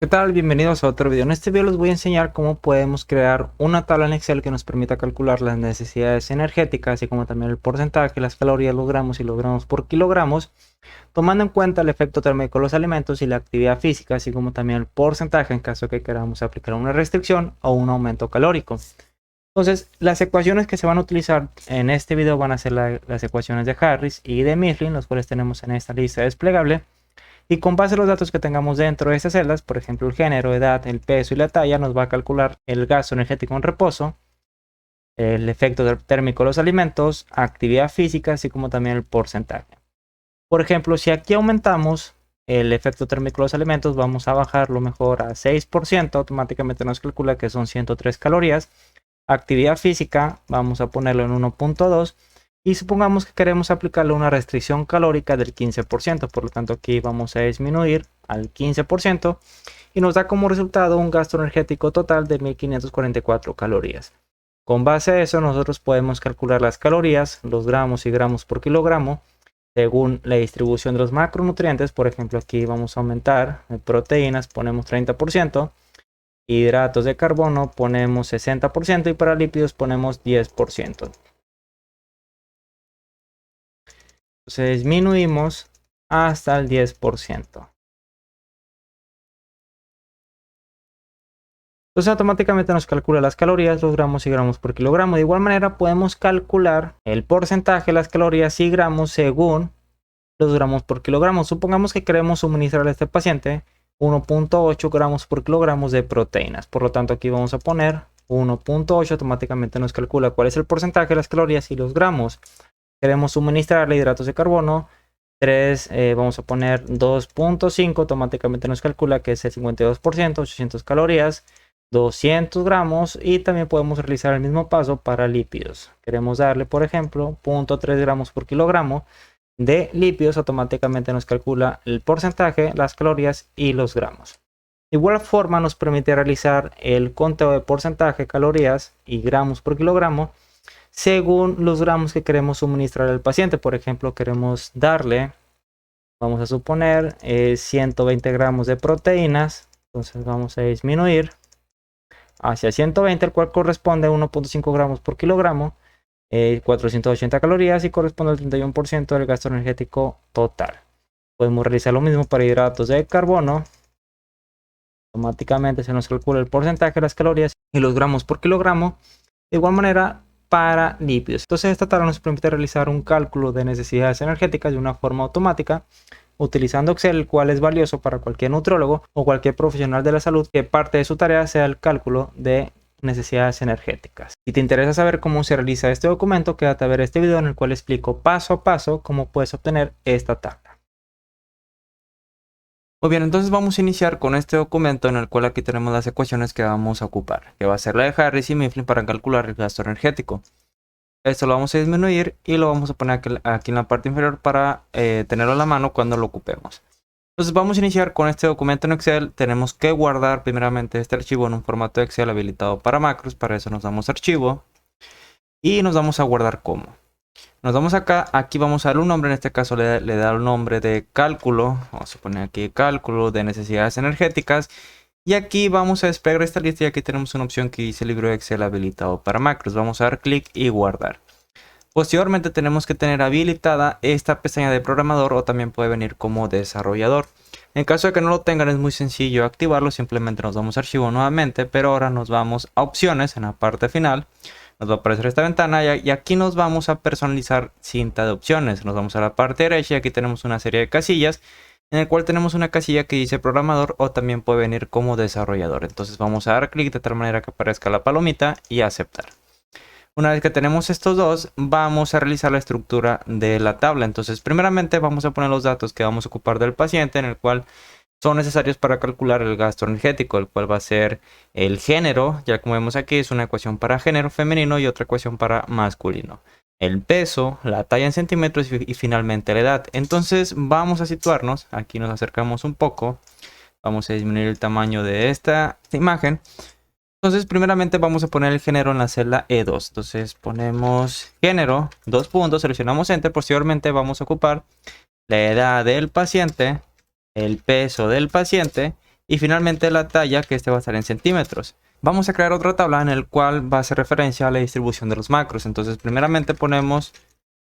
¿Qué tal? Bienvenidos a otro video. En este video les voy a enseñar cómo podemos crear una tabla en Excel que nos permita calcular las necesidades energéticas, así como también el porcentaje, las calorías, los gramos y los gramos por kilogramos, tomando en cuenta el efecto térmico de los alimentos y la actividad física, así como también el porcentaje en caso que queramos aplicar una restricción o un aumento calórico. Entonces, las ecuaciones que se van a utilizar en este video van a ser las ecuaciones de Harris y de Mifflin, las cuales tenemos en esta lista desplegable. Y con base a los datos que tengamos dentro de estas celdas, por ejemplo el género, edad, el peso y la talla, nos va a calcular el gasto energético en reposo, el efecto térmico de los alimentos, actividad física, así como también el porcentaje. Por ejemplo, si aquí aumentamos el efecto térmico de los alimentos, vamos a bajarlo mejor a 6%, automáticamente nos calcula que son 103 calorías. Actividad física, vamos a ponerlo en 1.2. Y supongamos que queremos aplicarle una restricción calórica del 15%, por lo tanto aquí vamos a disminuir al 15% y nos da como resultado un gasto energético total de 1544 calorías. Con base a eso nosotros podemos calcular las calorías, los gramos y gramos por kilogramo, según la distribución de los macronutrientes. Por ejemplo, aquí vamos a aumentar proteínas, ponemos 30%, hidratos de carbono ponemos 60% y para lípidos ponemos 10%. Entonces disminuimos hasta el 10%. Entonces automáticamente nos calcula las calorías, los gramos y gramos por kilogramo. De igual manera podemos calcular el porcentaje de las calorías y gramos según los gramos por kilogramo. Supongamos que queremos suministrar a este paciente 1.8 gramos por kilogramo de proteínas. Por lo tanto aquí vamos a poner 1.8, automáticamente nos calcula cuál es el porcentaje de las calorías y los gramos. Queremos suministrarle hidratos de carbono 3, vamos a poner 2.5, automáticamente nos calcula que es el 52%, 800 calorías, 200 gramos. Y también podemos realizar el mismo paso para lípidos. Queremos darle, por ejemplo, 0.3 gramos por kilogramo de lípidos, automáticamente nos calcula el porcentaje, las calorías y los gramos. De igual forma nos permite realizar el conteo de porcentaje, calorías y gramos por kilogramo según los gramos que queremos suministrar al paciente. Por ejemplo, queremos darle, vamos a suponer, 120 gramos de proteínas. Entonces vamos a disminuir hacia 120, el cual corresponde a 1.5 gramos por kilogramo, 480 calorías y corresponde al 31% del gasto energético total. Podemos realizar lo mismo para hidratos de carbono. Automáticamente se nos calcula el porcentaje, las calorías y los gramos por kilogramo. De igual manera para lípidos. Entonces esta tabla nos permite realizar un cálculo de necesidades energéticas de una forma automática utilizando Excel, el cual es valioso para cualquier nutriólogo o cualquier profesional de la salud que parte de su tarea sea el cálculo de necesidades energéticas. Si te interesa saber cómo se realiza este documento, quédate a ver este video en el cual explico paso a paso cómo puedes obtener esta tabla. Muy bien, entonces vamos a iniciar con este documento en el cual aquí tenemos las ecuaciones que vamos a ocupar, que va a ser la de Harris y Mifflin para calcular el gasto energético. Esto lo vamos a disminuir y lo vamos a poner aquí en la parte inferior para tenerlo a la mano cuando lo ocupemos. Entonces vamos a iniciar con este documento en Excel. Tenemos que guardar primeramente este archivo en un formato de Excel habilitado para macros. Para eso nos damos archivo y nos vamos a guardar como. Nos vamos acá, aquí vamos a darle un nombre, en este caso le da el nombre de cálculo. Vamos a poner aquí cálculo de necesidades energéticas. Y aquí vamos a desplegar esta lista y aquí tenemos una opción que dice libro de Excel habilitado para macros. Vamos a dar clic y guardar. Posteriormente tenemos que tener habilitada esta pestaña de programador o también puede venir como desarrollador. En caso de que no lo tengan es muy sencillo activarlo, simplemente nos damos a archivo nuevamente, pero ahora nos vamos a opciones en la parte final. Nos va a aparecer esta ventana y aquí nos vamos a personalizar cinta de opciones. Nos vamos a la parte derecha y aquí tenemos una serie de casillas en el cual tenemos una casilla que dice programador o también puede venir como desarrollador. Entonces vamos a dar clic de tal manera que aparezca la palomita y aceptar. Una vez que tenemos estos dos, vamos a realizar la estructura de la tabla. Entonces primeramente vamos a poner los datos que vamos a ocupar del paciente, en el cual son necesarios para calcular el gasto energético, el cual va a ser el género. Ya como vemos aquí es una ecuación para género femenino y otra ecuación para masculino. El peso, la talla en centímetros y finalmente la edad. Entonces vamos a situarnos, aquí nos acercamos un poco, vamos a disminuir el tamaño de esta imagen. Entonces primeramente vamos a poner el género en la celda E2, entonces ponemos género, 2 puntos, seleccionamos enter. Posteriormente vamos a ocupar la edad del paciente, el peso del paciente Y finalmente la talla, que este va a estar en centímetros. Vamos a crear otra tabla en el cual va a hacer referencia a la distribución de los macros. Entonces primeramente ponemos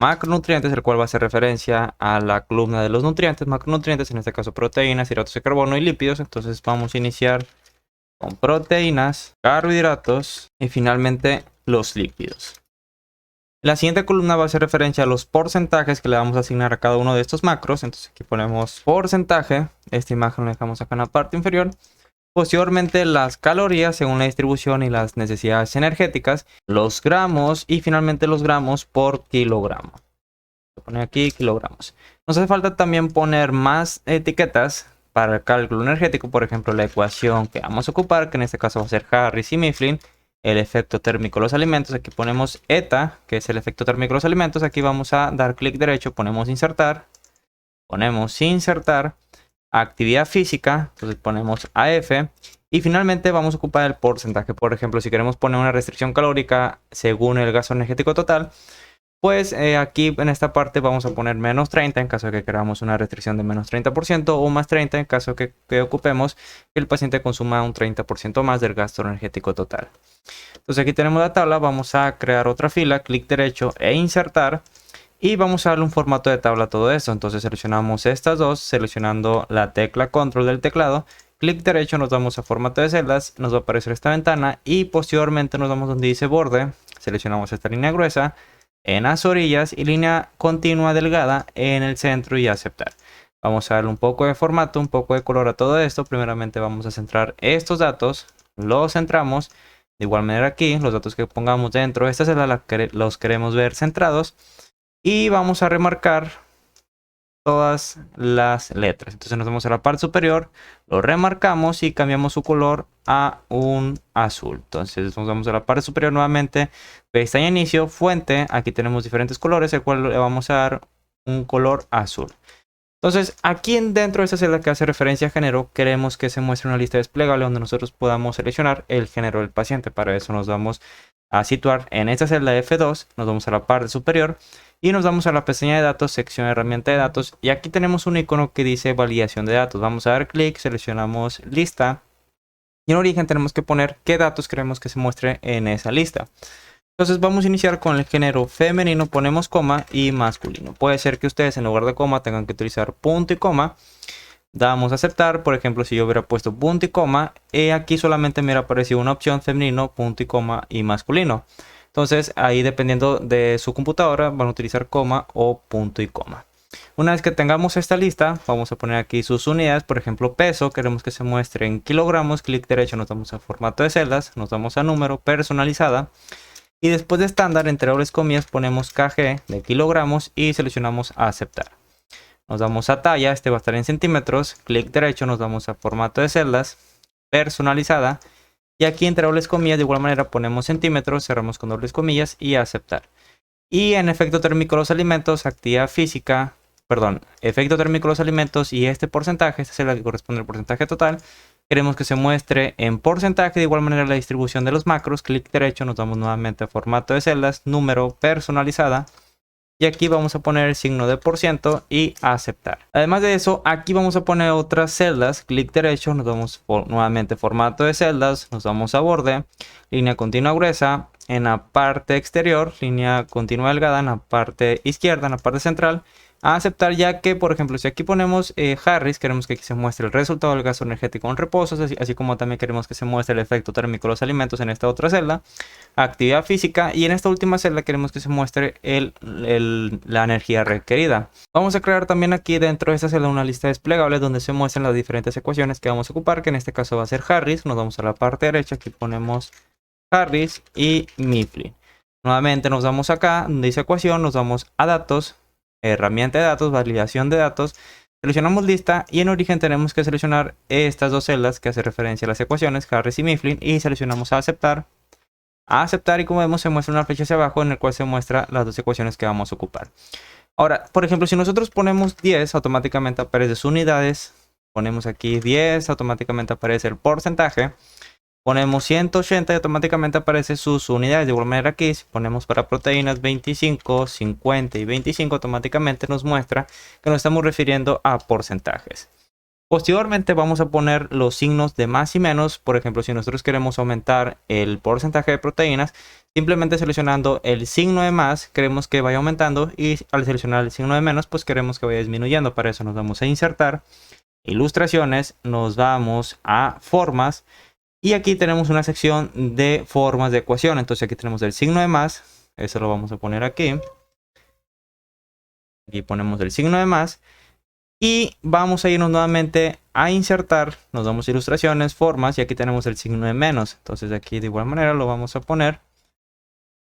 macronutrientes, el cual va a hacer referencia a la columna de los nutrientes, macronutrientes, en este caso proteínas, hidratos de carbono y lípidos. Entonces vamos a iniciar con proteínas, carbohidratos y finalmente los lípidos. La siguiente columna va a hacer referencia a los porcentajes que le vamos a asignar a cada uno de estos macros. Entonces aquí ponemos porcentaje, esta imagen la dejamos acá en la parte inferior. Posteriormente las calorías según la distribución y las necesidades energéticas, los gramos y finalmente los gramos por kilogramo. Voy a poner aquí kilogramos. Nos hace falta también poner más etiquetas para el cálculo energético, por ejemplo la ecuación que vamos a ocupar, que en este caso va a ser Harris y Mifflin, el efecto térmico de los alimentos. Aquí ponemos ETA, que es el efecto térmico de los alimentos. Aquí vamos a dar clic derecho, ponemos insertar, actividad física, entonces ponemos AF y finalmente vamos a ocupar el porcentaje. Por ejemplo, si queremos poner una restricción calórica según el gasto energético total, pues aquí en esta parte vamos a poner menos 30 en caso de que queramos una restricción de menos 30% o más 30 en caso de que ocupemos que el paciente consuma un 30% más del gasto energético total. Entonces aquí tenemos la tabla, vamos a crear otra fila, clic derecho e insertar. Y vamos a darle un formato de tabla a todo esto. Entonces seleccionamos estas dos, seleccionando la tecla control del teclado. Clic derecho, nos vamos a formato de celdas, nos va a aparecer esta ventana y posteriormente nos vamos donde dice borde. Seleccionamos esta línea gruesa en las orillas y línea continua delgada en el centro y aceptar. Vamos a darle un poco de formato, un poco de color a todo esto. Primeramente vamos a centrar estos datos, los centramos. De igual manera aquí, los datos que pongamos dentro de esta celda los queremos ver centrados. Y vamos a remarcar todas las letras. Entonces nos vamos a la parte superior, lo remarcamos y cambiamos su color a un azul. Entonces nos vamos a la parte superior nuevamente, pestaña inicio, fuente. Aquí tenemos diferentes colores, el cual le vamos a dar un color azul. Entonces aquí dentro de esta celda que hace referencia a género, queremos que se muestre una lista desplegable donde nosotros podamos seleccionar el género del paciente. Para eso nos vamos a situar en esta celda F2, nos vamos a la parte superior y nos vamos a la pestaña de datos, sección herramienta de datos, y aquí tenemos un icono que dice validación de datos. Vamos a dar clic, seleccionamos lista y en origen tenemos que poner qué datos queremos que se muestre en esa lista. Entonces vamos a iniciar con el género femenino, ponemos coma y masculino. Puede ser que ustedes en lugar de coma tengan que utilizar punto y coma. Damos a aceptar. Por ejemplo, si yo hubiera puesto punto y coma, aquí solamente me hubiera aparecido una opción femenino, punto y coma y masculino. Entonces ahí dependiendo de su computadora van a utilizar coma o punto y coma. Una vez que tengamos esta lista, vamos a poner aquí sus unidades. Por ejemplo, peso, queremos que se muestre en kilogramos. Clic derecho, nos vamos a formato de celdas, nos vamos a número, personalizada. Y después de estándar, entre dobles comillas, ponemos kg de kilogramos y seleccionamos aceptar. Nos damos a talla, este va a estar en centímetros. Clic derecho, nos vamos a formato de celdas, personalizada. Y aquí entre dobles comillas, de igual manera, ponemos centímetros, cerramos con dobles comillas y aceptar. Y en efecto térmico de los alimentos, actividad física, efecto térmico de los alimentos y este porcentaje, esta es la que corresponde al porcentaje total. Queremos que se muestre en porcentaje, de igual manera la distribución de los macros. Clic derecho, nos vamos nuevamente a formato de celdas, número, personalizada. Y aquí vamos a poner el signo de % y aceptar. Además de eso, aquí vamos a poner otras celdas. Clic derecho, nos vamos nuevamente a formato de celdas, nos vamos a borde, línea continua gruesa. En la parte exterior, línea continua delgada en la parte izquierda, en la parte central. A aceptar, ya que por ejemplo si aquí ponemos Harris, queremos que aquí se muestre el resultado del gasto energético en reposo, así como también queremos que se muestre el efecto térmico de los alimentos en esta otra celda, actividad física, y en esta última celda queremos que se muestre la energía requerida. Vamos a crear también aquí dentro de esta celda una lista desplegable donde se muestran las diferentes ecuaciones que vamos a ocupar, que en este caso va a ser Harris. Nos vamos a la parte derecha, aquí ponemos Harris y Mifflin. Nuevamente nos vamos acá donde dice ecuación, nos vamos a datos, herramienta de datos, validación de datos, seleccionamos lista y en origen tenemos que seleccionar estas dos celdas que hace referencia a las ecuaciones, Harris y Mifflin, y seleccionamos a aceptar y como vemos se muestra una flecha hacia abajo en el cual se muestra las dos ecuaciones que vamos a ocupar. Ahora, por ejemplo, si nosotros ponemos 10, automáticamente aparece sus unidades, ponemos aquí 10, automáticamente aparece el porcentaje. Ponemos 180 y automáticamente aparece sus unidades. De igual manera aquí, si ponemos para proteínas 25, 50 y 25, automáticamente nos muestra que nos estamos refiriendo a porcentajes. Posteriormente vamos a poner los signos de más y menos. Por ejemplo, si nosotros queremos aumentar el porcentaje de proteínas, simplemente seleccionando el signo de más queremos que vaya aumentando, y al seleccionar el signo de menos pues queremos que vaya disminuyendo. Para eso nos vamos a insertar, ilustraciones, nos vamos a formas y aquí tenemos una sección de formas de ecuación. Entonces aquí tenemos el signo de más, eso lo vamos a poner aquí. Aquí ponemos el signo de más. Y vamos a irnos nuevamente a insertar, nos damos ilustraciones, formas, y aquí tenemos el signo de menos. Entonces aquí de igual manera lo vamos a poner.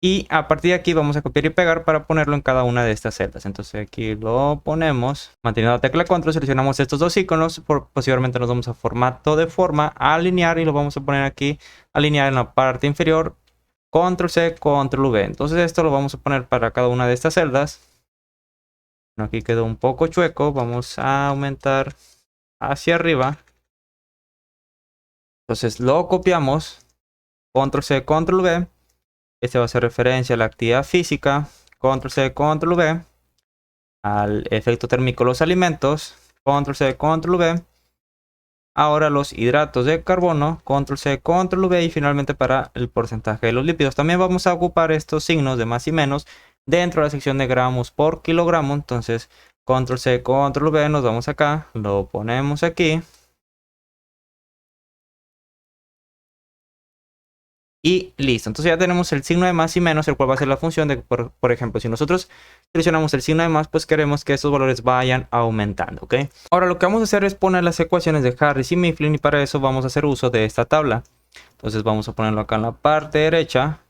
Y a partir de aquí vamos a copiar y pegar para ponerlo en cada una de estas celdas. Entonces aquí lo ponemos, manteniendo la tecla control, seleccionamos estos dos iconos. Posteriormente nos vamos a formato de forma, a alinear, y lo vamos a poner aquí, alinear en la parte inferior, control C, control V. Entonces esto lo vamos a poner para cada una de estas celdas. Aquí quedó un poco chueco, vamos a aumentar hacia arriba. Entonces lo copiamos, control C, control V. Este va a hacer referencia a la actividad física, control C, control V. Al efecto térmico de los alimentos, control C, control V. Ahora los hidratos de carbono, control C, control V. Y finalmente para el porcentaje de los lípidos. También vamos a ocupar estos signos de más y menos dentro de la sección de gramos por kilogramo. Entonces control C, control V, nos vamos acá, lo ponemos aquí. Y listo. Entonces ya tenemos el signo de más y menos, el cual va a ser la función de, por ejemplo, si nosotros seleccionamos el signo de más, pues queremos que estos valores vayan aumentando, ¿ok? Ahora lo que vamos a hacer es poner las ecuaciones de Harris y Mifflin, y para eso vamos a hacer uso de esta tabla. Entonces vamos a ponerlo acá en la parte derecha.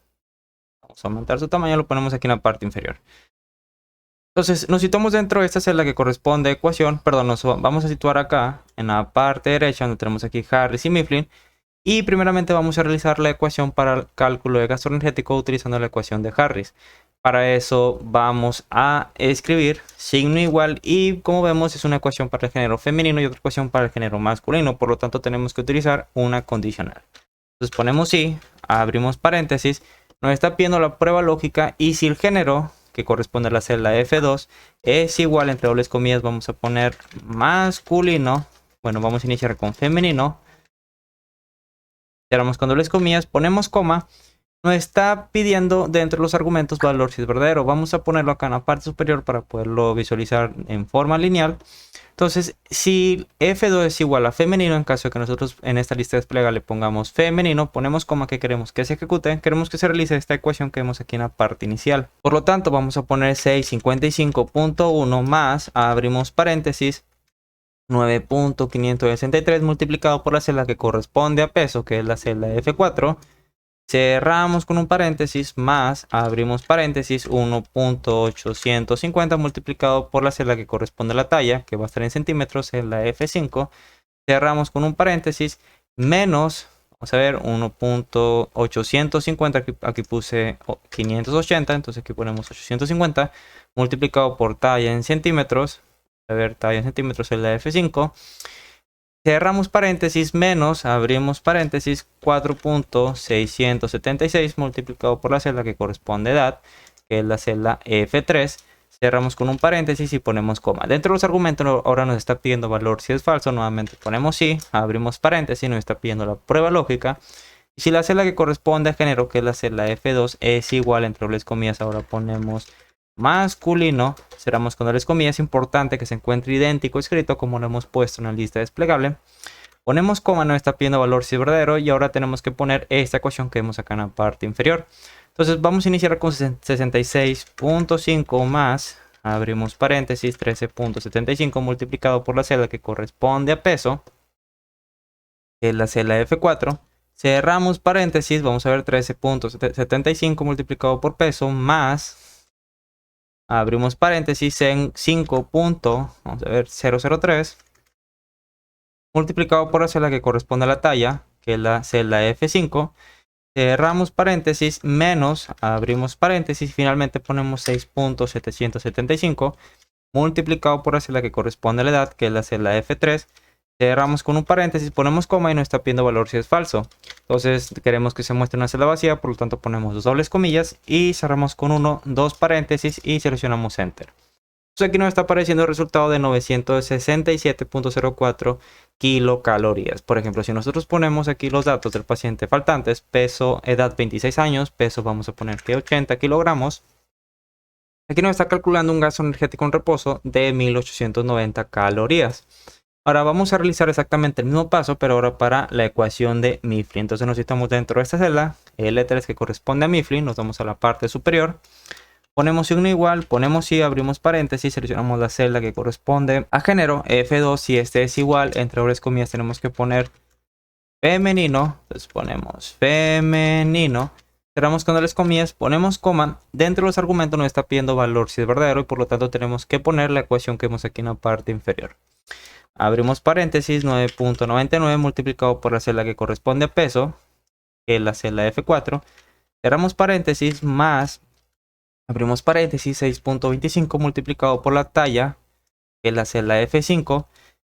Vamos a aumentar su tamaño, lo ponemos aquí en la parte inferior. Entonces nos situamos dentro de esta celda que corresponde a ecuación, perdón, nos vamos a situar acá en la parte derecha donde tenemos aquí Harris y Mifflin. Y primeramente vamos a realizar la ecuación para el cálculo de gasto energético utilizando la ecuación de Harris. Para eso vamos a escribir signo igual, y como vemos es una ecuación para el género femenino y otra ecuación para el género masculino. Por lo tanto tenemos que utilizar una condicional. Entonces ponemos sí, abrimos paréntesis, nos está pidiendo la prueba lógica, y si el género que corresponde a la celda F2 es igual, entre dobles comillas vamos a poner masculino. Bueno, vamos a iniciar con femenino. Cerramos con dobles comillas, ponemos coma. Nos está pidiendo dentro de los argumentos valor si es verdadero. Vamos a ponerlo acá en la parte superior para poderlo visualizar en forma lineal. Entonces, si F2 es igual a femenino, en caso de que nosotros en esta lista desplegable pongamos femenino, ponemos coma que queremos que se ejecute, queremos que se realice esta ecuación que vemos aquí en la parte inicial. Por lo tanto, vamos a poner 655.1 más, abrimos paréntesis, 9.563 multiplicado por la celda que corresponde a peso, que es la celda F4. Cerramos con un paréntesis más, abrimos paréntesis, 1.850 multiplicado por la celda que corresponde a la talla, que va a estar en centímetros, es la F5. Cerramos con un paréntesis menos, vamos a ver, 1.850, aquí puse 580, entonces aquí ponemos 850 multiplicado por talla en centímetros. A ver, talla en centímetros es la F5. Cerramos paréntesis menos, abrimos paréntesis, 4.676 multiplicado por la celda que corresponde a edad, que es la celda F3. Cerramos con un paréntesis y ponemos coma. Dentro de los argumentos ahora nos está pidiendo valor si es falso. Nuevamente ponemos sí, abrimos paréntesis, nos está pidiendo la prueba lógica. Y si la celda que corresponde a género, que es la celda F2, es igual, entre dobles comillas, ahora ponemos masculino, cerramos con dobles comillas. Importante que se encuentre idéntico escrito como lo hemos puesto en la lista desplegable. Ponemos coma, nos está pidiendo valor si es verdadero, y ahora tenemos que poner esta ecuación que vemos acá en la parte inferior. Entonces vamos a iniciar con 66.5 más, abrimos paréntesis, 13.75 multiplicado por la celda que corresponde a peso, que es la celda F4. Cerramos paréntesis, vamos a ver 13.75 multiplicado por peso más, abrimos paréntesis en 5.003 multiplicado por la celda que corresponde a la talla, que es la celda F5. Cerramos paréntesis menos, abrimos paréntesis y finalmente ponemos 6.775 multiplicado por la celda que corresponde a la edad, que es la celda F3. Cerramos con un paréntesis, ponemos coma y nos está pidiendo valor si es falso. Entonces queremos que se muestre una celda vacía, por lo tanto ponemos dos dobles comillas y cerramos con 2 paréntesis y seleccionamos Enter. Entonces aquí nos está apareciendo el resultado de 967.04 kilocalorías. Por ejemplo, si nosotros ponemos aquí los datos del paciente faltantes, peso, edad 26 años, peso vamos a poner que 80 kilogramos. Aquí nos está calculando un gasto energético en reposo de 1890 calorías. Ahora vamos a realizar exactamente el mismo paso, pero ahora para la ecuación de Mifflin. Entonces nos estamos dentro de esta celda, L3 que corresponde a Mifflin, nos vamos a la parte superior. Ponemos signo igual, ponemos y abrimos paréntesis, seleccionamos la celda que corresponde a género, F2, si este es igual, entre dobles comillas tenemos que poner femenino, entonces ponemos femenino, cerramos con dobles comillas, ponemos coma, dentro de los argumentos nos está pidiendo valor si es verdadero y por lo tanto tenemos que poner la ecuación que vemos aquí en la parte inferior. Abrimos paréntesis, 9.99 multiplicado por la celda que corresponde a peso, que es la celda F4, cerramos paréntesis más... Abrimos paréntesis, 6.25 multiplicado por la talla, que es la celda F5.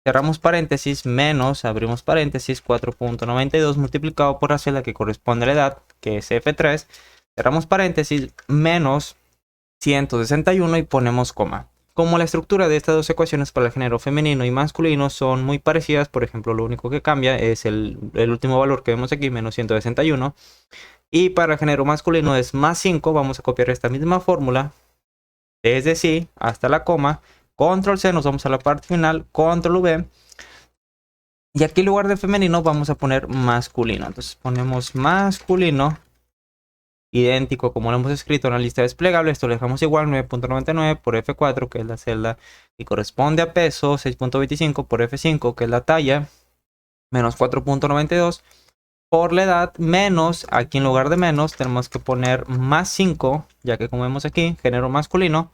Cerramos paréntesis, menos, abrimos paréntesis, 4.92 multiplicado por la celda que corresponde a la edad, que es F3. Cerramos paréntesis, menos 161 y ponemos coma. Como la estructura de estas dos ecuaciones para el género femenino y masculino son muy parecidas, por ejemplo, lo único que cambia es el último valor que vemos aquí, menos 161. Y para el género masculino es más 5. Vamos a copiar esta misma fórmula desde sí hasta la coma. Control C, nos vamos a la parte final. Control V. Y aquí en lugar de femenino vamos a poner masculino. Entonces ponemos masculino. Idéntico como lo hemos escrito en la lista desplegable. Esto lo dejamos igual, 9.99 por F4, que es la celda y corresponde a peso. 6.25 por F5, que es la talla. Menos 4.92. Por la edad, menos, aquí en lugar de menos, tenemos que poner más 5, ya que como vemos aquí, género masculino,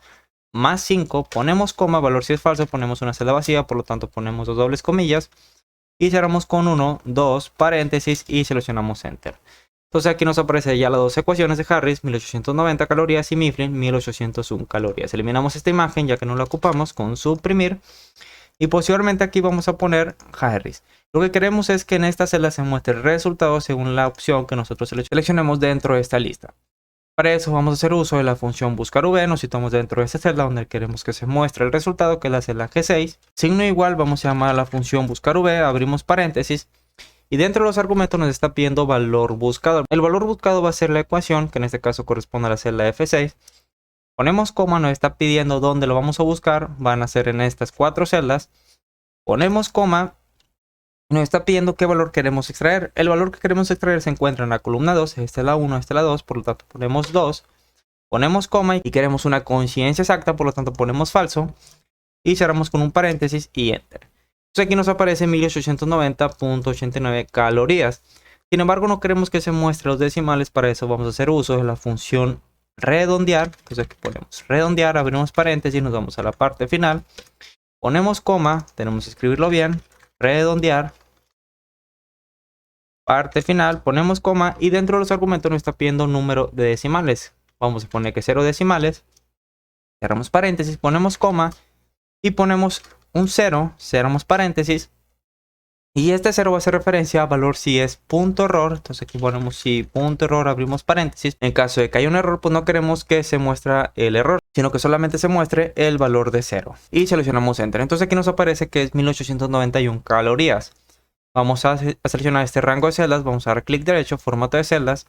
más 5, ponemos coma, valor si es falso, ponemos una celda vacía, por lo tanto ponemos dos dobles comillas, y cerramos con 1, 2, paréntesis, y seleccionamos Enter. Entonces aquí nos aparece ya las dos ecuaciones de Harris, 1890 calorías y Mifflin, 1801 calorías. Eliminamos esta imagen, ya que no la ocupamos, con suprimir. Y posteriormente aquí vamos a poner Harris. Lo que queremos es que en esta celda se muestre el resultado según la opción que nosotros seleccionemos dentro de esta lista. Para eso vamos a hacer uso de la función buscar V. Nos situamos dentro de esta celda donde queremos que se muestre el resultado, que es la celda G6. Signo igual, vamos a llamar a la función buscar V, abrimos paréntesis. Y dentro de los argumentos nos está pidiendo valor buscado. El valor buscado va a ser la ecuación, que en este caso corresponde a la celda F6. Ponemos coma, nos está pidiendo dónde lo vamos a buscar. Van a ser en estas 4 celdas. Ponemos coma. Nos está pidiendo qué valor queremos extraer. El valor que queremos extraer se encuentra en la columna 2. Esta es la 1, esta es la 2. Por lo tanto ponemos 2. Ponemos coma y queremos una coincidencia exacta. Por lo tanto ponemos falso. Y cerramos con un paréntesis y Enter. Entonces aquí nos aparece 1890.89 calorías. Sin embargo no queremos que se muestre los decimales. Para eso vamos a hacer uso de la función redondear. Entonces aquí ponemos redondear, abrimos paréntesis, nos vamos a la parte final, ponemos coma, tenemos que escribirlo bien, redondear, parte final, ponemos coma y dentro de los argumentos nos está pidiendo número de decimales. Vamos a poner que 0 decimales, cerramos paréntesis, ponemos coma y ponemos un 0, cerramos paréntesis. Y este 0 va a hacer referencia a valor si es punto error. Entonces aquí ponemos si punto error, abrimos paréntesis. En caso de que haya un error, pues no queremos que se muestre el error, sino que solamente se muestre el valor de 0. Y seleccionamos Enter. Entonces aquí nos aparece que es 1891 calorías. Vamos a seleccionar este rango de celdas. Vamos a dar clic derecho, formato de celdas,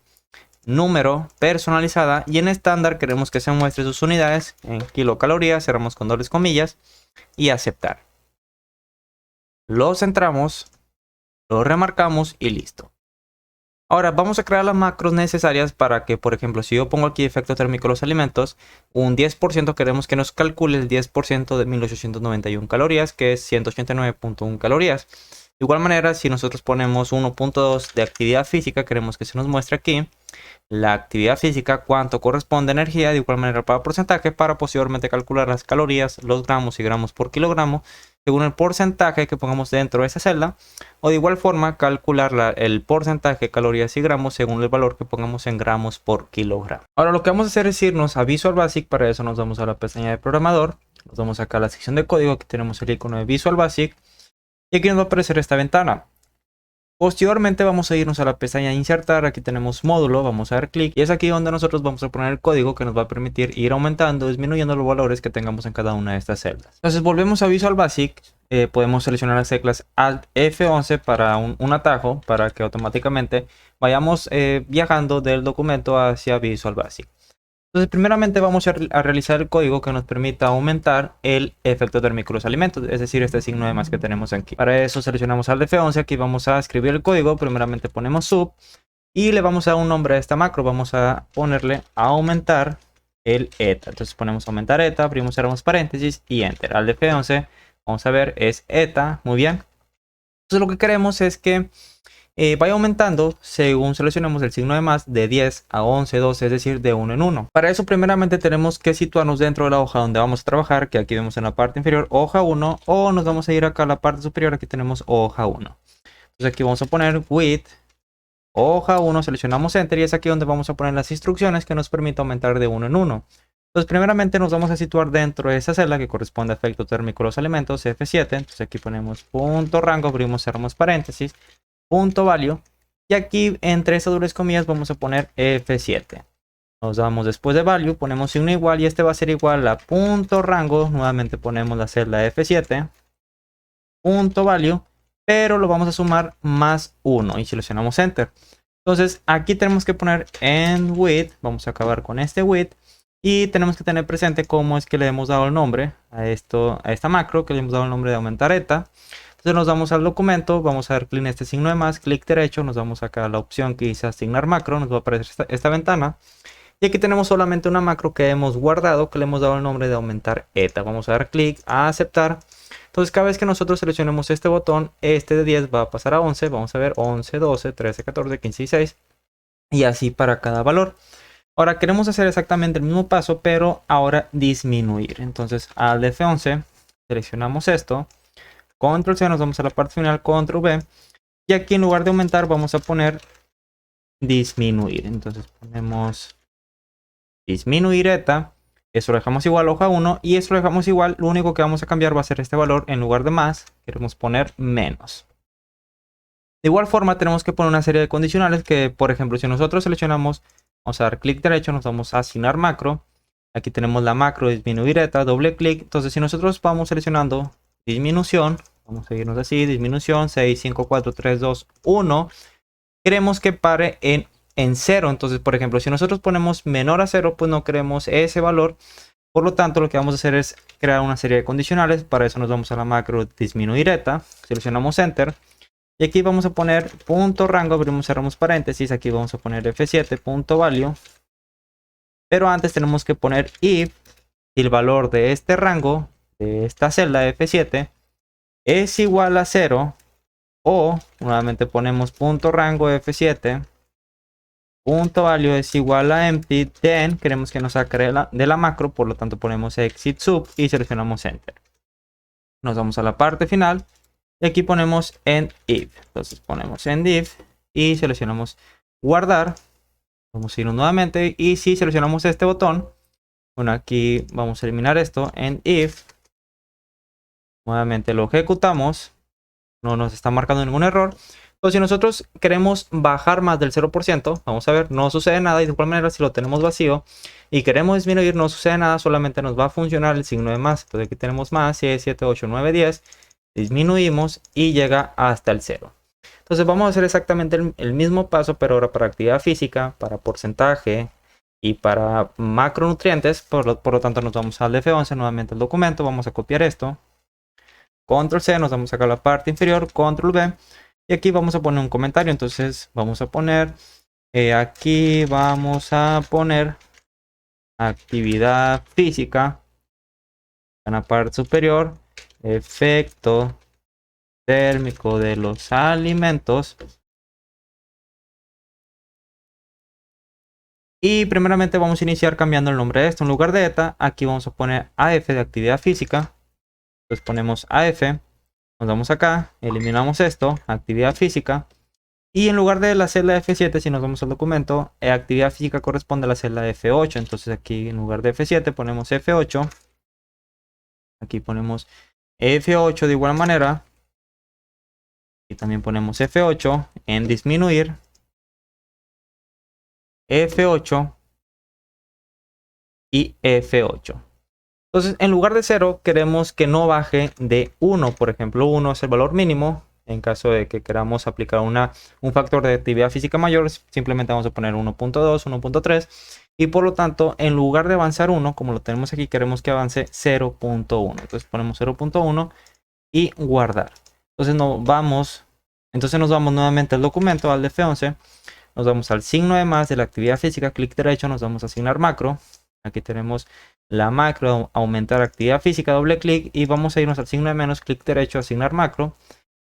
número, personalizada. Y en estándar queremos que se muestre sus unidades en kilocalorías. Cerramos con dobles comillas y aceptar. Lo centramos. Lo remarcamos y listo. Ahora vamos a crear las macros necesarias para que, por ejemplo, si yo pongo aquí efecto térmico de los alimentos, un 10% queremos que nos calcule el 10% de 1891 calorías, que es 189.1 calorías. De igual manera, si nosotros ponemos 1.2 de actividad física, queremos que se nos muestre aquí la actividad física, cuánto corresponde a energía, de igual manera para porcentaje, para posteriormente calcular las calorías, los gramos y gramos por kilogramo, según el porcentaje que pongamos dentro de esa celda, o de igual forma calcular el porcentaje de calorías y gramos según el valor que pongamos en gramos por kilogramo. Ahora lo que vamos a hacer es irnos a Visual Basic. Para eso nos vamos a la pestaña de programador, nos vamos acá a la sección de código, aquí tenemos el icono de Visual Basic y aquí nos va a aparecer esta ventana. Posteriormente vamos a irnos a la pestaña insertar, aquí tenemos módulo, vamos a dar clic y es aquí donde nosotros vamos a poner el código que nos va a permitir ir aumentando, disminuyendo los valores que tengamos en cada una de estas celdas. Entonces volvemos a Visual Basic, podemos seleccionar las teclas Alt F11 para un atajo, para que automáticamente vayamos viajando del documento hacia Visual Basic. Entonces primeramente vamos a realizar el código que nos permita aumentar el efecto térmico de los alimentos, es decir, este signo de más que tenemos aquí. Para eso seleccionamos Alt F11, aquí vamos a escribir el código, primeramente ponemos sub y le vamos a dar un nombre a esta macro, vamos a ponerle aumentar el eta. Entonces ponemos aumentar eta, abrimos, cerramos paréntesis y enter. Alt F11, vamos a ver, es eta, muy bien. Entonces lo que queremos es que vaya aumentando según seleccionemos el signo de más de 10 a 11, 12, es decir, de 1 en 1. Para eso primeramente tenemos que situarnos dentro de la hoja donde vamos a trabajar, que aquí vemos en la parte inferior hoja 1, o nos vamos a ir acá a la parte superior, aquí tenemos hoja 1. Entonces aquí vamos a poner width, hoja 1, seleccionamos enter y es aquí donde vamos a poner las instrucciones que nos permiten aumentar de 1 en 1. Entonces primeramente nos vamos a situar dentro de esa celda que corresponde a efecto térmico de los alimentos, F7. Entonces aquí ponemos punto rango, abrimos, cerramos paréntesis, punto value, y aquí entre esas dobles comillas vamos a poner F7. Nos damos después de value, ponemos signo igual y este va a ser igual a punto rango, nuevamente ponemos la celda F7, punto value, pero lo vamos a sumar más 1 y seleccionamos enter. Entonces aquí tenemos que poner end width, vamos a acabar con este width y tenemos que tener presente cómo es que le hemos dado el nombre a esta macro, que le hemos dado el nombre de aumentar eta. Entonces nos vamos al documento, vamos a dar clic en este signo de más, clic derecho, nos vamos acá a la opción que dice asignar macro, nos va a aparecer esta ventana. Y aquí tenemos solamente una macro que hemos guardado, que le hemos dado el nombre de aumentar eta. Vamos a dar clic a aceptar. Entonces cada vez que nosotros seleccionemos este botón, este de 10 va a pasar a 11. Vamos a ver 11, 12, 13, 14, 15 y 6. Y así para cada valor. Ahora queremos hacer exactamente el mismo paso, pero ahora disminuir. Entonces al F11 seleccionamos esto. Control C, nos vamos a la parte final, Control V. Y aquí en lugar de aumentar vamos a poner disminuir. Entonces ponemos disminuir eta. Eso lo dejamos igual a hoja 1. Y eso lo dejamos igual. Lo único que vamos a cambiar va a ser este valor. En lugar de más, queremos poner menos. De igual forma tenemos que poner una serie de condicionales que, por ejemplo, si nosotros seleccionamos, vamos a dar clic derecho, nos vamos a asignar macro. Aquí tenemos la macro disminuir eta, doble clic. Entonces si nosotros vamos seleccionando disminución, vamos a irnos así, disminución 6, 5, 4, 3, 2, 1. Queremos que pare en 0. Entonces, por ejemplo, si nosotros ponemos menor a 0, pues no queremos ese valor. Por lo tanto, lo que vamos a hacer es crear una serie de condicionales. Para eso nos vamos a la macro disminuir eta, seleccionamos enter. Y aquí vamos a poner punto rango, abrimos, cerramos paréntesis. Aquí vamos a poner F7, punto value. Pero antes tenemos que poner if el valor de este rango, de esta celda F7, es igual a 0. O nuevamente ponemos punto rango F7, punto value es igual a empty. Then queremos que nos saque de la macro, por lo tanto ponemos exit sub y seleccionamos enter. Nos vamos a la parte final. Y aquí ponemos end if. Entonces ponemos end if y seleccionamos guardar. Vamos a irnos nuevamente y si seleccionamos este botón, bueno, aquí vamos a eliminar esto, end if. Nuevamente lo ejecutamos. No nos está marcando ningún error. Entonces si nosotros queremos bajar más del 0%, vamos a ver, no sucede nada. Y de igual manera si lo tenemos vacío y queremos disminuir, no sucede nada, solamente nos va a funcionar el signo de más. Entonces aquí tenemos más, 6, 7, 8, 9, 10. Disminuimos y llega hasta el 0. Entonces vamos a hacer exactamente el mismo paso, pero ahora para actividad física, para porcentaje y para macronutrientes. Por lo tanto nos vamos al F11, nuevamente al documento, vamos a copiar esto. Control C, nos vamos acá a la parte inferior, Control V. Y aquí vamos a poner un comentario. Entonces vamos a poner, aquí vamos a poner actividad física. En la parte superior, efecto térmico de los alimentos. Y primeramente vamos a iniciar cambiando el nombre de esto. En lugar de eta, aquí vamos a poner AF de actividad física. Entonces ponemos AF, nos vamos acá, eliminamos esto, actividad física. Y en lugar de la celda F7, si nos vamos al documento, actividad física corresponde a la celda F8. Entonces aquí en lugar de F7 ponemos F8. Aquí ponemos F8 de igual manera. Y también ponemos F8 en disminuir, F8 y F8. Entonces, en lugar de 0, queremos que no baje de 1. Por ejemplo, 1 es el valor mínimo. En caso de que queramos aplicar un factor de actividad física mayor, simplemente vamos a poner 1.2, 1.3. Y por lo tanto, en lugar de avanzar 1, como lo tenemos aquí, queremos que avance 0.1. Entonces ponemos 0.1 y guardar. Entonces nos vamos nuevamente al documento, al F11. Nos vamos al signo de más de la actividad física, clic derecho, nos vamos a asignar macro. Aquí tenemos la macro, aumentar actividad física, doble clic, y vamos a irnos al signo de menos, clic derecho, asignar macro,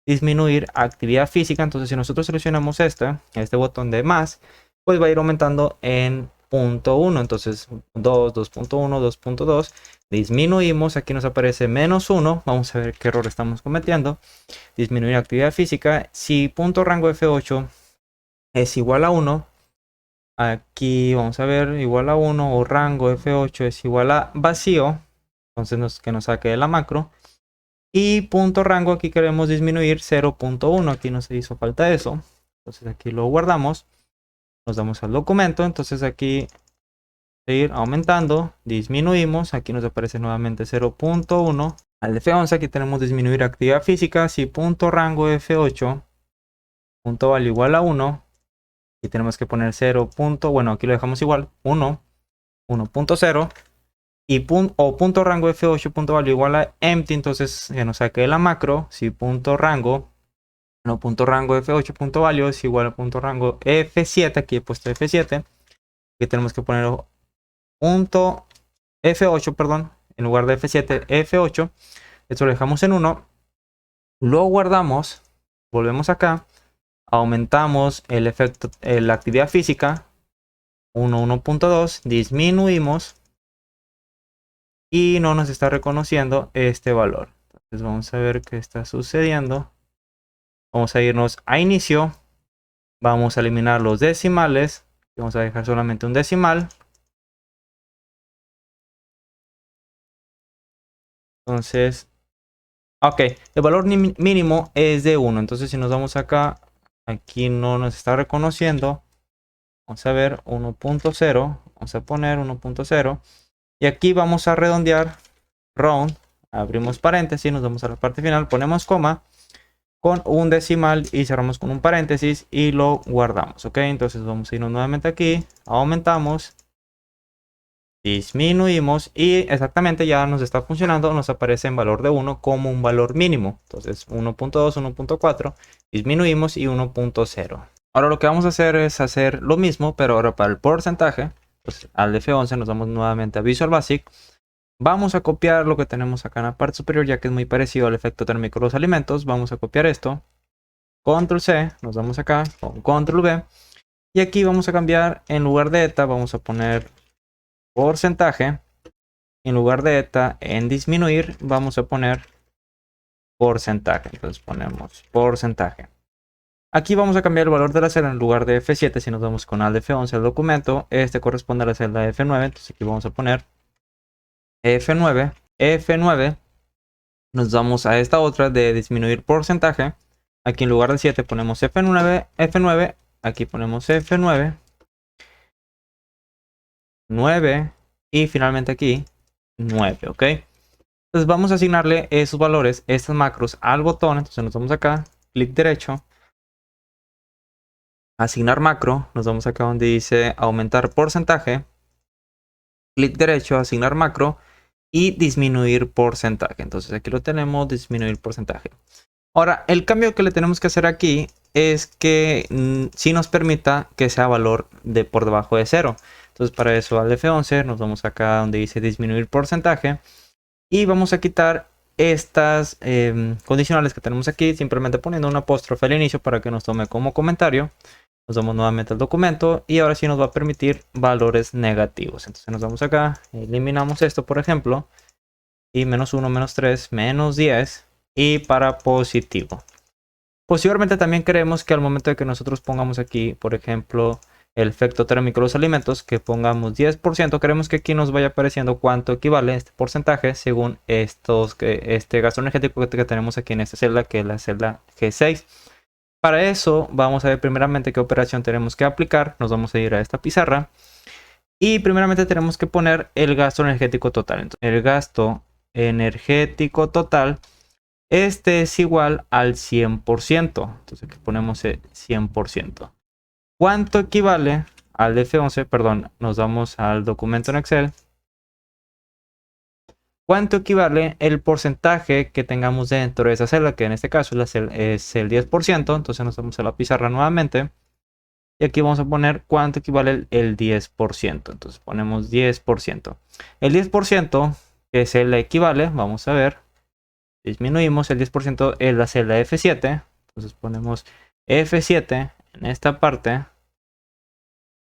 disminuir actividad física. Entonces si nosotros seleccionamos este botón de más, pues va a ir aumentando en 0.1. Entonces 2, 2.1, 2.2, disminuimos, aquí nos aparece menos 1, vamos a ver qué error estamos cometiendo. Disminuir actividad física, si punto rango F8 es igual a 1, aquí vamos a ver igual a 1, o rango F8 es igual a vacío, entonces que nos saque de la macro. Y punto rango, aquí queremos disminuir 0.1, aquí nos hizo falta eso, entonces aquí lo guardamos, nos damos al documento, entonces aquí seguir aumentando, disminuimos, aquí nos aparece nuevamente 0.1. Al F11 aquí tenemos disminuir actividad física, si punto rango F8 punto value igual a 1, y tenemos que poner 0. Bueno, aquí lo dejamos igual, 1, 1.0, y punto rango F8 punto value igual a empty, entonces que nos saque de la macro, si punto rango F8 punto value es igual a punto rango F7, aquí he puesto F7, aquí tenemos que poner punto F8, perdón, en lugar de F7, F8, esto lo dejamos en 1, lo guardamos, volvemos acá, aumentamos el efecto, la actividad física, 1.2, disminuimos y no nos está reconociendo este valor. Entonces vamos a ver qué está sucediendo. Vamos a irnos a inicio, vamos a eliminar los decimales, vamos a dejar solamente un decimal. Entonces, ok, el valor mínimo es de 1, entonces si nos vamos acá, aquí no nos está reconociendo. Vamos a ver 1.0, vamos a poner 1.0 y aquí vamos a redondear round, abrimos paréntesis, nos vamos a la parte final, ponemos coma con un decimal y cerramos con un paréntesis y lo guardamos. Ok, entonces vamos a irnos nuevamente aquí, aumentamos, disminuimos y exactamente ya nos está funcionando, nos aparece en valor de 1 como un valor mínimo. Entonces 1.2, 1.4, disminuimos y 1.0. Ahora lo que vamos a hacer es hacer lo mismo, pero ahora para el porcentaje. Pues al F11 nos vamos nuevamente a Visual Basic. Vamos a copiar lo que tenemos acá en la parte superior, ya que es muy parecido al efecto térmico de los alimentos. Vamos a copiar esto. Control C, nos vamos acá con Control V. Y aquí vamos a cambiar, en lugar de eta, vamos a poner porcentaje. En lugar de eta, en disminuir, vamos a poner porcentaje. Entonces ponemos porcentaje. Aquí vamos a cambiar el valor de la celda, en lugar de F7, si nos vamos con Alt F11 al documento, este corresponde a la celda F9, entonces aquí vamos a poner F9, F9, nos vamos a esta otra de disminuir porcentaje, aquí en lugar de 7 ponemos F9, F9, aquí ponemos F9, 9 y finalmente aquí 9, ¿ok? Entonces vamos a asignarle esos valores, estas macros al botón, entonces nos vamos acá, clic derecho, asignar macro, nos vamos acá donde dice aumentar porcentaje, clic derecho, asignar macro y disminuir porcentaje. Entonces aquí lo tenemos, disminuir porcentaje. Ahora, el cambio que le tenemos que hacer aquí es que si nos permita que sea valor por debajo de 0. Entonces para eso al F11 nos vamos acá donde dice disminuir porcentaje y vamos a quitar estas condicionales que tenemos aquí, simplemente poniendo un apóstrofe al inicio para que nos tome como comentario. Nos vamos nuevamente al documento y ahora sí nos va a permitir valores negativos. Entonces nos vamos acá, eliminamos esto por ejemplo, y menos 1, menos 3, menos 10 y para positivo. Posteriormente también queremos que al momento de que nosotros pongamos aquí, por ejemplo, el efecto térmico de los alimentos, que pongamos 10%, queremos que aquí nos vaya apareciendo cuánto equivale este porcentaje según este gasto energético que tenemos aquí en esta celda, que es la celda G6. Para eso vamos a ver primeramente qué operación tenemos que aplicar. Nos vamos a ir a esta pizarra. Y primeramente tenemos que poner el gasto energético total. Entonces, el gasto energético total, este es igual al 100%. Entonces aquí ponemos el 100%. ¿Cuánto equivale al F11? Perdón, nos vamos al documento en Excel. ¿Cuánto equivale el porcentaje que tengamos dentro de esa celda? Que en este caso es el 10%. Entonces nos vamos a la pizarra nuevamente. Y aquí vamos a poner cuánto equivale el 10%. Entonces ponemos 10%. El 10%, que es el equivale, vamos a ver. Disminuimos el 10% en la celda F7. Entonces ponemos F7 en esta parte.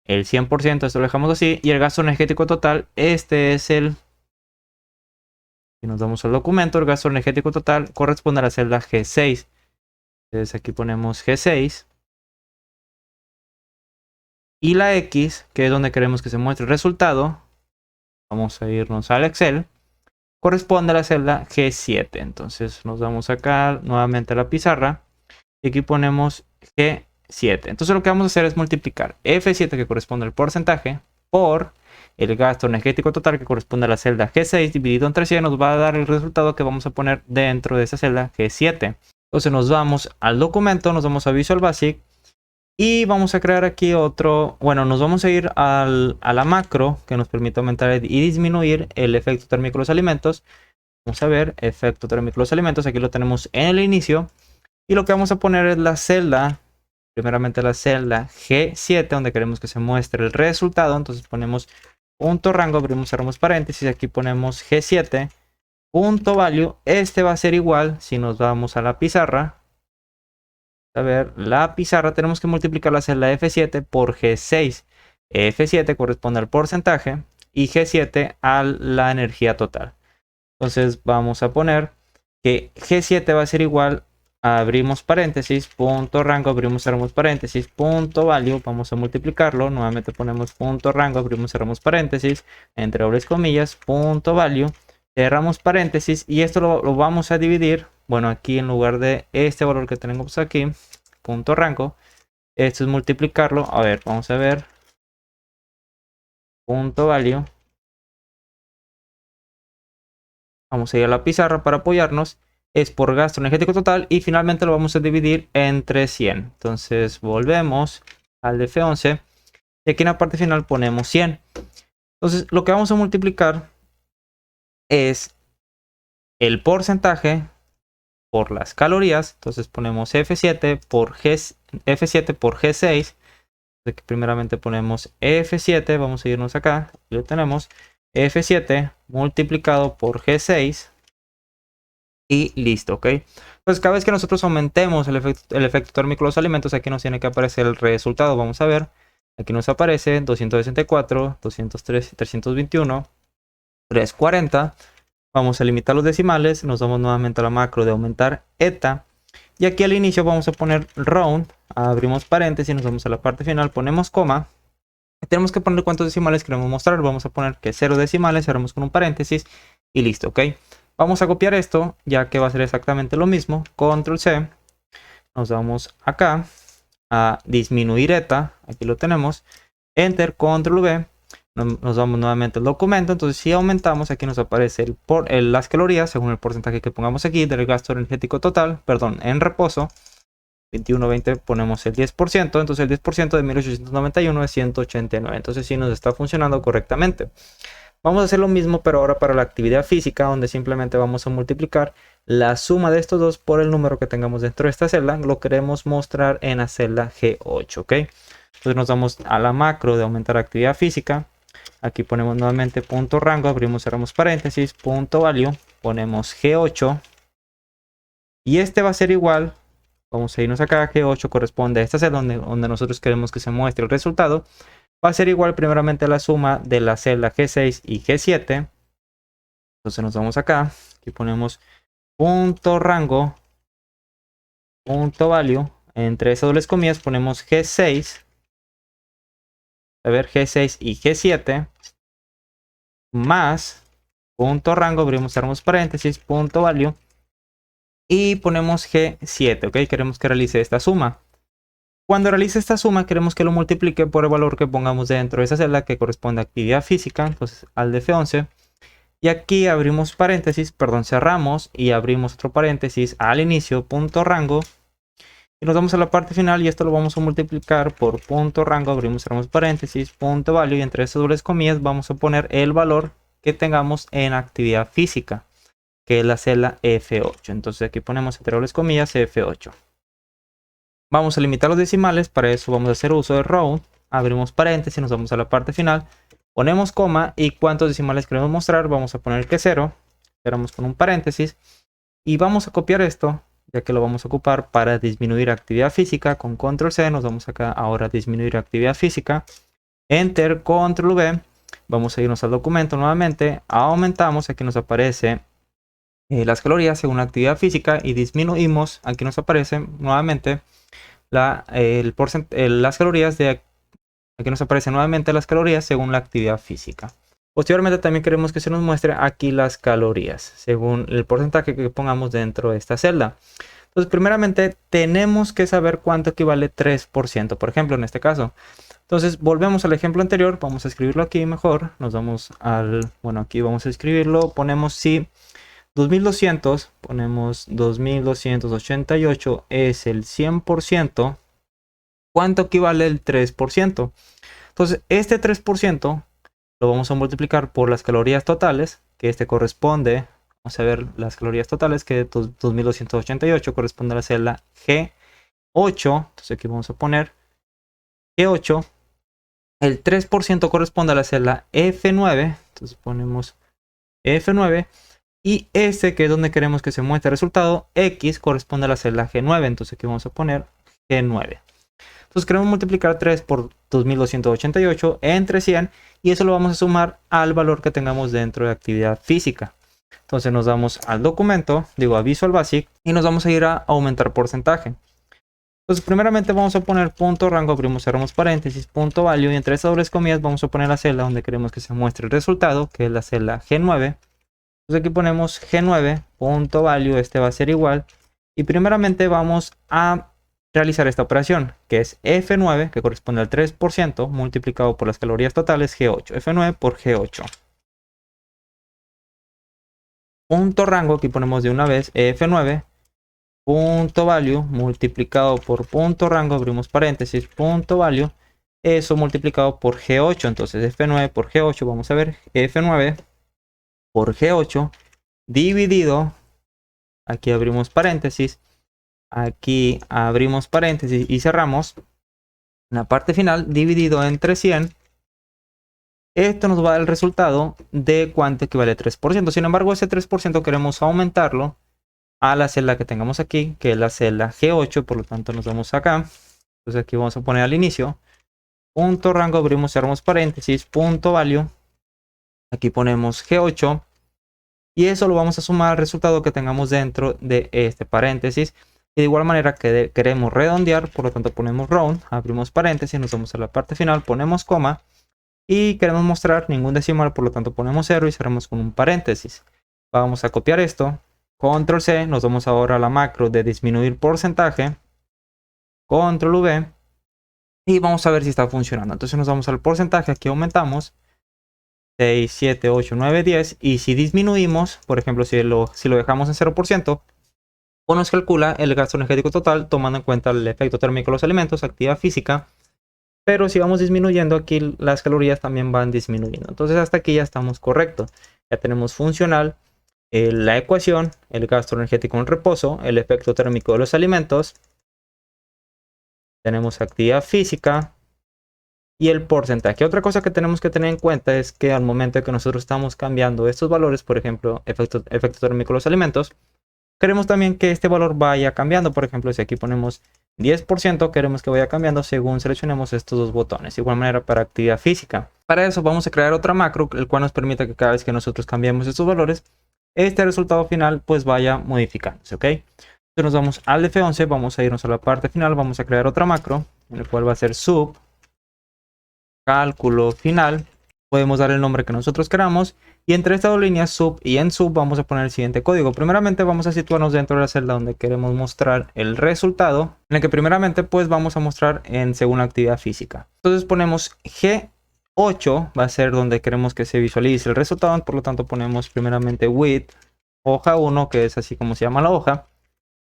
El 100%, esto lo dejamos así. Y el gasto energético total, este es el... Si nos damos al documento, el gasto energético total corresponde a la celda G6. Entonces aquí ponemos G6. Y la X, que es donde queremos que se muestre el resultado, vamos a irnos al Excel, corresponde a la celda G7. Entonces nos vamos acá nuevamente a la pizarra y aquí ponemos G7. Entonces lo que vamos a hacer es multiplicar F7, que corresponde al porcentaje, por el gasto energético total, que corresponde a la celda G6, dividido entre 100, nos va a dar el resultado que vamos a poner dentro de esa celda G7. Entonces nos vamos al documento, nos vamos a Visual Basic y vamos a crear aquí otro. Bueno, nos vamos a ir a la macro que nos permite aumentar y disminuir el efecto térmico de los alimentos. Vamos a ver, efecto térmico de los alimentos, aquí lo tenemos en el inicio. Y lo que vamos a poner es la celda, primeramente la celda G7, donde queremos que se muestre el resultado. Entonces ponemos punto rango, abrimos, cerramos paréntesis, aquí ponemos G7, punto value. Este va a ser igual, si nos vamos a la pizarra. A ver, la pizarra tenemos que multiplicar la celda F7 por G6. F7 corresponde al porcentaje y G7 a la energía total. Entonces vamos a poner que G7 va a ser igual a, abrimos paréntesis, punto rango, abrimos, cerramos paréntesis, punto value, vamos a multiplicarlo, nuevamente ponemos punto rango, abrimos, cerramos paréntesis, entre dobles comillas, punto value, cerramos paréntesis y esto lo vamos a dividir. Bueno, aquí en lugar de este valor que tenemos aquí, punto rango, esto es multiplicarlo. A ver, vamos a ver. Punto value. Vamos a ir a la pizarra para apoyarnos. Es por gasto energético total y finalmente lo vamos a dividir entre 100. Entonces volvemos al F11 y aquí en la parte final ponemos 100. Entonces lo que vamos a multiplicar es el porcentaje por las calorías. Entonces ponemos F7 por G6. Aquí primeramente ponemos F7, vamos a irnos acá, y lo tenemos, F7 multiplicado por G6 y listo, ¿ok? Pues cada vez que nosotros aumentemos el efecto térmico de los alimentos, aquí nos tiene que aparecer el resultado. Vamos a ver, aquí nos aparece 264, 203, 321, 340. Vamos a limitar los decimales, nos vamos nuevamente a la macro de aumentar eta. Y aquí al inicio vamos a poner round, abrimos paréntesis, nos vamos a la parte final, ponemos coma. Y tenemos que poner cuántos decimales queremos mostrar. Vamos a poner que 0 decimales, cerramos con un paréntesis y listo, ¿ok? Vamos a copiar esto, ya que va a ser exactamente lo mismo. Control C, nos vamos acá a disminuir eta, aquí lo tenemos. Enter, Control V. Nos vamos nuevamente al documento. Entonces si aumentamos, aquí nos aparece las calorías según el porcentaje que pongamos aquí del gasto energético total, perdón, en reposo 21-20, ponemos el 10%. Entonces el 10% de 1891 es 189. Entonces sí nos está funcionando correctamente. Vamos a hacer lo mismo pero ahora para la actividad física, donde simplemente vamos a multiplicar la suma de estos dos por el número que tengamos dentro de esta celda. Lo queremos mostrar en la celda G8, ¿ok? Entonces nos vamos a la macro de aumentar actividad física. Aquí ponemos nuevamente punto rango, abrimos, cerramos paréntesis, punto value, ponemos G8. Y este va a ser igual, vamos a irnos acá, G8 corresponde a esta celda donde nosotros queremos que se muestre el resultado. Va a ser igual primeramente a la suma de la celda G6 y G7. Entonces nos vamos acá, aquí ponemos punto rango, punto value, entre esas dobles comillas ponemos G6. A ver, G6 y G7 más punto rango, abrimos, cerramos paréntesis, punto value, y ponemos G7, ¿ok? Queremos que realice esta suma. Cuando realice esta suma, queremos que lo multiplique por el valor que pongamos dentro de esa celda que corresponde a actividad física, entonces al de F11. Y aquí abrimos paréntesis, perdón, cerramos y abrimos otro paréntesis al inicio, punto rango. Y nos vamos a la parte final y esto lo vamos a multiplicar por punto rango, abrimos, cerramos paréntesis, punto value y entre esas dobles comillas vamos a poner el valor que tengamos en actividad física, que es la celda F8. Entonces aquí ponemos entre dobles comillas F8. Vamos a limitar los decimales, para eso vamos a hacer uso de round, abrimos paréntesis, nos vamos a la parte final, ponemos coma y cuántos decimales queremos mostrar, vamos a poner que 0, cerramos con un paréntesis y vamos a copiar esto, ya que lo vamos a ocupar para disminuir actividad física. Con control C nos vamos acá ahora a disminuir actividad física, enter, control V, vamos a irnos al documento nuevamente, aumentamos, aquí nos aparece las calorías según la actividad física y disminuimos, aquí nos aparece nuevamente las calorías aquí nos aparecen nuevamente las calorías según la actividad física. Posteriormente también queremos que se nos muestre aquí las calorías según el porcentaje que pongamos dentro de esta celda. Entonces primeramente tenemos que saber cuánto equivale 3%, por ejemplo en este caso. Entonces volvemos al ejemplo anterior, vamos a escribirlo aquí mejor, nos vamos al, bueno, aquí vamos a escribirlo, ponemos si 2200, ponemos 2288 es el 100%, ¿cuánto equivale el 3%? Entonces este 3% lo vamos a multiplicar por las calorías totales, que este corresponde, vamos a ver las calorías totales, que 2288 corresponde a la celda G8, entonces aquí vamos a poner G8, el 3% corresponde a la celda F9, entonces ponemos F9, y este que es donde queremos que se muestre el resultado, X, corresponde a la celda G9, entonces aquí vamos a poner G9. Entonces queremos multiplicar 3 por 2288 entre 100 y eso lo vamos a sumar al valor que tengamos dentro de actividad física. Entonces nos vamos al documento, digo a Visual Basic y nos vamos a ir a aumentar porcentaje. Entonces primeramente vamos a poner punto rango, abrimos, cerramos paréntesis, punto value y entre esas dobles comillas vamos a poner la celda donde queremos que se muestre el resultado, que es la celda G9. Entonces aquí ponemos G9, punto value, este va a ser igual y primeramente vamos a realizar esta operación, que es F9, que corresponde al 3%, multiplicado por las calorías totales, G8. F9 por G8. Punto rango, aquí ponemos de una vez F9, punto value, multiplicado por punto rango, abrimos paréntesis, punto value, eso multiplicado por G8. Entonces F9 por G8, vamos a ver, F9 por G8, dividido, aquí abrimos paréntesis, aquí abrimos paréntesis y cerramos. En la parte final, dividido entre 100. Esto nos va a dar el resultado de cuánto equivale 3%. Sin embargo, ese 3% queremos aumentarlo a la celda que tengamos aquí, que es la celda G8. Por lo tanto, nos vamos acá. Entonces aquí vamos a poner al inicio. Punto rango, abrimos, cerramos paréntesis, punto value. Aquí ponemos G8. Y eso lo vamos a sumar al resultado que tengamos dentro de este paréntesis. Y de igual manera que queremos redondear, por lo tanto ponemos round, abrimos paréntesis, nos vamos a la parte final, ponemos coma. Y queremos mostrar ningún decimal, por lo tanto ponemos 0 y cerramos con un paréntesis. Vamos a copiar esto, control C, nos vamos ahora a la macro de disminuir porcentaje, control V. Y vamos a ver si está funcionando. Entonces nos vamos al porcentaje, aquí aumentamos. 6, 7, 8, 9, 10. Y si disminuimos, por ejemplo, si lo dejamos en 0%, o nos calcula el gasto energético total tomando en cuenta el efecto térmico de los alimentos, actividad física. Pero si vamos disminuyendo aquí, las calorías también van disminuyendo. Entonces hasta aquí ya estamos correctos. Ya tenemos funcional la ecuación, el gasto energético en reposo, el efecto térmico de los alimentos. Tenemos actividad física y el porcentaje. Otra cosa que tenemos que tener en cuenta es que al momento que nosotros estamos cambiando estos valores, por ejemplo, efecto térmico de los alimentos, queremos también que este valor vaya cambiando. Por ejemplo, si aquí ponemos 10%, queremos que vaya cambiando según seleccionemos estos dos botones. De igual manera para actividad física. Para eso vamos a crear otra macro, el cual nos permita que cada vez que nosotros cambiemos estos valores, este resultado final pues vaya modificándose, ¿ok? Entonces nos vamos al F11, vamos a irnos a la parte final, vamos a crear otra macro, en el cual va a ser sub, cálculo final, podemos dar el nombre que nosotros queramos. Y entre estas dos líneas, sub y en sub, vamos a poner el siguiente código. Primeramente vamos a situarnos dentro de la celda donde queremos mostrar el resultado, en el que primeramente pues vamos a mostrar en según la actividad física. Entonces ponemos G8, va a ser donde queremos que se visualice el resultado. Por lo tanto ponemos primeramente width, hoja 1, que es así como se llama la hoja.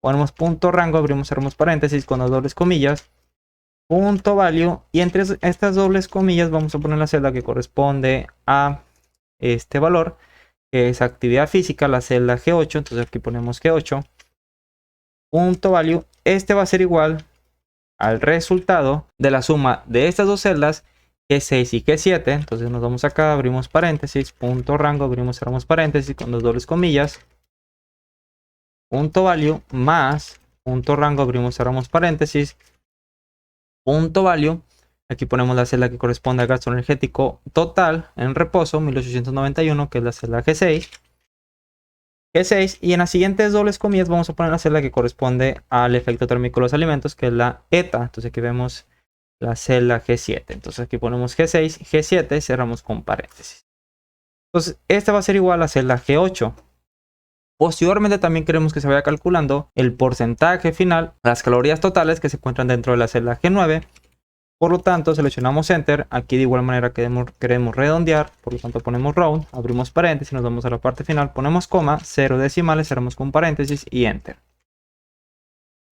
Ponemos punto rango, abrimos, cerramos paréntesis con las dobles comillas. Punto value, y entre estas dobles comillas vamos a poner la celda que corresponde a este valor, que es actividad física, la celda G8. Entonces aquí ponemos G8 punto value. Este va a ser igual al resultado de la suma de estas dos celdas, G6 y G7. Entonces nos vamos acá, abrimos paréntesis, punto rango, abrimos, cerramos paréntesis con dos dobles comillas, punto value más punto rango, abrimos, cerramos paréntesis, punto value. Aquí ponemos la celda que corresponde al gasto energético total en reposo, 1891, que es la celda G6. G6, y en las siguientes dobles comillas vamos a poner la celda que corresponde al efecto térmico de los alimentos, que es la ETA. Entonces aquí vemos la celda G7. Entonces aquí ponemos G6, G7, cerramos con paréntesis. Entonces esta va a ser igual a la celda G8. Posteriormente también queremos que se vaya calculando el porcentaje final, las calorías totales que se encuentran dentro de la celda G9. Por lo tanto, seleccionamos Enter. Aquí de igual manera queremos redondear. Por lo tanto, ponemos round, abrimos paréntesis, nos vamos a la parte final, ponemos coma, 0 decimales, cerramos con paréntesis y Enter.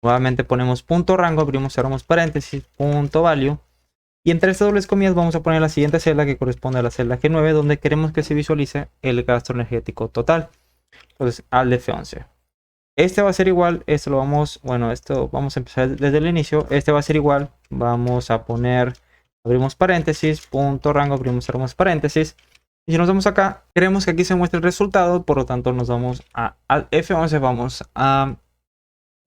Nuevamente ponemos punto rango, abrimos, cerramos paréntesis, punto value. Y entre estas dobles comillas vamos a poner la siguiente celda que corresponde a la celda G9, donde queremos que se visualice el gasto energético total. Entonces, al F11. Este va a ser igual, esto vamos a empezar desde el inicio. Este va a ser igual, vamos a poner, abrimos paréntesis, punto rango, abrimos, cerramos paréntesis. Y si nos vamos acá, queremos que aquí se muestre el resultado, por lo tanto nos vamos al F11, vamos a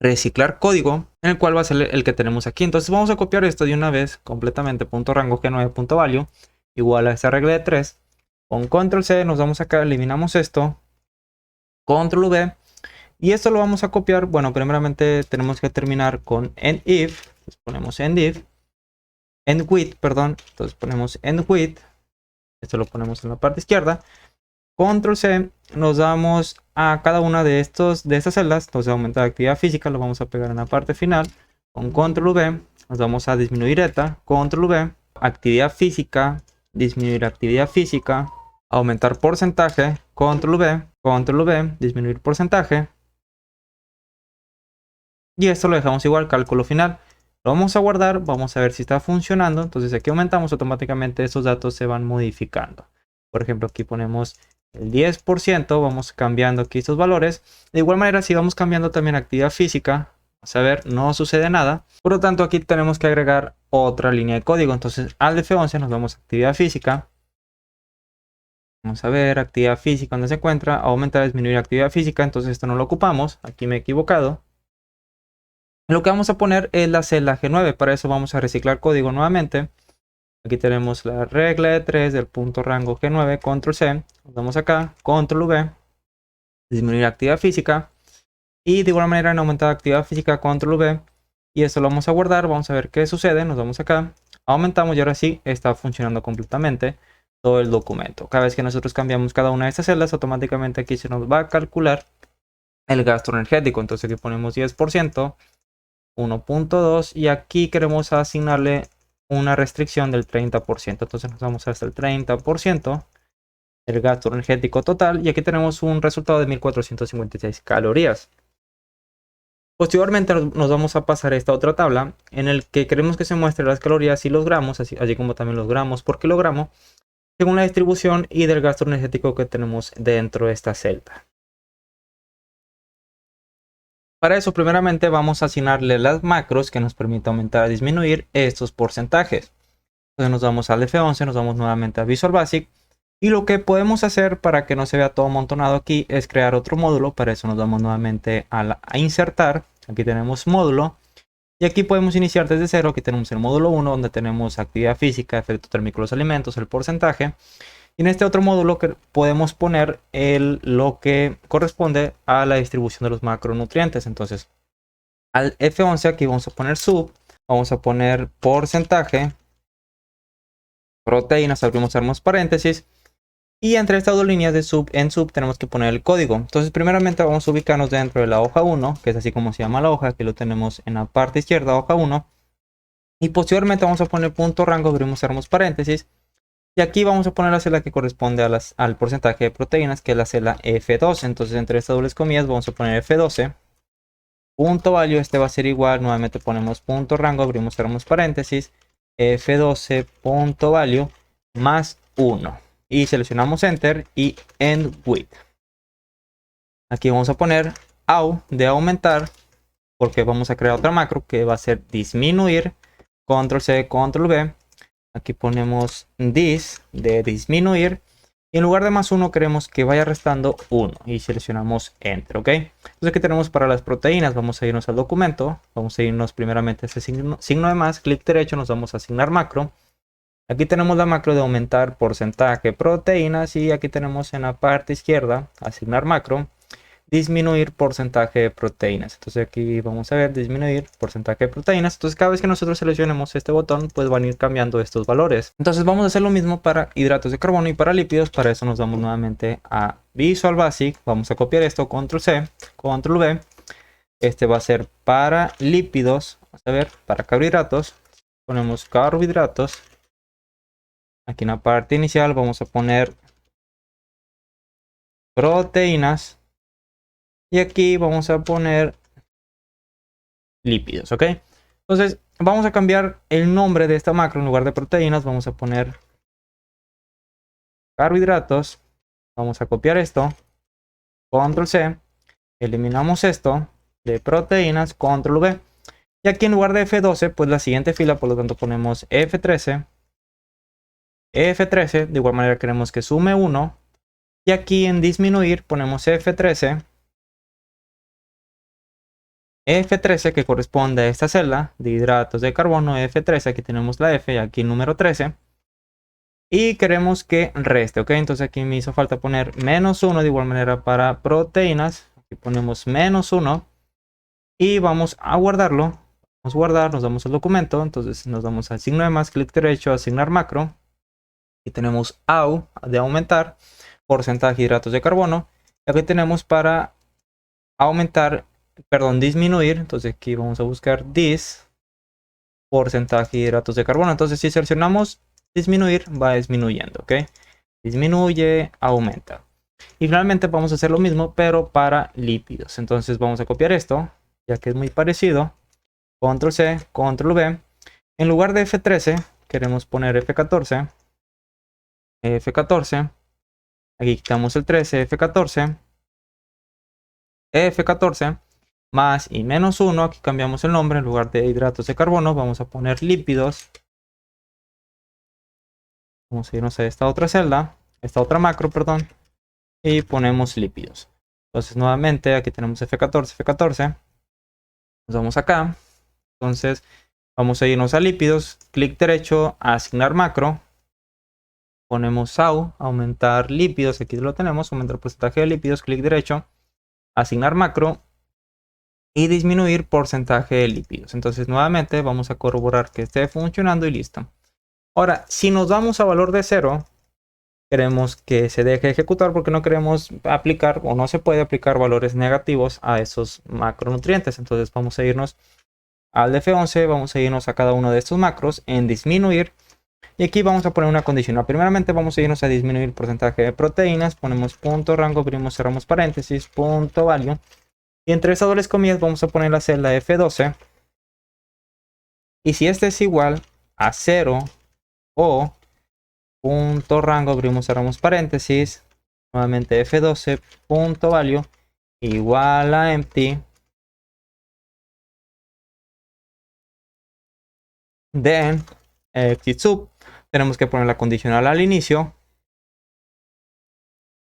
reciclar código, en el cual va a ser el que tenemos aquí. Entonces vamos a copiar esto de una vez completamente, punto rango G9 punto value, igual a esta regla de 3. Con control C nos vamos acá, eliminamos esto, control V. Y esto lo vamos a copiar. Bueno, primeramente tenemos que terminar con endIf. Entonces ponemos endIf. EndWidth, perdón. Entonces ponemos endWidth. Esto lo ponemos en la parte izquierda. Control C. Nos damos a cada una de estas celdas. Entonces aumentar actividad física. Lo vamos a pegar en la parte final. Con control V. Nos vamos a disminuir ETA. Control V. Actividad física. Disminuir actividad física. Aumentar porcentaje. Control V. Control V. Disminuir porcentaje. Y esto lo dejamos igual, cálculo final. Lo vamos a guardar, vamos a ver si está funcionando. Entonces aquí aumentamos, automáticamente estos datos se van modificando. Por ejemplo, aquí ponemos el 10%, vamos cambiando aquí estos valores. De igual manera, si vamos cambiando también actividad física, vamos a ver, no sucede nada. Por lo tanto, aquí tenemos que agregar otra línea de código. Entonces al F11 nos vamos a actividad física. Vamos a ver, actividad física, donde se encuentra, aumentar, disminuir actividad física. Entonces esto no lo ocupamos, aquí me he equivocado. Lo que vamos a poner es la celda G9. Para eso vamos a reciclar código nuevamente. Aquí tenemos la regla de 3 del punto rango G9, control C. Nos vamos acá, control V, disminuir actividad física. Y de igual manera en aumentar actividad física, control V. Y esto lo vamos a guardar, vamos a ver qué sucede. Nos vamos acá, aumentamos y ahora sí está funcionando completamente todo el documento. Cada vez que nosotros cambiamos cada una de estas celdas, automáticamente aquí se nos va a calcular el gasto energético. Entonces aquí ponemos 10%. 1.2 y aquí queremos asignarle una restricción del 30%. Entonces nos vamos hasta el 30% el gasto energético total y aquí tenemos un resultado de 1456 calorías. Posteriormente nos vamos a pasar a esta otra tabla en el que queremos que se muestre las calorías y los gramos, así como también los gramos por kilogramo, según la distribución y del gasto energético que tenemos dentro de esta celda. Para eso, primeramente vamos a asignarle las macros que nos permiten aumentar o disminuir estos porcentajes. Entonces nos vamos al F11, nos vamos nuevamente a Visual Basic. Y lo que podemos hacer para que no se vea todo amontonado aquí es crear otro módulo. Para eso nos vamos nuevamente a insertar. Aquí tenemos módulo. Y aquí podemos iniciar desde cero. Aquí tenemos el módulo 1 donde tenemos actividad física, efecto térmico de los alimentos, el porcentaje. Y en este otro módulo que podemos poner lo que corresponde a la distribución de los macronutrientes. Entonces, al F11 aquí vamos a poner sub, vamos a poner porcentaje proteínas, abrimos, cerramos paréntesis. Y entre estas dos líneas de sub en sub tenemos que poner el código. Entonces primeramente vamos a ubicarnos dentro de la hoja 1, que es así como se llama la hoja, que lo tenemos en la parte izquierda, hoja 1. Y posteriormente vamos a poner punto rango, abrimos, cerramos paréntesis. Y aquí vamos a poner la celda que corresponde al porcentaje de proteínas, que es la celda F12. Entonces entre estas dobles comillas vamos a poner F12. Punto value, este va a ser igual, nuevamente ponemos punto rango, abrimos, cerramos paréntesis. F12 punto value más 1. Y seleccionamos enter y end with. Aquí vamos a poner au de aumentar, porque vamos a crear otra macro que va a ser disminuir. Control C, Control V. Aquí ponemos dis de disminuir. Y en lugar de más 1 queremos que vaya restando 1. Y seleccionamos enter, ¿ok? Entonces aquí tenemos para las proteínas. Vamos a irnos al documento. Vamos a irnos primeramente a ese signo de más. Clic derecho, nos vamos a asignar macro. Aquí tenemos la macro de aumentar porcentaje proteínas. Y aquí tenemos en la parte izquierda, asignar macro, disminuir porcentaje de proteínas. Entonces aquí vamos a ver disminuir porcentaje de proteínas. Entonces cada vez que nosotros seleccionemos este botón, pues van a ir cambiando estos valores. Entonces vamos a hacer lo mismo para hidratos de carbono y para lípidos. Para eso nos vamos nuevamente a Visual Basic. Vamos a copiar esto, Control C, Control V. Este va a ser para lípidos. Vamos a ver, para carbohidratos. Ponemos carbohidratos. Aquí en la parte inicial vamos a poner proteínas. Y aquí vamos a poner lípidos, ¿ok? Entonces vamos a cambiar el nombre de esta macro. En lugar de proteínas vamos a poner carbohidratos. Vamos a copiar esto, Control C, eliminamos esto de proteínas, Control V. Y aquí en lugar de F12, pues la siguiente fila, por lo tanto ponemos F13. F13, de igual manera queremos que sume 1. Y aquí en disminuir ponemos F13. F13 que corresponde a esta celda de hidratos de carbono, F13, aquí tenemos la F y aquí el número 13. Y queremos que reste, ¿ok? Entonces aquí me hizo falta poner menos 1 de igual manera para proteínas. Aquí ponemos menos 1 y vamos a guardarlo. Vamos a guardar, nos damos al documento, entonces nos damos al signo de más, clic derecho, asignar macro. Y tenemos au de aumentar, porcentaje de hidratos de carbono. Y aquí tenemos para aumentar, perdón, disminuir. Entonces aquí vamos a buscar dis, porcentaje de hidratos de carbono. Entonces si seleccionamos disminuir, va disminuyendo, ¿ok? Disminuye, aumenta. Y finalmente vamos a hacer lo mismo, pero para lípidos. Entonces vamos a copiar esto, ya que es muy parecido. Control C, Control V. En lugar de F13, queremos poner F14. F14. Aquí quitamos el 13, F14. F14. Más y menos 1. Aquí cambiamos el nombre. En lugar de hidratos de carbono, vamos a poner lípidos. Vamos a irnos a esta otra celda, esta otra macro, perdón, y ponemos lípidos. Entonces nuevamente aquí tenemos F14, F14. Nos vamos acá. Entonces vamos a irnos a lípidos, clic derecho, asignar macro. Ponemos au, aumentar lípidos, aquí lo tenemos, aumentar el porcentaje de lípidos, clic derecho, asignar macro y disminuir porcentaje de lípidos. Entonces nuevamente vamos a corroborar que esté funcionando y listo. Ahora, si nos vamos a valor de 0, queremos que se deje ejecutar porque no queremos aplicar o no se puede aplicar valores negativos a esos macronutrientes. Entonces vamos a irnos al F11, vamos a irnos a cada uno de estos macros en disminuir. Y aquí vamos a poner una condicional. Primeramente vamos a irnos a disminuir porcentaje de proteínas. Ponemos punto rango, abrimos, cerramos paréntesis, punto value. Y entre esas dobles comillas vamos a poner la celda F12. Y si este es igual a 0 o punto rango, abrimos, cerramos paréntesis, nuevamente F12 punto value igual a empty, then exit sub, tenemos que poner la condicional al inicio,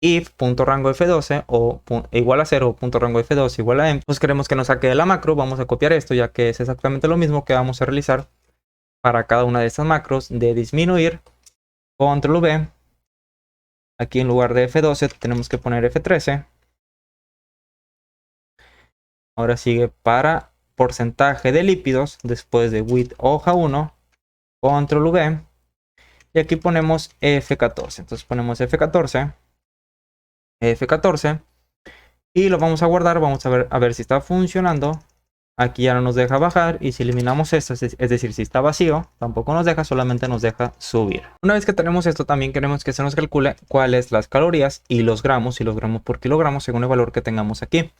if punto rango F12 o igual a 0 punto rango F12 igual a empty. Pues queremos que nos saque de la macro, vamos a copiar esto ya que es exactamente lo mismo que vamos a realizar para cada una de estas macros de disminuir, control V. Aquí en lugar de F12 tenemos que poner F13. Ahora sigue para porcentaje de lípidos después de with hoja 1, control V. Y aquí ponemos F14. Entonces ponemos F14. F14. Y lo vamos a guardar. Vamos a ver si está funcionando. Aquí ya no nos deja bajar, y si eliminamos esto, es decir, si está vacío, tampoco nos deja, solamente nos deja subir. Una vez que tenemos esto, también queremos que se nos calcule cuáles las calorías y los gramos por kilogramo según el valor que tengamos aquí.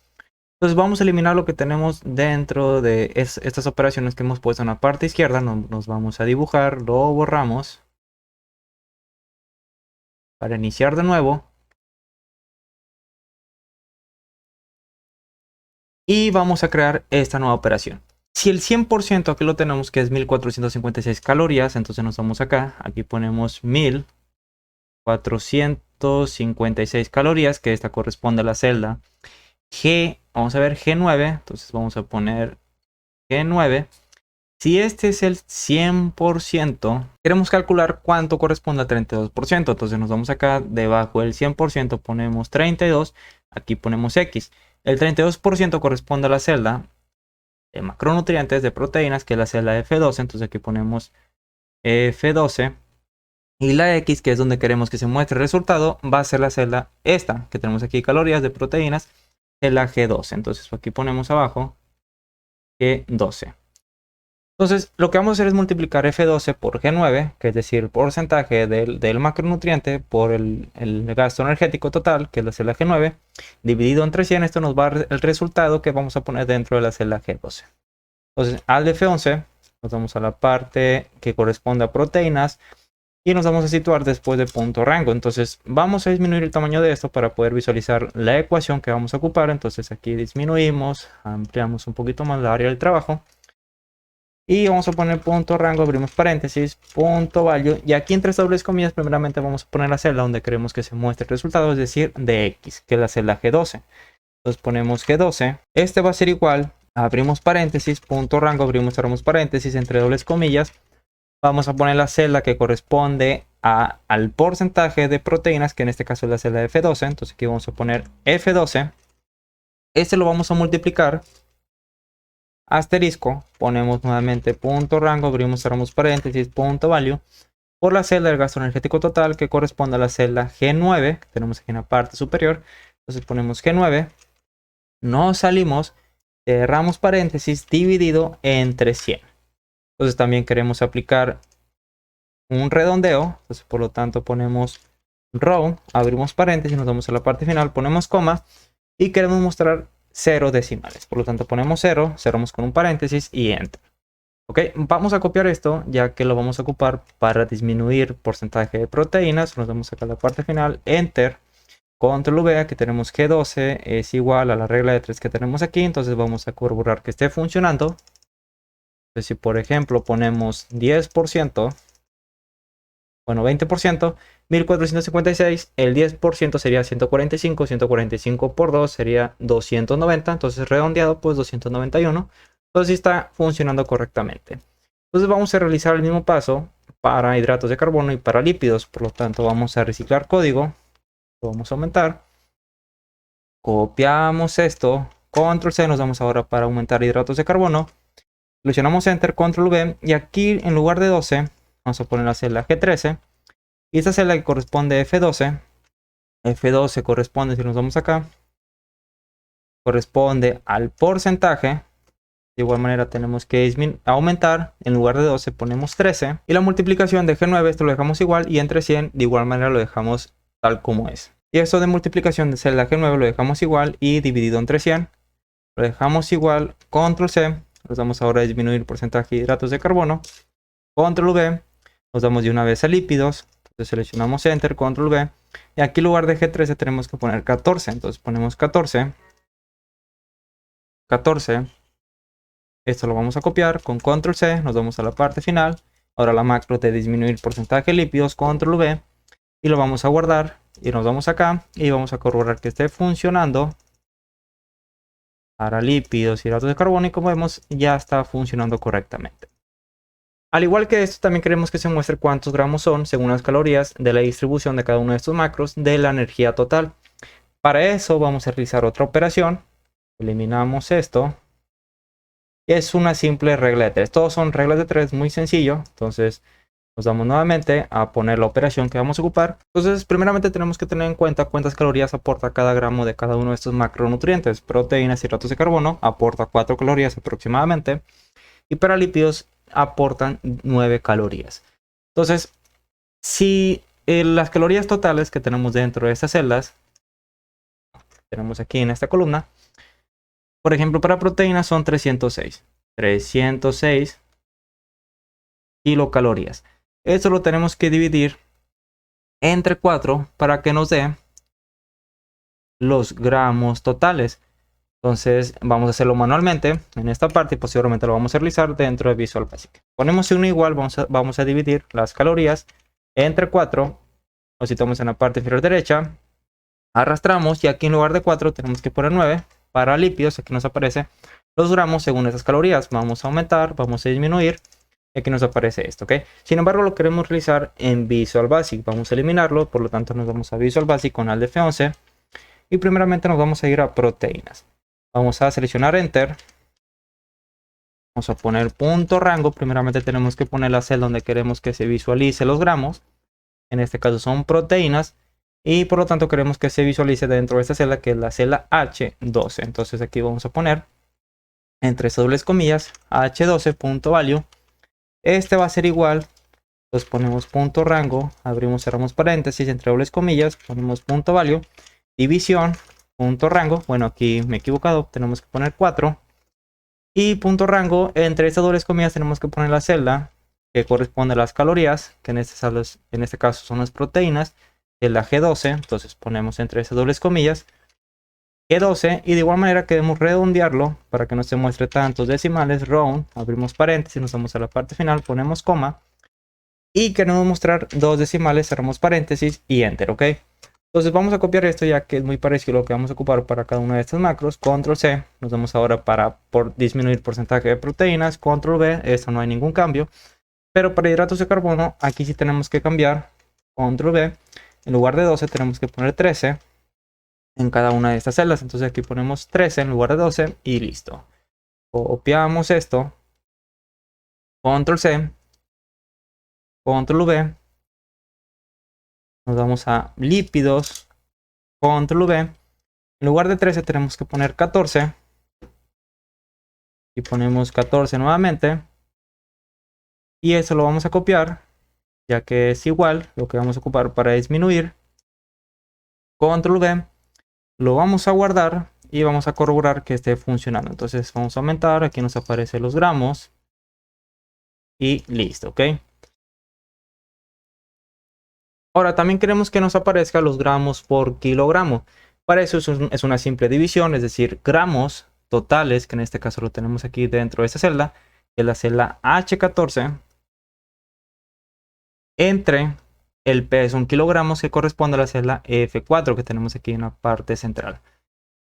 Entonces vamos a eliminar lo que tenemos dentro de estas operaciones que hemos puesto en la parte izquierda. Nos vamos a dibujar, lo borramos para iniciar de nuevo. Y vamos a crear esta nueva operación. Si el 100% aquí lo tenemos, que es 1456 calorías, entonces nos vamos acá. Aquí ponemos 1456 calorías, que esta corresponde a la celda G. Vamos a ver G9. Entonces vamos a poner G9. Si este es el 100%, queremos calcular cuánto corresponde al 32%. Entonces nos vamos acá, debajo del 100% ponemos 32. Aquí ponemos X. El 32% corresponde a la celda de macronutrientes de proteínas, que es la celda F12. Entonces aquí ponemos F12. Y la X, que es donde queremos que se muestre el resultado, va a ser la celda esta, que tenemos aquí, calorías de proteínas, es la G12. Entonces aquí ponemos abajo G12. Entonces lo que vamos a hacer es multiplicar F12 por G9, que es decir, el porcentaje del macronutriente por el gasto energético total, que es la celda G9, dividido entre 100. Esto nos va a dar el resultado que vamos a poner dentro de la celda G12. Entonces al de F11 nos vamos a la parte que corresponde a proteínas y nos vamos a situar después de punto rango. Entonces vamos a disminuir el tamaño de esto para poder visualizar la ecuación que vamos a ocupar. Entonces aquí disminuimos, ampliamos un poquito más la área del trabajo. Y vamos a poner punto rango, abrimos paréntesis, punto value. Y aquí entre dobles comillas, primeramente vamos a poner la celda donde queremos que se muestre el resultado, es decir, de X, que es la celda G12. Entonces ponemos G12. Este va a ser igual, abrimos paréntesis, punto rango, cerramos paréntesis, entre dobles comillas. Vamos a poner la celda que corresponde al porcentaje de proteínas, que en este caso es la celda F12. Entonces aquí vamos a poner F12. Este lo vamos a multiplicar. Asterisco, ponemos nuevamente punto rango, cerramos paréntesis, punto value, por la celda del gasto energético total, que corresponde a la celda G9, que tenemos aquí en la parte superior. Entonces ponemos G9, nos salimos, cerramos paréntesis, dividido entre 100. Entonces también queremos aplicar un redondeo, entonces por lo tanto ponemos round, abrimos paréntesis, nos vamos a la parte final, ponemos coma y queremos mostrar 0 decimales. Por lo tanto ponemos 0, cerramos con un paréntesis y enter. Ok, vamos a copiar esto ya que lo vamos a ocupar para disminuir porcentaje de proteínas. Nos vamos acá a la parte final, enter, control V. Aquí tenemos G12 es igual a la regla de 3 que tenemos aquí. Entonces vamos a corroborar que esté funcionando. Entonces si por ejemplo ponemos 10%, bueno 20%, 1456, el 10% sería 145, 145 por 2 sería 290, entonces redondeado pues 291, entonces sí está funcionando correctamente. Entonces vamos a realizar el mismo paso para hidratos de carbono y para lípidos, por lo tanto vamos a reciclar código, lo vamos a aumentar, copiamos esto, control C, nos vamos ahora para aumentar hidratos de carbono, seleccionamos enter, control V, y aquí en lugar de 12 vamos a poner la celda G13. Y esta celda que corresponde a F12. F12 corresponde, si nos vamos acá, corresponde al porcentaje. De igual manera tenemos que aumentar. En lugar de 12 ponemos 13. Y la multiplicación de G9, esto lo dejamos igual. Y entre 100 de igual manera lo dejamos tal como es. Y esto de multiplicación de celda G9 lo dejamos igual. Y dividido entre 100 lo dejamos igual. Control C. Nos vamos ahora a disminuir el porcentaje de hidratos de carbono. Control V. Nos damos de una vez a lípidos. Entonces seleccionamos enter, control V. Y aquí en lugar de G13 tenemos que poner 14. Entonces ponemos 14. 14. Esto lo vamos a copiar con control C. Nos vamos a la parte final. Ahora la macro de disminuir porcentaje de lípidos, control V. Y lo vamos a guardar. Y nos vamos acá. Y vamos a corroborar que esté funcionando. Para lípidos y hidratos de carbono. Y como vemos ya está funcionando correctamente. Al igual que esto, también queremos que se muestre cuántos gramos son, según las calorías, de la distribución de cada uno de estos macros de la energía total. Para eso vamos a realizar otra operación. Eliminamos esto. Es una simple regla de 3. Todos son reglas de 3, muy sencillo. Entonces Nos damos nuevamente a poner la operación que vamos a ocupar. Entonces, primeramente tenemos que tener en cuenta cuántas calorías aporta cada gramo de cada uno de estos macronutrientes. Proteínas y hidratos de carbono aporta 4 calorías aproximadamente. Y para lípidos aportan 9 calorías. Entonces, si las calorías totales que tenemos dentro de estas celdas, tenemos aquí en esta columna, por ejemplo, para proteínas son 306 kilocalorías. Esto lo tenemos que dividir entre 4 para que nos dé los gramos totales. Entonces vamos a hacerlo manualmente en esta parte y posteriormente lo vamos a realizar dentro de Visual Basic. Ponemos uno igual, vamos a dividir las calorías entre 4. Lo citamos en la parte inferior derecha. Arrastramos y aquí en lugar de 4 tenemos que poner 9. Para lípidos aquí nos aparece los gramos según esas calorías. Vamos a aumentar, vamos a disminuir. Y aquí nos aparece esto, ¿ok? Sin embargo, lo queremos realizar en Visual Basic. Vamos a eliminarlo, por lo tanto nos vamos a Visual Basic con Alt F11. Y primeramente nos vamos a ir a proteínas. Vamos a seleccionar Enter. Vamos a poner punto rango. Primeramente tenemos que poner la celda donde queremos que se visualice los gramos. En este caso son proteínas. Y por lo tanto queremos que se visualice dentro de esta celda, que es la celda H12. Entonces aquí vamos a poner entre dobles comillas H12.value. Este va a ser igual, pues ponemos punto rango, abrimos, cerramos paréntesis, entre dobles comillas, ponemos punto value, división, punto rango, bueno aquí me he equivocado, tenemos que poner 4, y punto rango, entre estas dobles comillas tenemos que poner la celda que corresponde a las calorías, que en este caso son las proteínas, que es la G12, entonces ponemos entre esas dobles comillas, G12, y de igual manera queremos redondearlo para que no se muestre tantos decimales, round, abrimos paréntesis, nos vamos a la parte final, ponemos coma, y queremos mostrar 2 decimales, cerramos paréntesis y enter, ¿ok? Entonces vamos a copiar esto ya que es muy parecido a lo que vamos a ocupar para cada una de estas macros, control C, nos vamos ahora por disminuir porcentaje de proteínas, control V, esto no hay ningún cambio, pero para hidratos de carbono, aquí sí tenemos que cambiar, control V, en lugar de 12 tenemos que poner 13, en cada una de estas celdas. Entonces aquí ponemos 13 en lugar de 12 y listo. Copiamos esto. Control C. Control V. Nos vamos a lípidos. Control V. En lugar de 13 tenemos que poner 14. Y ponemos 14 nuevamente. Y eso lo vamos a copiar, ya que es igual lo que vamos a ocupar para disminuir. Control V. Lo vamos a guardar y vamos a corroborar que esté funcionando. Entonces vamos a aumentar, aquí nos aparecen los gramos y listo, ¿ok? Ahora también queremos que nos aparezca los gramos por kilogramo. Para eso es una simple división, es decir, gramos totales, que en este caso lo tenemos aquí dentro de esta celda, que es la celda H14, entre el peso en kilogramos que corresponde a la celda F4 que tenemos aquí en la parte central.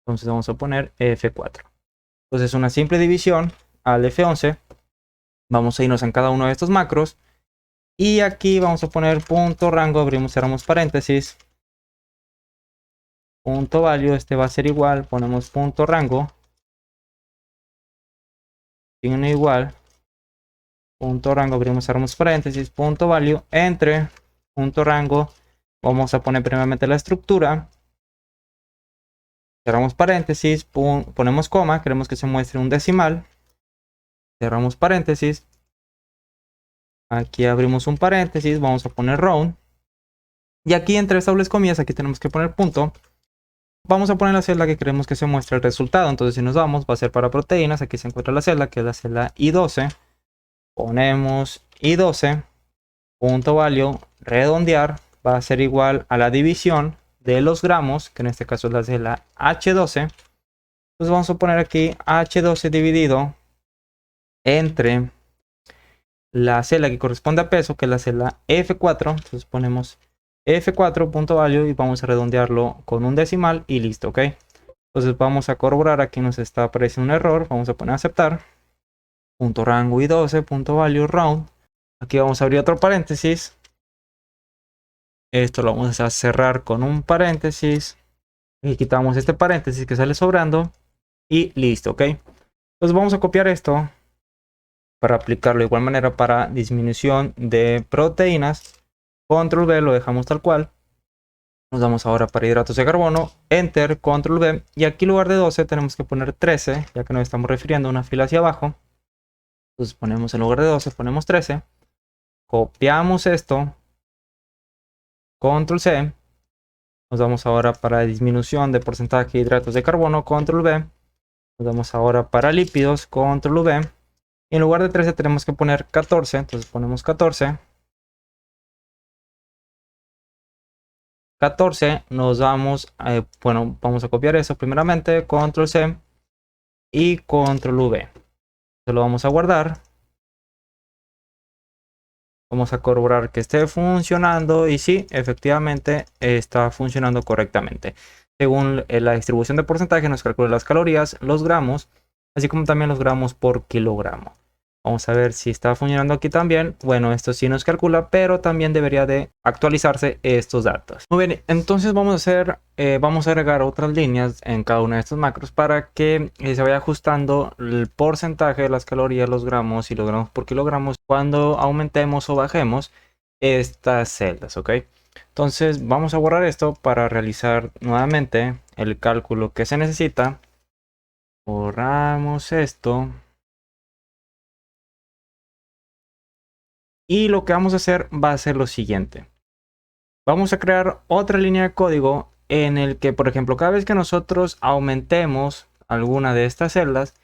Entonces vamos a poner F4. Entonces una simple división al F11. Vamos a irnos en cada uno de estos macros. Y aquí vamos a poner punto rango, abrimos, cerramos paréntesis. Punto value, este va a ser igual, ponemos punto rango. Tiene igual. Punto rango, abrimos, cerramos paréntesis. Punto value, entre punto rango. Vamos a poner primeramente la estructura. Cerramos paréntesis, ponemos coma, queremos que se muestre un decimal. Cerramos paréntesis. Aquí abrimos un paréntesis, vamos a poner round. Y aquí entre dobles comillas, aquí tenemos que poner punto. Vamos a poner la celda que queremos que se muestre el resultado. Entonces si nos vamos, va a ser para proteínas. Aquí se encuentra la celda, que es la celda I12. Ponemos I12. Punto value, redondear. Va a ser igual a la división de los gramos, que en este caso es la celda H12. Entonces vamos a poner aquí H12 dividido entre la celda que corresponde a peso, que es la celda F4. Entonces ponemos F4.value y vamos a redondearlo con un decimal y listo, ¿ok? Entonces vamos a corroborar, aquí nos está apareciendo un error, vamos a poner aceptar. Punto rango I12, punto value round. Aquí vamos a abrir otro paréntesis. Esto lo vamos a cerrar con un paréntesis. Y quitamos este paréntesis que sale sobrando. Y listo, ¿ok? Entonces vamos a copiar esto para aplicarlo de igual manera para disminución de proteínas. Control V, lo dejamos tal cual. Nos vamos ahora para hidratos de carbono, Enter, Control V, y aquí en lugar de 12 tenemos que poner 13, ya que nos estamos refiriendo a una fila hacia abajo. Entonces ponemos en lugar de 12, ponemos 13. Copiamos esto, Control C. Nos vamos ahora para disminución de porcentaje de hidratos de carbono, Control V. Nos vamos ahora para lípidos, Control V. Y en lugar de 13 tenemos que poner 14, entonces ponemos 14. 14, nos vamos, bueno, vamos a copiar eso primeramente, Control C y Control V. Se lo vamos a guardar. Vamos a corroborar que esté funcionando y sí, efectivamente está funcionando correctamente. Según la distribución de porcentaje nos calcula las calorías, los gramos, así como también los gramos por kilogramo. Vamos a ver si está funcionando aquí también. Bueno, esto sí nos calcula, pero también debería de actualizarse estos datos. Muy bien, entonces vamos a agregar otras líneas en cada una de estos macros para que se vaya ajustando el porcentaje de las calorías, los gramos y los gramos por kilogramos cuando aumentemos o bajemos estas celdas, ¿ok? Entonces vamos a borrar esto para realizar nuevamente el cálculo que se necesita. Borramos esto. Y lo que vamos a hacer va a ser lo siguiente. Vamos a crear otra línea de código en el que, por ejemplo, cada vez que nosotros aumentemos alguna de estas celdas,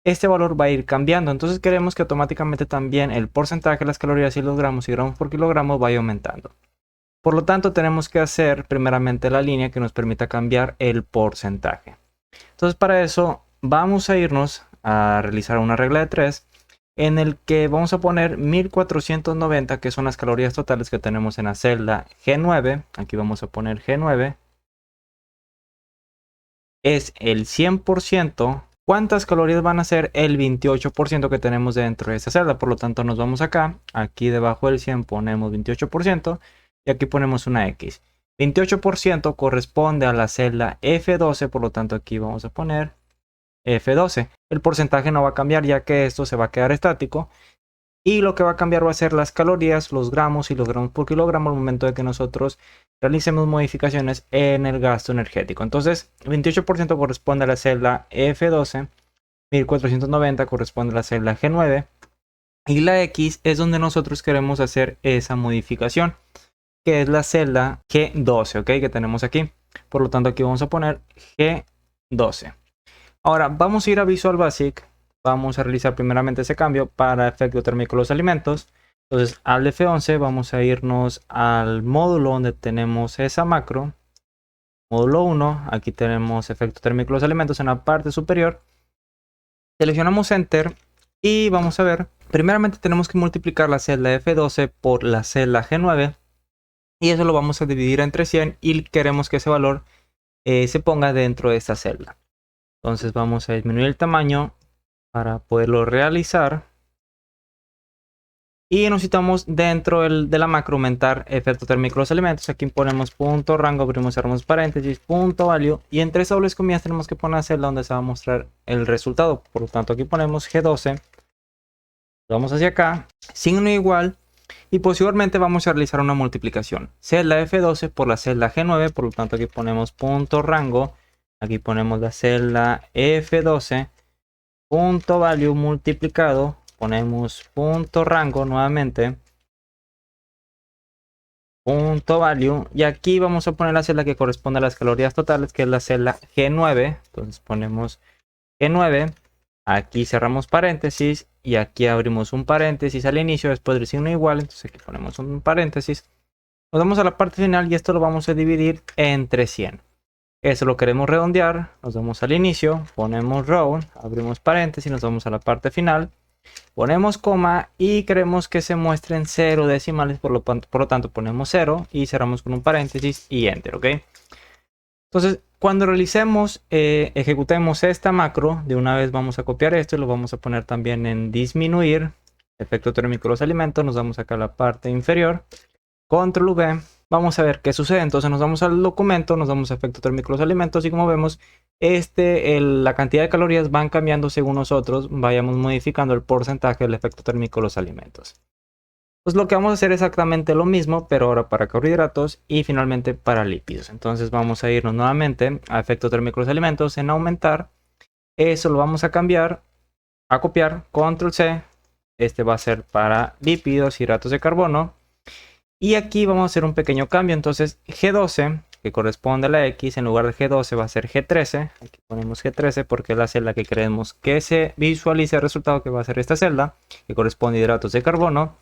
este valor va a ir cambiando. Entonces queremos que automáticamente también el porcentaje de las calorías y los gramos y gramos por kilogramo vaya aumentando. Por lo tanto, tenemos que hacer primeramente la línea que nos permita cambiar el porcentaje. Entonces, para eso vamos a irnos a realizar una regla de 3 en el que vamos a poner 1490, que son las calorías totales que tenemos en la celda G9. Aquí vamos a poner G9. Es el 100%. ¿Cuántas calorías van a ser? El 28% que tenemos dentro de esa celda. Por lo tanto, nos vamos acá. Aquí debajo del 100 ponemos 28%. Y aquí ponemos una X. 28% corresponde a la celda F12. Por lo tanto, aquí vamos a poner F12. El porcentaje no va a cambiar ya que esto se va a quedar estático. Y lo que va a cambiar va a ser las calorías, los gramos y los gramos por kilogramo al momento de que nosotros realicemos modificaciones en el gasto energético. Entonces, 28% corresponde a la celda F12, 1490 corresponde a la celda G9 y la X es donde nosotros queremos hacer esa modificación, que es la celda G12, ¿ok? Que tenemos aquí. Por lo tanto, aquí vamos a poner G12. Ahora, vamos a ir a Visual Basic. Vamos a realizar primeramente ese cambio para efecto térmico de los alimentos. Entonces al F11 vamos a irnos al módulo donde tenemos esa macro. Módulo 1, aquí tenemos efecto térmico de los alimentos en la parte superior. Seleccionamos Enter y vamos a ver. Primeramente tenemos que multiplicar la celda F12 por la celda G9. Y eso lo vamos a dividir entre 100 y queremos que ese valor se ponga dentro de esta celda. Entonces vamos a disminuir el tamaño para poderlo realizar. Y necesitamos dentro de la macro aumentar efecto térmico de los elementos. Aquí ponemos punto rango, abrimos, cerramos paréntesis, punto value. Y entre esas dobles comillas tenemos que poner la celda donde se va a mostrar el resultado. Por lo tanto aquí ponemos G12. Vamos hacia acá, signo igual. Y posteriormente vamos a realizar una multiplicación. Celda F12 por la celda G9. Por lo tanto aquí ponemos punto rango. Aquí ponemos la celda F12. Punto value multiplicado, ponemos punto rango nuevamente, punto value, y aquí vamos a poner la celda que corresponde a las calorías totales, que es la celda G9. Entonces ponemos G9, aquí cerramos paréntesis y aquí abrimos un paréntesis al inicio después del signo igual. Entonces aquí ponemos un paréntesis, nos vamos a la parte final y esto lo vamos a dividir entre 100. Eso lo queremos redondear, nos vamos al inicio, ponemos round, abrimos paréntesis, nos vamos a la parte final, ponemos coma y queremos que se muestren 0 decimales, por lo tanto ponemos 0 y cerramos con un paréntesis y enter, ¿ok? Entonces, cuando realicemos, ejecutemos esta macro, de una vez vamos a copiar esto y lo vamos a poner también en disminuir, efecto térmico de los alimentos, nos vamos acá a la parte inferior, control V. Vamos a ver qué sucede. Entonces nos vamos al documento, nos vamos a efecto térmico de los alimentos y como vemos, la cantidad de calorías van cambiando según nosotros vayamos modificando el porcentaje del efecto térmico de los alimentos. Pues lo que vamos a hacer es exactamente lo mismo, pero ahora para carbohidratos y finalmente para lípidos. Entonces vamos a irnos nuevamente a efecto térmico de los alimentos en aumentar. Eso lo vamos a cambiar, a copiar, control C. Este va a ser para lípidos, hidratos de carbono. Y aquí vamos a hacer un pequeño cambio. Entonces G12, que corresponde a la X, en lugar de G12 va a ser G13. Aquí ponemos G13 porque es la celda que queremos que se visualice el resultado, que va a ser esta celda, que corresponde a hidratos de carbono.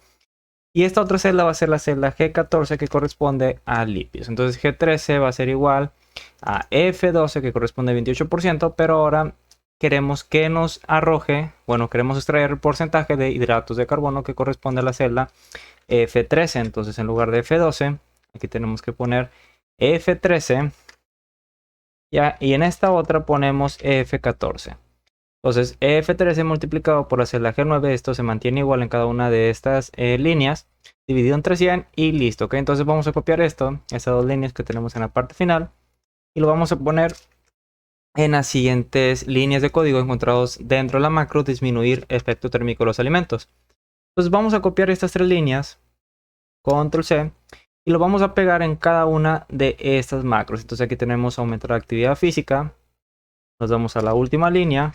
Y esta otra celda va a ser la celda G14, que corresponde a lípidos. Entonces G13 va a ser igual a F12, que corresponde a 28%, pero ahora queremos que nos arroje, bueno, queremos extraer el porcentaje de hidratos de carbono que corresponde a la celda F13. Entonces en lugar de F12, aquí tenemos que poner F13. Ya, y en esta otra ponemos F14. Entonces F13 multiplicado por la celda G9, esto se mantiene igual en cada una de estas líneas, dividido entre 100 y listo. ¿Ok? Entonces vamos a copiar esto, estas dos líneas que tenemos en la parte final, y lo vamos a poner en las siguientes líneas de código encontrados dentro de la macro disminuir efecto térmico de los alimentos. Entonces vamos a copiar estas tres líneas, control C, y lo vamos a pegar en cada una de estas macros. Entonces aquí tenemos aumentar la actividad física, nos vamos a la última línea,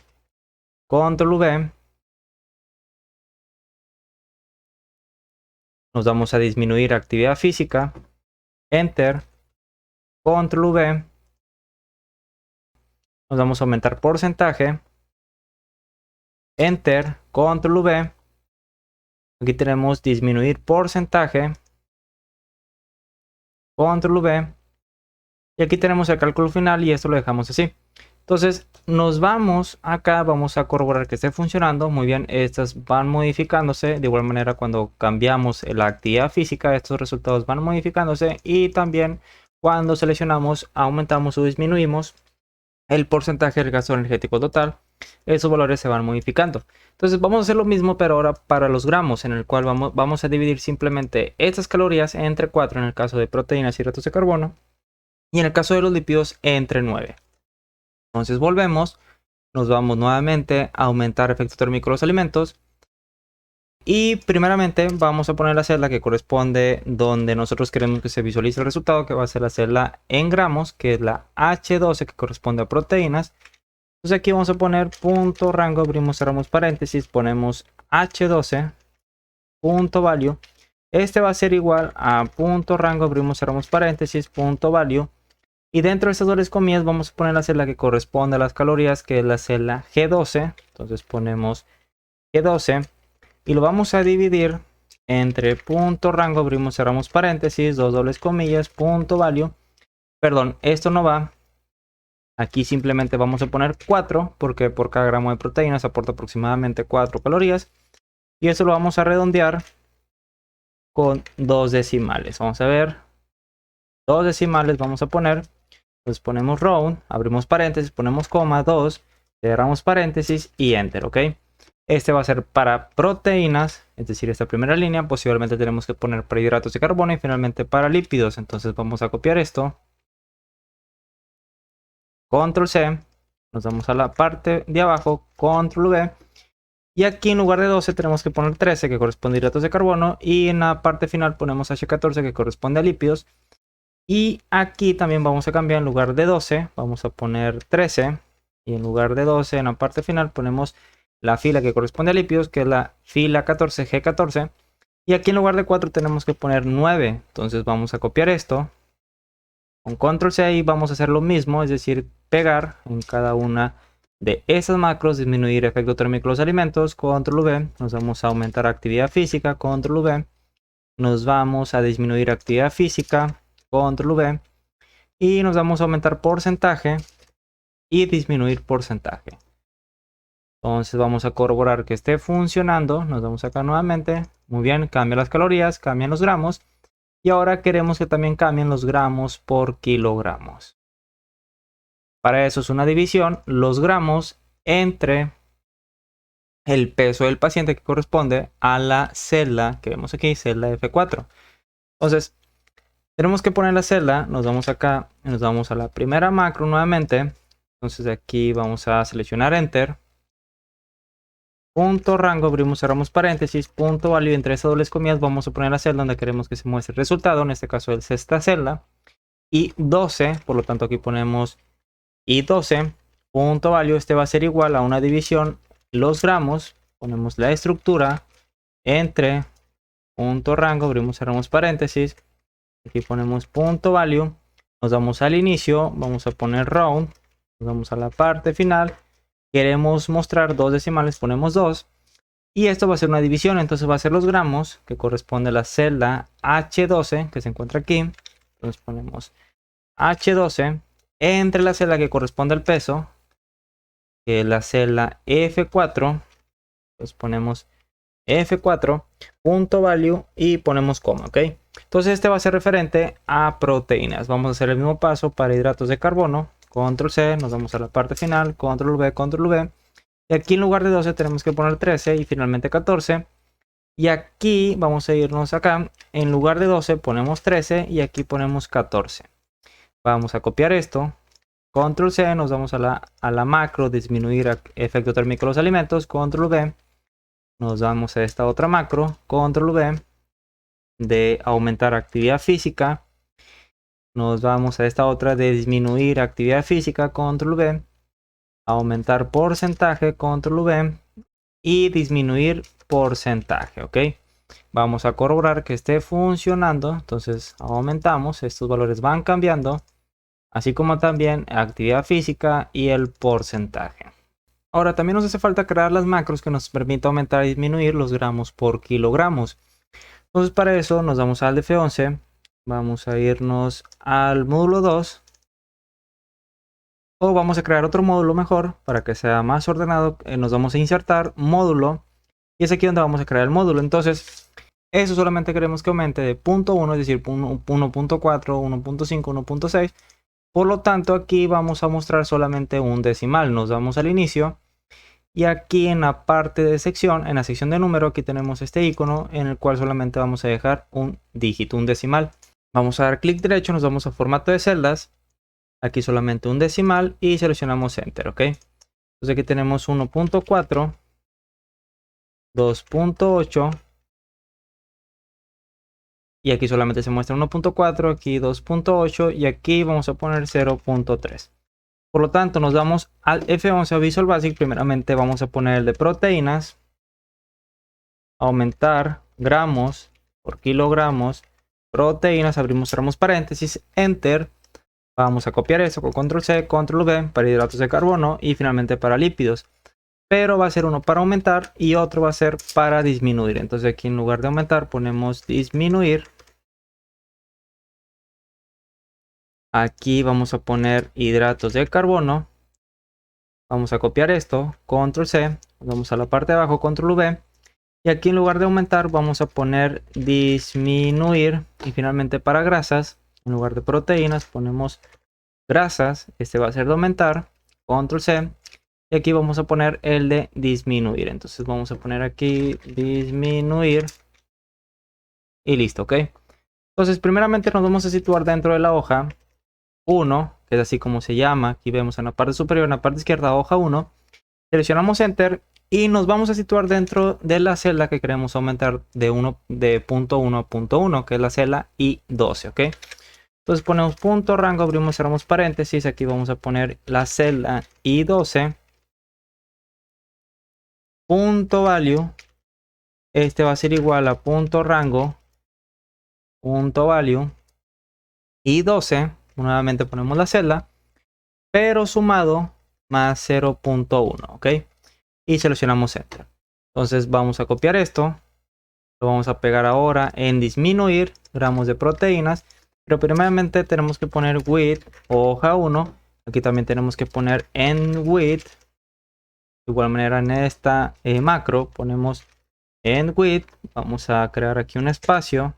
control V, nos vamos a disminuir actividad física, enter, control V, nos vamos a aumentar porcentaje, enter, control V, aquí tenemos disminuir porcentaje, control V, y aquí tenemos el cálculo final y esto lo dejamos así. Entonces nos vamos acá, vamos a corroborar que esté funcionando. Muy bien, estas van modificándose. De igual manera, cuando cambiamos la actividad física, estos resultados van modificándose. Y también cuando seleccionamos, aumentamos o disminuimos el porcentaje del gasto energético total, esos valores se van modificando. Entonces vamos a hacer lo mismo, pero ahora para los gramos, en el cual vamos a dividir simplemente estas calorías entre 4 en el caso de proteínas y hidratos de carbono. Y en el caso de los lípidos, entre 9. Entonces volvemos, nos vamos nuevamente a aumentar efecto térmico de los alimentos. Y primeramente vamos a poner la celda que corresponde donde nosotros queremos que se visualice el resultado, que va a ser la celda en gramos, que es la H12, que corresponde a proteínas. Entonces aquí vamos a poner punto rango, abrimos, cerramos paréntesis, ponemos H12, punto value. Este va a ser igual a punto rango, abrimos, cerramos paréntesis, punto value. Y dentro de estas dobles comillas vamos a poner la celda que corresponde a las calorías, que es la celda G12. Entonces ponemos G12 y lo vamos a dividir entre punto rango, abrimos, cerramos paréntesis, dos dobles comillas, punto value. Perdón, esto no va. Aquí simplemente vamos a poner 4 porque por cada gramo de proteínas aporta aproximadamente 4 calorías. Y eso lo vamos a redondear con 2 decimales. Vamos a ver. 2 decimales vamos a poner. Entonces ponemos round, abrimos paréntesis, ponemos coma, 2, cerramos paréntesis y enter, ¿ok? Este va a ser para proteínas, es decir, esta primera línea. Posiblemente tenemos que poner para hidratos de carbono y finalmente para lípidos. Entonces vamos a copiar esto. Control C, nos vamos a la parte de abajo, Control V. Y aquí en lugar de 12 tenemos que poner 13, que corresponde a hidratos de carbono. Y en la parte final ponemos H14, que corresponde a lípidos. Y aquí también vamos a cambiar, en lugar de 12, vamos a poner 13. Y en lugar de 12, en la parte final ponemos la fila que corresponde a lípidos, que es la fila 14, G14. Y aquí en lugar de 4 tenemos que poner 9. Entonces vamos a copiar esto. Con control C y vamos a hacer lo mismo, es decir, pegar en cada una de esas macros, disminuir efecto térmico de los alimentos, control V. Nos vamos a aumentar actividad física, control V. Nos vamos a disminuir actividad física, control V. Y nos vamos a aumentar porcentaje y disminuir porcentaje. Entonces vamos a corroborar que esté funcionando. Nos vamos acá nuevamente. Muy bien, cambia las calorías, cambian los gramos. Y ahora queremos que también cambien los gramos por kilogramos. Para eso es una división, los gramos entre el peso del paciente, que corresponde a la celda que vemos aquí, celda F4. Entonces, Tenemos que poner la celda, nos vamos acá, nos vamos a la primera macro nuevamente. Entonces aquí vamos a seleccionar Enter. Punto rango, abrimos, cerramos paréntesis, punto value, entre esas dobles comillas vamos a poner la celda donde queremos que se muestre el resultado, en este caso es esta celda, y 12, por lo tanto aquí ponemos I12, punto value, este va a ser igual a una división, los gramos, ponemos la estructura, entre, punto rango, abrimos, cerramos paréntesis, aquí ponemos punto value, nos vamos al inicio, vamos a poner round, nos vamos a la parte final. Queremos mostrar dos decimales, ponemos 2. Y esto va a ser una división, entonces va a ser los gramos, que corresponde a la celda H12, que se encuentra aquí. Entonces ponemos H12 entre la celda que corresponde al peso, que es la celda F4. Entonces ponemos F4, punto value y ponemos coma, ¿ok? Entonces este va a ser referente a proteínas. Vamos a hacer el mismo paso para hidratos de carbono. Control C, nos vamos a la parte final, Control V, Control V. Y aquí en lugar de 12 tenemos que poner 13 y finalmente 14. Y aquí vamos a irnos acá. En lugar de 12 ponemos 13 y aquí ponemos 14. Vamos a copiar esto. Control C, nos vamos a la macro, disminuir efecto térmico de los alimentos. Control V. Nos vamos a esta otra macro. Control V. De aumentar actividad física. Nos vamos a esta otra de disminuir actividad física. Control V. Aumentar porcentaje, control V, y disminuir porcentaje, ok. Vamos a corroborar que esté funcionando, entonces aumentamos, estos valores van cambiando, así como también actividad física y el porcentaje. Ahora también nos hace falta crear las macros que nos permitan aumentar y disminuir los gramos por kilogramos. Entonces para eso nos vamos al F11, vamos a irnos al módulo 2. O vamos a crear otro módulo mejor para que sea más ordenado. Nos vamos a insertar módulo. Y es aquí donde vamos a crear el módulo. Entonces, eso solamente queremos que aumente de 0.1, es decir, 1.4, 1.5, 1.6. Por lo tanto, aquí vamos a mostrar solamente un decimal. Nos vamos al inicio. Y aquí en la parte de sección, en la sección de número, aquí tenemos este icono en el cual solamente vamos a dejar un dígito, un decimal. Vamos a dar clic derecho, nos vamos a formato de celdas. Aquí solamente un decimal y seleccionamos Enter, ¿ok? Entonces aquí tenemos 1.4, 2.8 y aquí solamente se muestra 1.4, aquí 2.8 y aquí vamos a poner 0.3. Por lo tanto, nos vamos al F11 a Visual Basic. Primeramente vamos a poner el de proteínas, aumentar gramos por kilogramos, proteínas, abrimos, cerramos paréntesis, Enter. Vamos a copiar eso con Control C, Control V para hidratos de carbono y finalmente para lípidos. Pero va a ser uno para aumentar y otro va a ser para disminuir. Entonces aquí en lugar de aumentar ponemos disminuir. Aquí vamos a poner hidratos de carbono. Vamos a copiar esto, Control C, vamos a la parte de abajo, Control V. Y aquí en lugar de aumentar vamos a poner disminuir. Y finalmente para grasas, en lugar de proteínas ponemos grasas. Este va a ser de aumentar, Control C. Y aquí vamos a poner el de disminuir. Entonces vamos a poner aquí disminuir. Y listo, ¿ok? Entonces primeramente nos vamos a situar dentro de la hoja 1, que es así como se llama. Aquí vemos en la parte superior, en la parte izquierda, hoja 1. Seleccionamos Enter y nos vamos a situar dentro de la celda que queremos aumentar de punto 1 a punto 1, que es la celda I12, ¿ok? Entonces ponemos punto rango, abrimos, cerramos paréntesis. Aquí vamos a poner la celda I12. Punto value. Este va a ser igual a punto rango. Punto value. I12. Nuevamente ponemos la celda. Pero sumado más 0.1. ¿Ok? Y seleccionamos Enter. Entonces vamos a copiar esto. Lo vamos a pegar ahora en disminuir gramos de proteínas. Pero primeramente tenemos que poner width hoja 1. Aquí también tenemos que poner en width. De igual manera en esta macro ponemos en width. Vamos a crear aquí un espacio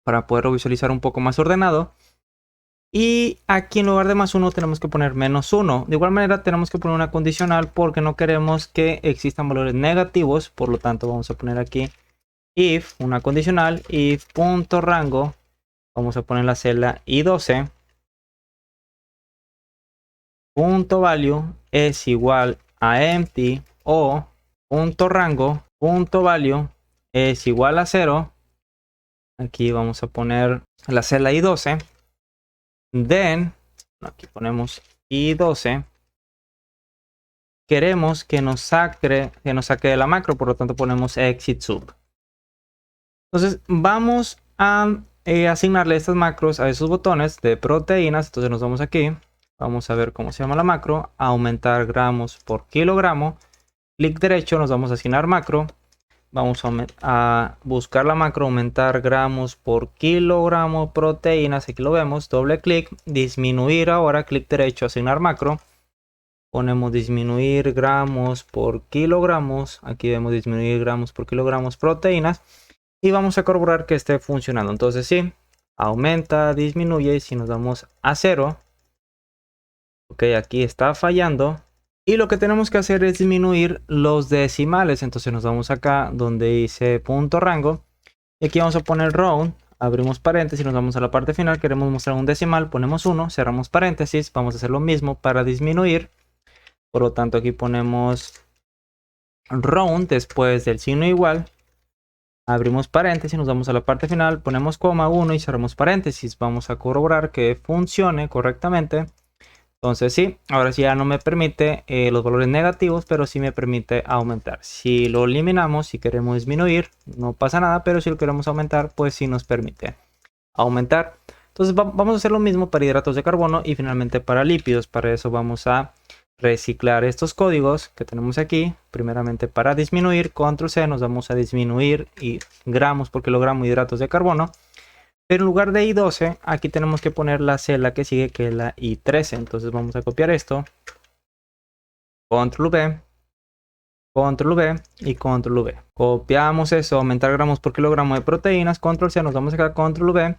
para poderlo visualizar un poco más ordenado. Y aquí en lugar de más 1 tenemos que poner menos 1. De igual manera tenemos que poner una condicional porque no queremos que existan valores negativos. Por lo tanto vamos a poner aquí if, una condicional, if.rango Vamos a poner la celda I12. Punto value es igual a empty o punto rango punto value es igual a 0. Aquí vamos a poner la celda I12. Then, aquí ponemos I12. Queremos que nos saque de la macro, por lo tanto ponemos exit sub. Entonces vamos a asignarle estas macros a esos botones de proteínas. Entonces nos vamos aquí. Vamos a ver cómo se llama la macro. Aumentar gramos por kilogramo. Clic derecho, nos vamos a asignar macro. Vamos a buscar la macro, aumentar gramos por kilogramo proteínas. Aquí lo vemos. Doble clic, disminuir ahora. Clic derecho, asignar macro. Ponemos disminuir gramos por kilogramos. Aquí vemos disminuir gramos por kilogramos proteínas. Y vamos a corroborar que esté funcionando. Entonces sí, aumenta, disminuye. Y si nos damos a 0. Ok, aquí está fallando. Y lo que tenemos que hacer es disminuir los decimales. Entonces nos vamos acá donde dice punto rango. Y aquí vamos a poner round. Abrimos paréntesis, nos vamos a la parte final. Queremos mostrar un decimal, ponemos 1. Cerramos paréntesis. Vamos a hacer lo mismo para disminuir. Por lo tanto aquí ponemos round después del signo igual. Abrimos paréntesis, nos vamos a la parte final. Ponemos coma 1 y cerramos paréntesis. Vamos a corroborar que funcione correctamente. Entonces sí, ahora sí ya no me permite los valores negativos, pero sí me permite aumentar. Si lo eliminamos, si queremos disminuir, no pasa nada, pero si lo queremos aumentar, pues sí nos permite aumentar. Entonces vamos a hacer lo mismo para hidratos de carbono y finalmente para lípidos. Para eso vamos a reciclar estos códigos que tenemos aquí. Primeramente para disminuir, control C, nos vamos a disminuir y gramos por kilogramo de hidratos de carbono. Pero en lugar de I12, aquí tenemos que poner la celda que sigue, que es la I13. Entonces vamos a copiar esto. Control V, Control V y Control V. Copiamos eso, aumentar gramos por kilogramo de proteínas. Control C, nos vamos acá, Control V.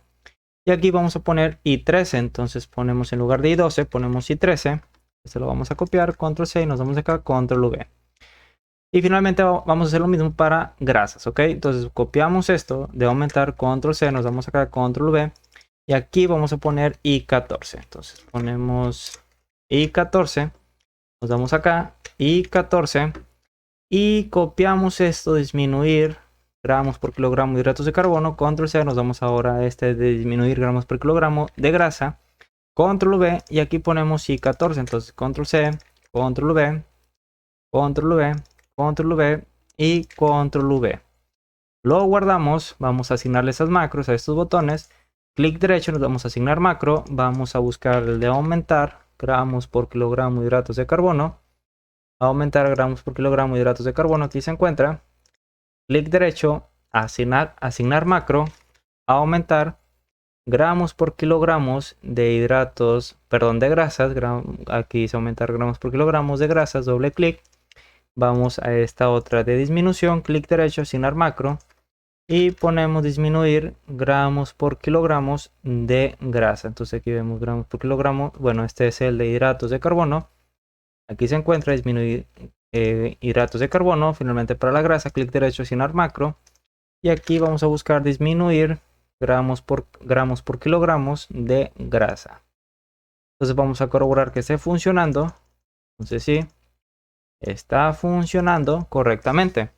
Y aquí vamos a poner I13. Entonces ponemos en lugar de I12, ponemos I13. Esto lo vamos a copiar, Control C y nos vamos acá, Control V. Y finalmente vamos a hacer lo mismo para grasas, ¿ok? Entonces copiamos esto de aumentar, Control C, nos vamos acá, Control V. Y aquí vamos a poner I14. Entonces ponemos I14. Nos vamos acá, I14. Y copiamos esto, disminuir gramos por kilogramo de hidratos de carbono. Control C, nos vamos ahora a este de disminuir gramos por kilogramo de grasa. Control V y aquí ponemos I14. Entonces Control C, Control V, Control V, Control V y Control V. Lo guardamos, vamos a asignarle esas macros a estos botones. Clic derecho, nos vamos a asignar macro. Vamos a buscar el de aumentar gramos por kilogramo de hidratos de carbono. Aumentar gramos por kilogramo de hidratos de carbono, aquí se encuentra. Clic derecho, asignar macro. Aumentar gramos por kilogramos de hidratos, perdón, de grasas. Aquí dice aumentar gramos por kilogramos de grasas, doble clic. Vamos a esta otra de disminución, clic derecho, asignar macro. Y ponemos disminuir gramos por kilogramos de grasa. Entonces aquí vemos gramos por kilogramo. Bueno, este es el de hidratos de carbono. Aquí se encuentra disminuir hidratos de carbono. Finalmente para la grasa, clic derecho, asignar macro. Y aquí vamos a buscar disminuir gramos por kilogramos de grasa. Entonces vamos a corroborar que esté funcionando. Entonces sí, está funcionando correctamente.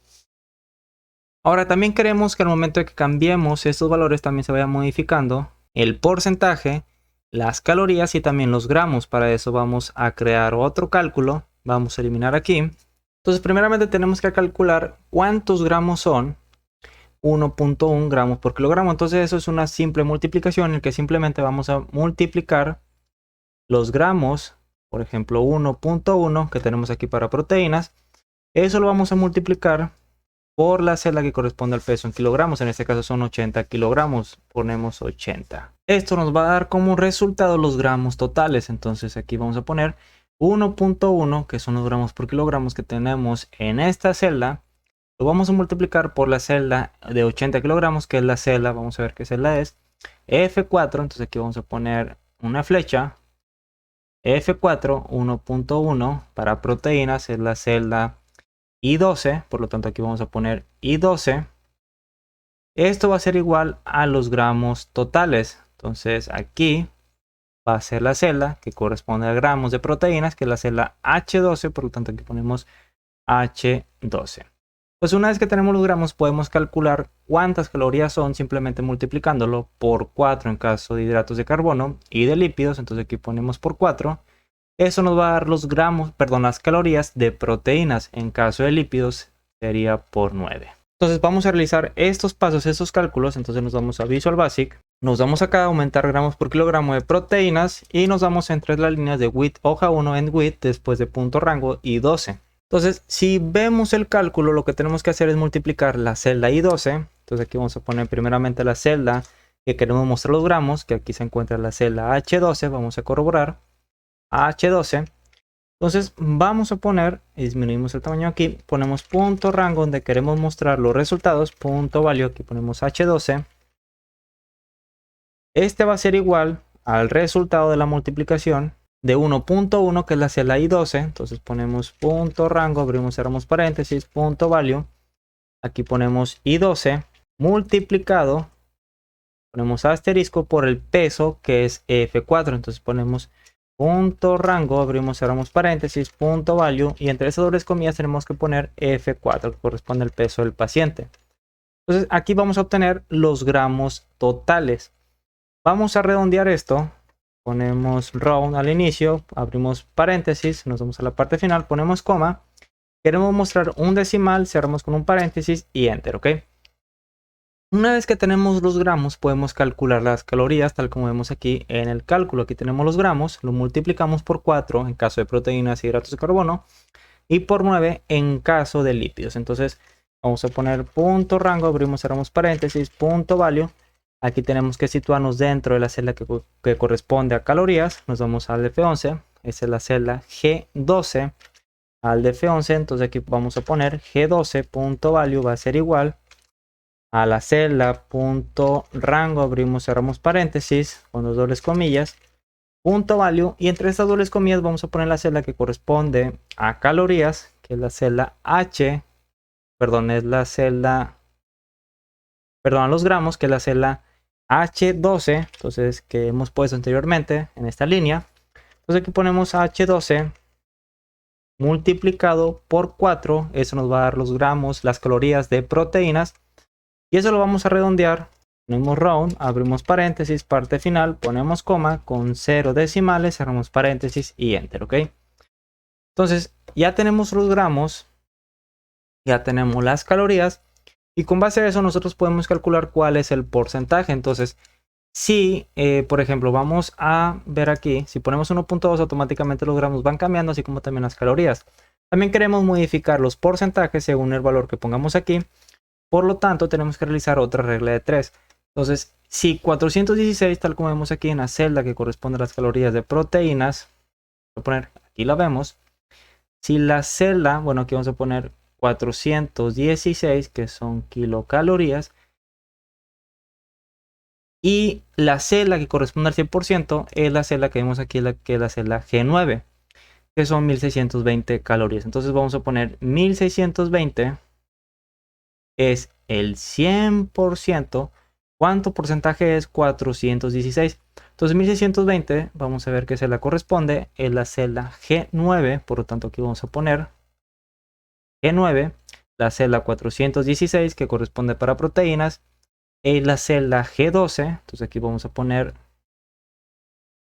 Ahora también queremos que al momento de que cambiemos estos valores también se vaya modificando el porcentaje, las calorías y también los gramos. Para eso vamos a crear otro cálculo. Vamos a eliminar aquí. Entonces primeramente tenemos que calcular cuántos gramos son. 1.1 gramos por kilogramo. Entonces eso es una simple multiplicación en el que simplemente vamos a multiplicar los gramos, por ejemplo 1.1 que tenemos aquí para proteínas. Eso lo vamos a multiplicar por la celda que corresponde al peso en kilogramos. En este caso son 80 kilogramos. Ponemos 80. Esto nos va a dar como resultado los gramos totales. Entonces aquí vamos a poner 1.1 que son los gramos por kilogramos que tenemos en esta celda. Lo vamos a multiplicar por la celda de 80 kilogramos, que es la celda, vamos a ver qué celda es, F4. Entonces aquí vamos a poner una flecha, F4, 1.1 para proteínas, es la celda I12, por lo tanto aquí vamos a poner I12. Esto va a ser igual a los gramos totales. Entonces aquí va a ser la celda que corresponde a gramos de proteínas, que es la celda H12, por lo tanto aquí ponemos H12. Pues una vez que tenemos los gramos podemos calcular cuántas calorías son simplemente multiplicándolo por 4 en caso de hidratos de carbono y de lípidos. Entonces aquí ponemos por 4. Eso nos va a dar los gramos, perdón, las calorías de proteínas. En caso de lípidos sería por 9. Entonces vamos a realizar estos pasos, estos cálculos. Entonces nos vamos a Visual Basic. Nos vamos acá a aumentar gramos por kilogramo de proteínas y nos vamos entre las líneas de width hoja 1 en width después de punto rango y 12. Entonces, si vemos el cálculo, lo que tenemos que hacer es multiplicar la celda I12. Entonces aquí vamos a poner primeramente la celda que queremos mostrar los gramos, que aquí se encuentra la celda H12. Vamos a corroborar H12. Entonces vamos a poner, disminuimos el tamaño aquí, ponemos punto rango donde queremos mostrar los resultados, punto value, aquí ponemos H12. Este va a ser igual al resultado de la multiplicación de 1.1, que es la celda I12. Entonces ponemos punto rango, abrimos, cerramos paréntesis, punto value. Aquí ponemos I12 multiplicado, ponemos asterisco por el peso, que es F4. Entonces ponemos punto rango, abrimos, cerramos paréntesis, punto value. Y entre esas dobles comillas tenemos que poner F4, que corresponde al peso del paciente. Entonces aquí vamos a obtener los gramos totales. Vamos a redondear esto. Ponemos round al inicio, abrimos paréntesis, nos vamos a la parte final, ponemos coma. Queremos mostrar un decimal, cerramos con un paréntesis y enter, ¿ok? Una vez que tenemos los gramos, podemos calcular las calorías, tal como vemos aquí en el cálculo. Aquí tenemos los gramos, lo multiplicamos por 4 en caso de proteínas y hidratos de carbono, y por 9 en caso de lípidos. Entonces vamos a poner punto rango, abrimos, cerramos paréntesis, punto value. Aquí tenemos que situarnos dentro de la celda que corresponde a calorías. Nos vamos al F11. Esa es la celda G12 al F11. Entonces aquí vamos a poner G12.value va a ser igual a la celda punto rango. Abrimos, cerramos paréntesis con dos dobles comillas. Punto value. Y entre estas dobles comillas vamos a poner la celda que corresponde a calorías, que es la celda H. Perdón, es la celda... Perdón, a los gramos, que es la celda H12, entonces que hemos puesto anteriormente en esta línea. Entonces aquí ponemos H12 multiplicado por 4, eso nos va a dar los gramos, las calorías de proteínas, y eso lo vamos a redondear. Ponemos round, abrimos paréntesis, parte final, ponemos coma con 0 decimales, cerramos paréntesis y enter, ¿ok? Entonces ya tenemos los gramos, ya tenemos las calorías. Y con base a eso nosotros podemos calcular cuál es el porcentaje. Entonces, si por ejemplo vamos a ver aquí, si ponemos 1.2 automáticamente los gramos van cambiando, así como también las calorías. También queremos modificar los porcentajes según el valor que pongamos aquí. Por lo tanto, tenemos que realizar otra regla de 3. Entonces, si 416, tal como vemos aquí en la celda que corresponde a las calorías de proteínas, voy a poner, aquí la vemos. Si la celda, bueno, aquí vamos a poner 416, que son kilocalorías, y la celda que corresponde al 100% es la celda que vemos aquí, que es la celda G9, que son 1620 calorías. Entonces vamos a poner 1620 es el 100%. ¿Cuánto porcentaje es 416? Entonces 1620, vamos a ver qué celda corresponde, es la celda G9, por lo tanto aquí vamos a poner G9, la celda 416 que corresponde para proteínas, es la celda G12, entonces aquí vamos a poner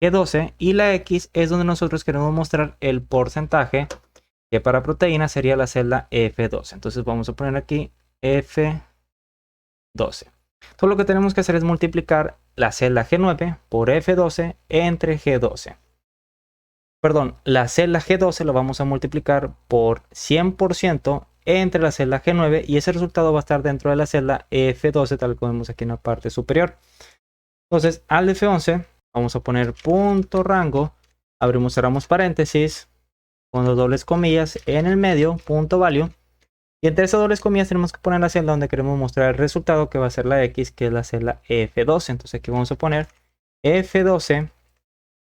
G12 y la X es donde nosotros queremos mostrar el porcentaje, que para proteínas sería la celda F12. Entonces vamos a poner aquí F12. Todo lo que tenemos que hacer es multiplicar la celda G9 por F12 entre G12. Perdón, la celda G12 lo vamos a multiplicar por 100% entre la celda G9 y ese resultado va a estar dentro de la celda F12 tal como vemos aquí en la parte superior. Entonces al F11 vamos a poner punto rango, abrimos, cerramos paréntesis con dos dobles comillas en el medio, punto value, y entre esas dobles comillas tenemos que poner la celda donde queremos mostrar el resultado, que va a ser la X, que es la celda F12. Entonces aquí vamos a poner F12.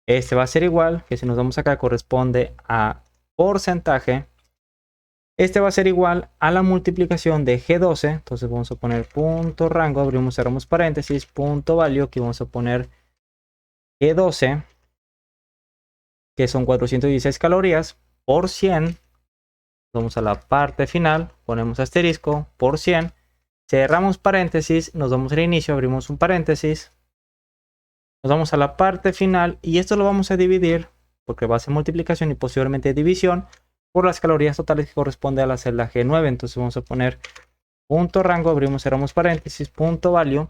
Este va a ser igual, que si nos vamos acá corresponde a porcentaje. Este va a ser igual a la multiplicación de G12. Entonces vamos a poner punto rango, abrimos, cerramos paréntesis, punto value. Aquí vamos a poner G12, que son 416 calorías, por 100. Vamos a la parte final, ponemos asterisco, por 100. Cerramos paréntesis, nos vamos al inicio, abrimos un paréntesis. Nos vamos a la parte final y esto lo vamos a dividir, porque va a ser multiplicación y posteriormente división, por las calorías totales que corresponde a la celda G9. Entonces vamos a poner punto rango, abrimos, cerramos paréntesis, punto value.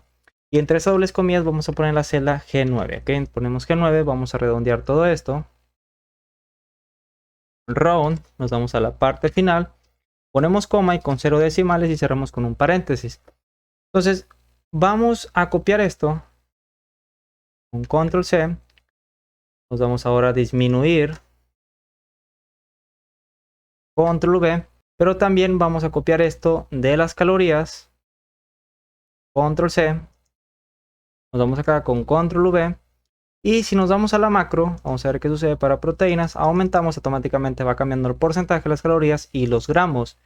Y entre esas dobles comillas vamos a poner la celda G9. ¿Okay? Ponemos G9, vamos a redondear todo esto. Round, nos vamos a la parte final. Ponemos coma y con 0 decimales y cerramos con un paréntesis. Entonces vamos a copiar esto con control C. Nos vamos ahora a disminuir, control V, pero también vamos a copiar esto de las calorías, control C. Nos vamos acá con control V. Y si nos vamos a la macro, vamos a ver qué sucede para proteínas. Aumentamos, automáticamente va cambiando el porcentaje de las calorías y los gramos.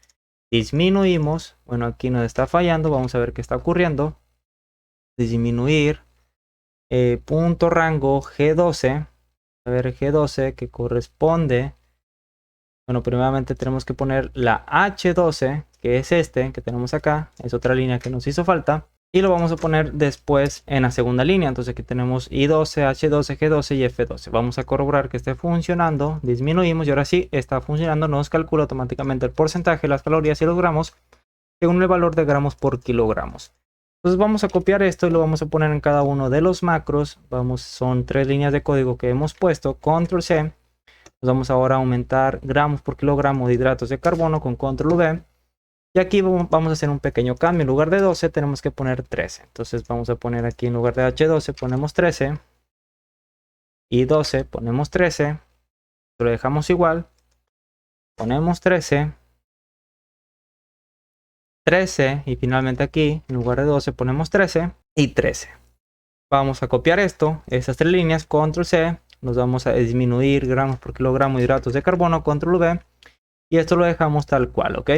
Disminuimos, bueno, aquí nos está fallando, vamos a ver qué está ocurriendo. Disminuir, punto rango G12. A ver, G12 que corresponde, bueno, primeramente tenemos que poner la H12, que es este que tenemos acá, es otra línea que nos hizo falta, y lo vamos a poner después en la segunda línea. Entonces aquí tenemos I12, H12, G12 y F12. Vamos a corroborar que esté funcionando, disminuimos y ahora sí está funcionando, nos calcula automáticamente el porcentaje, las calorías y los gramos según el valor de gramos por kilogramos. Entonces vamos a copiar esto y lo vamos a poner en cada uno de los macros. Vamos, son 3 líneas de código que hemos puesto. Control C. Nos vamos ahora a aumentar gramos por kilogramo de hidratos de carbono con control V. Y aquí vamos a hacer un pequeño cambio. En lugar de 12 tenemos que poner 13. Entonces vamos a poner aquí en lugar de H12 ponemos 13. Y 12 ponemos 13. Lo dejamos igual. Ponemos 13. 13 y finalmente aquí en lugar de 12 ponemos 13 y 13. Vamos a copiar esto, estas 3 líneas, control C, nos vamos a disminuir gramos por kilogramo de hidratos de carbono, control V, y esto lo dejamos tal cual, ¿ok?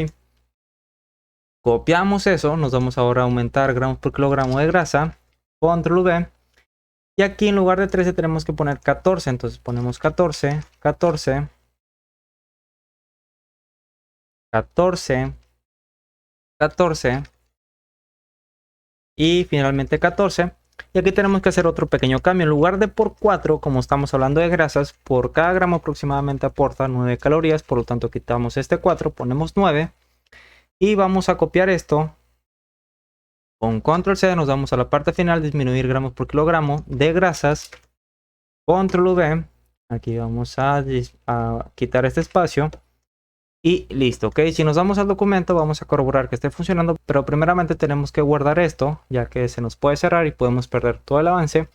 Copiamos eso, nos vamos ahora a aumentar gramos por kilogramo de grasa, control V, y aquí en lugar de 13 tenemos que poner 14, entonces ponemos 14, 14, 14, 14 y finalmente 14. Y aquí tenemos que hacer otro pequeño cambio. En lugar de por 4, como estamos hablando de grasas, por cada gramo aproximadamente aporta 9 calorías. Por lo tanto quitamos este 4, ponemos 9. Y vamos a copiar esto. Con control C nos vamos a la parte final, disminuir gramos por kilogramo de grasas. Control V. Aquí vamos a quitar este espacio. Y listo, ok. Si nos vamos al documento vamos a corroborar que esté funcionando, pero primeramente tenemos que guardar esto, ya que se nos puede cerrar y podemos perder todo el avance.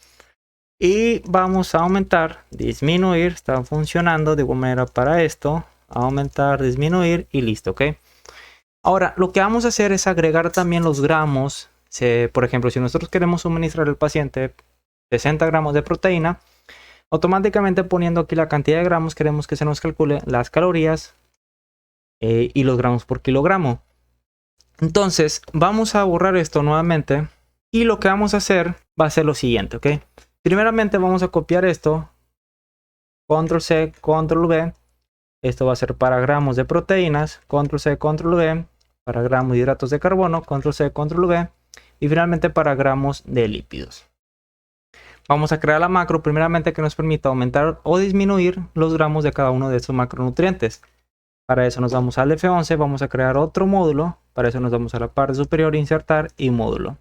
Y vamos a aumentar, disminuir, está funcionando de igual manera para esto. Aumentar, disminuir y listo, ok. Ahora lo que vamos a hacer es agregar también los gramos. Por ejemplo, si nosotros queremos suministrar al paciente 60 gramos de proteína, automáticamente poniendo aquí la cantidad de gramos queremos que se nos calcule las calorías y los gramos por kilogramo. Entonces vamos a borrar esto nuevamente y lo que vamos a hacer va a ser lo siguiente, ok. Primeramente vamos a copiar esto, control C, control V. Esto va a ser para gramos de proteínas, control C, control V. Para gramos de hidratos de carbono, control C, control V. Y finalmente para gramos de lípidos. Vamos a crear la macro primeramente que nos permita aumentar o disminuir los gramos de cada uno de estos macronutrientes. Para eso nos vamos al F11, vamos a crear otro módulo. Para eso nos vamos a la parte superior, insertar y módulo.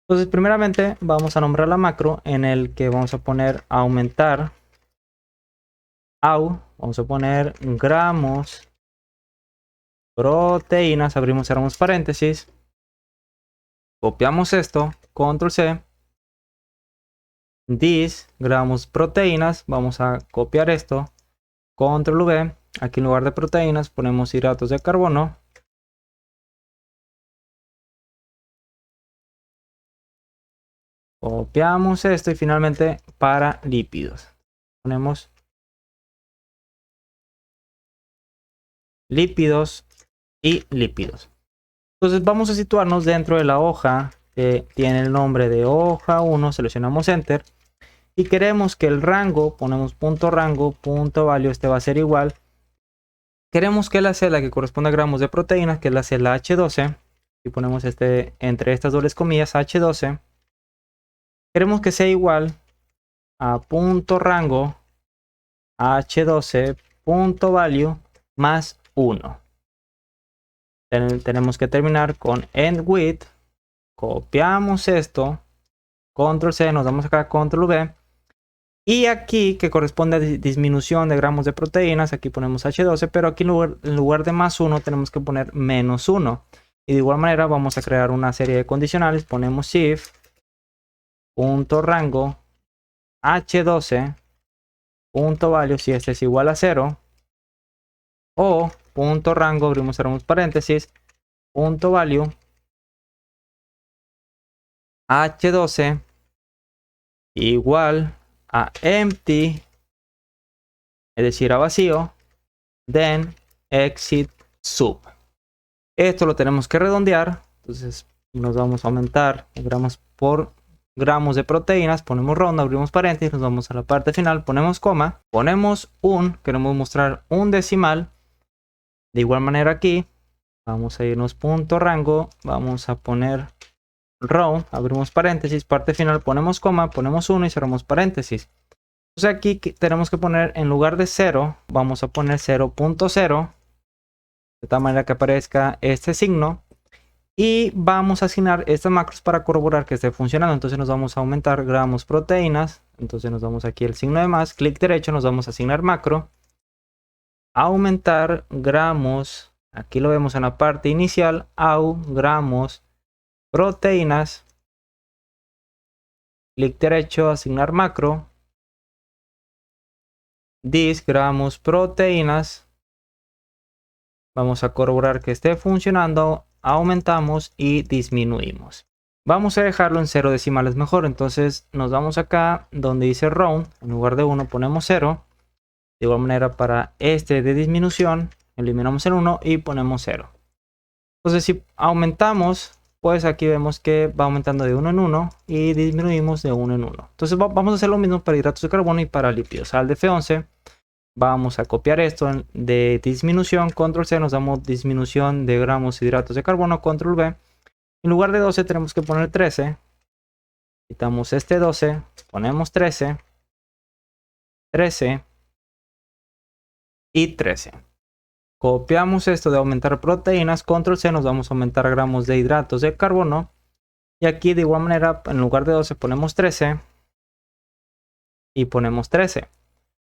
Entonces primeramente vamos a nombrar la macro en el que vamos a poner aumentar. Vamos a poner gramos proteínas, abrimos, cerramos paréntesis. Copiamos esto, control C. This, gramos proteínas, vamos a copiar esto, control V. Aquí en lugar de proteínas ponemos hidratos de carbono. Copiamos esto y finalmente para lípidos. Ponemos lípidos y lípidos. Entonces vamos a situarnos dentro de la hoja que tiene el nombre de hoja 1. Seleccionamos Enter. y queremos que el rango, ponemos punto rango, punto value, este va a ser igual. Queremos que la celda que corresponde a gramos de proteínas, que es la celda H12, y ponemos este entre estas dobles comillas H12, queremos que sea igual a punto rango H12 punto value más 1. Tenemos que terminar con end with, copiamos esto, control C, nos damos acá control V, y aquí que corresponde a disminución de gramos de proteínas, aquí ponemos H12, pero aquí en lugar de más 1 tenemos que poner menos 1. Y de igual manera vamos a crear una serie de condicionales, ponemos if punto rango H12 punto value si este es igual a 0, o punto rango, abrimos cerramos paréntesis, punto value H12 igual a empty, es decir a vacío, then exit sub. Esto lo tenemos que redondear, entonces nos vamos a aumentar gramos por gramos de proteínas, ponemos ronda, abrimos paréntesis, nos vamos a la parte final, ponemos coma, ponemos queremos mostrar un decimal. De igual manera aquí vamos a irnos punto rango, vamos a poner row, abrimos paréntesis, parte final, ponemos coma, ponemos 1 y cerramos paréntesis. Entonces aquí tenemos que poner, en lugar de 0, vamos a poner 0.0, de tal manera que aparezca este signo. Y vamos a asignar estas macros para corroborar que esté funcionando. Entonces nos vamos a aumentar gramos proteínas. Entonces nos damos aquí el signo de más, clic derecho, nos vamos a asignar macro. Aumentar gramos, aquí lo vemos en la parte inicial, gramos proteínas. Clic derecho, asignar macro. Dis gramos proteínas. Vamos a corroborar que esté funcionando. Aumentamos y disminuimos. Vamos a dejarlo en 0 decimales mejor. Entonces nos vamos acá donde dice round. En lugar de 1 ponemos 0. De igual manera para este de disminución eliminamos el 1 y ponemos 0. Entonces si aumentamos, pues aquí vemos que va aumentando de 1 en 1 y disminuimos de 1 en 1. Entonces vamos a hacer lo mismo para hidratos de carbono y para lípidos. Al de F11 vamos a copiar esto de disminución, control C, nos damos disminución de gramos de hidratos de carbono, control V. En lugar de 12 tenemos que poner 13. Quitamos este 12, ponemos 13, 13 y 13. Copiamos esto de aumentar proteínas, control C, nos vamos a aumentar gramos de hidratos de carbono. Y aquí de igual manera, en lugar de 12 ponemos 13 y ponemos 13.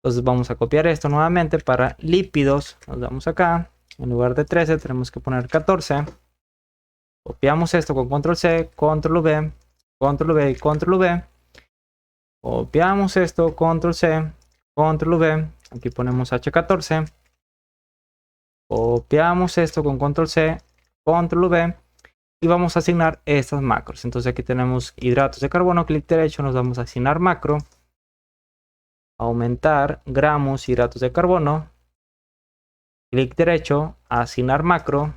Entonces vamos a copiar esto nuevamente para lípidos. Nos damos acá. En lugar de 13 tenemos que poner 14. Copiamos esto con control C, control V, control V y control V. Copiamos esto, control C, control V. Aquí ponemos H14. Copiamos esto con control C, control V. Y vamos a asignar estas macros. Entonces aquí tenemos hidratos de carbono, clic derecho, nos vamos a asignar macro. Aumentar gramos hidratos de carbono, clic derecho, asignar macro,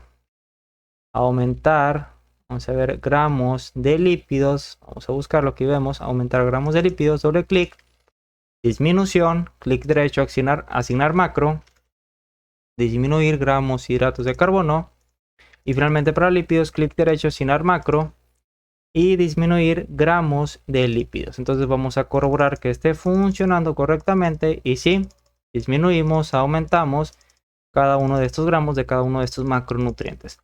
aumentar, vamos a ver gramos de lípidos, vamos a buscar lo que vemos, aumentar gramos de lípidos, doble clic, disminución, clic derecho, asignar macro, disminuir gramos hidratos de carbono, y finalmente para lípidos, clic derecho, asignar macro, y disminuir gramos de lípidos. Entonces vamos a corroborar que esté funcionando correctamente y si disminuimos, aumentamos cada uno de estos gramos de cada uno de estos macronutrientes.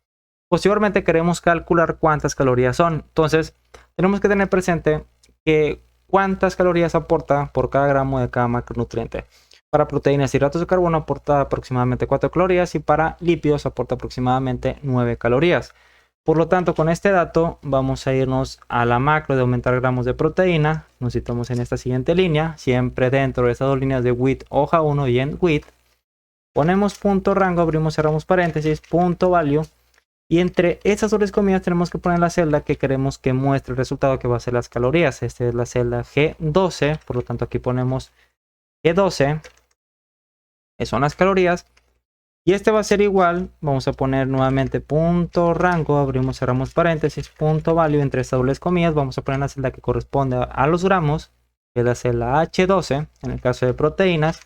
Posteriormente queremos calcular cuántas calorías son. Entonces tenemos que tener presente que cuántas calorías aporta por cada gramo de cada macronutriente. Para proteínas y hidratos de carbono aporta aproximadamente 4 calorías y para lípidos aporta aproximadamente 9 calorías. Por lo tanto, con este dato vamos a irnos a la macro de aumentar gramos de proteína. Nos situamos en esta siguiente línea, siempre dentro de estas dos líneas de with, hoja 1 y end with. Ponemos punto rango, abrimos, cerramos paréntesis, punto value. Y entre estas dobles comillas tenemos que poner la celda que queremos que muestre el resultado, que va a ser las calorías. Esta es la celda G12, por lo tanto aquí ponemos G12, que son las calorías. Y este va a ser igual, vamos a poner nuevamente punto rango, abrimos, cerramos paréntesis, punto value, entre estas dobles comillas, vamos a poner la celda que corresponde a los gramos. que es la celda H12, en el caso de proteínas.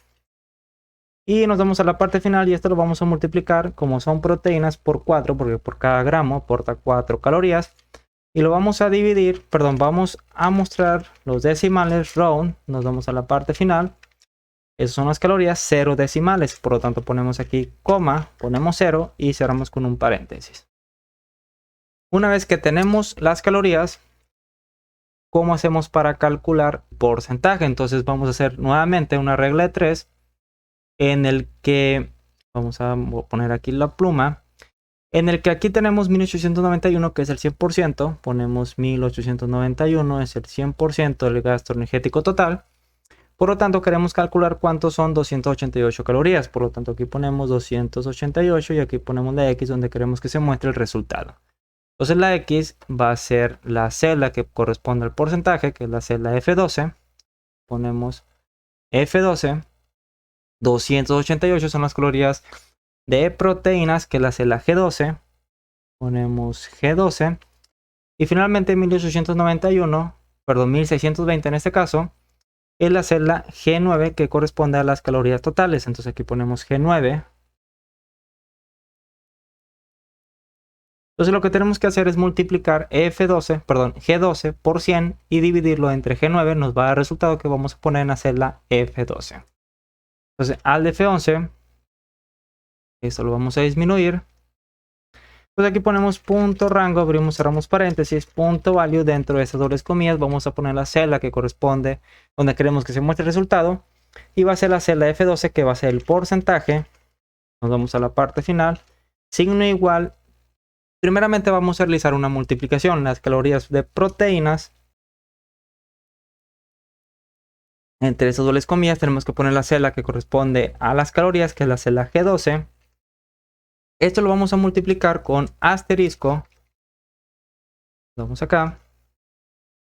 Y nos vamos a la parte final y esto lo vamos a multiplicar, como son proteínas, por 4, porque por cada gramo aporta 4 calorías. Y lo vamos a dividir, perdón, vamos a mostrar los decimales round. Nos vamos a la parte final. Esas son las calorías, 0 decimales. Por lo tanto ponemos aquí coma, ponemos 0 y cerramos con un paréntesis. Una vez que tenemos las calorías, ¿cómo hacemos para calcular porcentaje? Entonces vamos a hacer nuevamente una regla de 3 en el que, vamos a poner aquí la pluma, en el que aquí tenemos 1891 que es el 100%, ponemos 1891 es el 100% del gasto energético total. Por lo tanto queremos calcular cuántos son 288 calorías, por lo tanto aquí ponemos 288 y aquí ponemos la X donde queremos que se muestre el resultado. Entonces la X va a ser la celda que corresponde al porcentaje, que es la celda F12. Ponemos F12. 288 son las calorías de proteínas, que es la celda G12. Ponemos G12. Y finalmente 1891, perdón, 1620 en este caso, es la celda G9 que corresponde a las calorías totales. Entonces aquí ponemos G9. Entonces lo que tenemos que hacer es multiplicar G12 por 100 y dividirlo entre G9. Nos va a dar el resultado que vamos a poner en la celda F12. Entonces al de F11, esto lo vamos a disminuir. Pues aquí ponemos punto rango, abrimos, cerramos paréntesis, punto value. Dentro de esas dobles comillas vamos a poner la celda que corresponde donde queremos que se muestre el resultado. Y va a ser la celda F12 que va a ser el porcentaje. Nos vamos a la parte final. Signo igual. Primeramente vamos a realizar una multiplicación. Las calorías de proteínas. Entre esas dobles comillas tenemos que poner la celda que corresponde a las calorías, que es la celda G12. Esto lo vamos a multiplicar con asterisco. Vamos acá.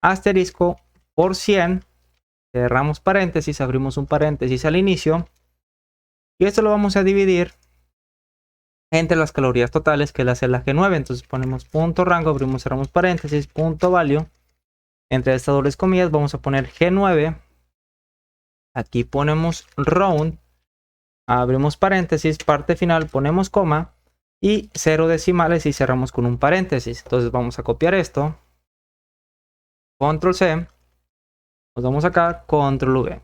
Asterisco por 100. Cerramos paréntesis, abrimos un paréntesis al inicio. Y esto lo vamos a dividir entre las calorías totales, que es la celda G9. Entonces ponemos punto rango, abrimos, cerramos paréntesis, punto value. Entre estas dobles comillas vamos a poner G9. Aquí ponemos round. Abrimos paréntesis, parte final, ponemos coma. Y 0 decimales y cerramos con un paréntesis. Entonces vamos a copiar esto. Control C. Nos vamos acá, Control V.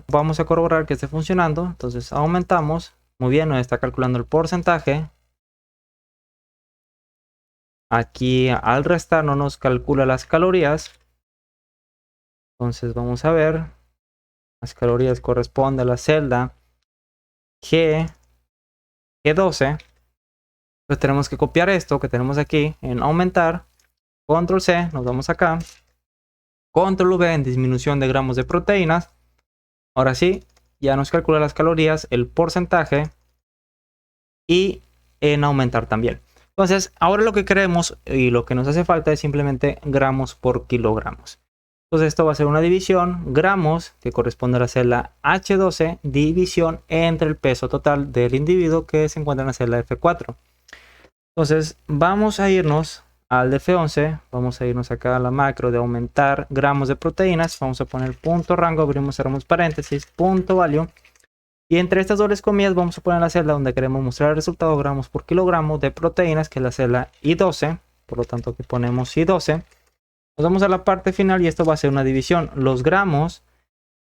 Vamos a corroborar que esté funcionando. Entonces aumentamos. Muy bien, nos está calculando el porcentaje. Aquí al restar no nos calcula las calorías. Entonces vamos a ver. Las calorías corresponden a la celda G12. Entonces tenemos que copiar esto que tenemos aquí en aumentar. Control C, nos vamos acá. Control V en disminución de gramos de proteínas. Ahora sí, ya nos calcula las calorías, el porcentaje y en aumentar también. Entonces, ahora lo que queremos y lo que nos hace falta es simplemente gramos por kilogramos. Entonces esto va a ser una división, gramos, que corresponde a la celda H12, división entre el peso total del individuo que se encuentra en la celda F4. Entonces vamos a irnos al de F11, vamos a irnos acá a la macro de aumentar gramos de proteínas, vamos a poner punto rango, abrimos, cerramos paréntesis, punto value. Y entre estas dobles comillas vamos a poner la celda donde queremos mostrar el resultado gramos por kilogramo de proteínas, que es la celda I12. Por lo tanto aquí ponemos I12. Nos vamos a la parte final y esto va a ser una división. Los gramos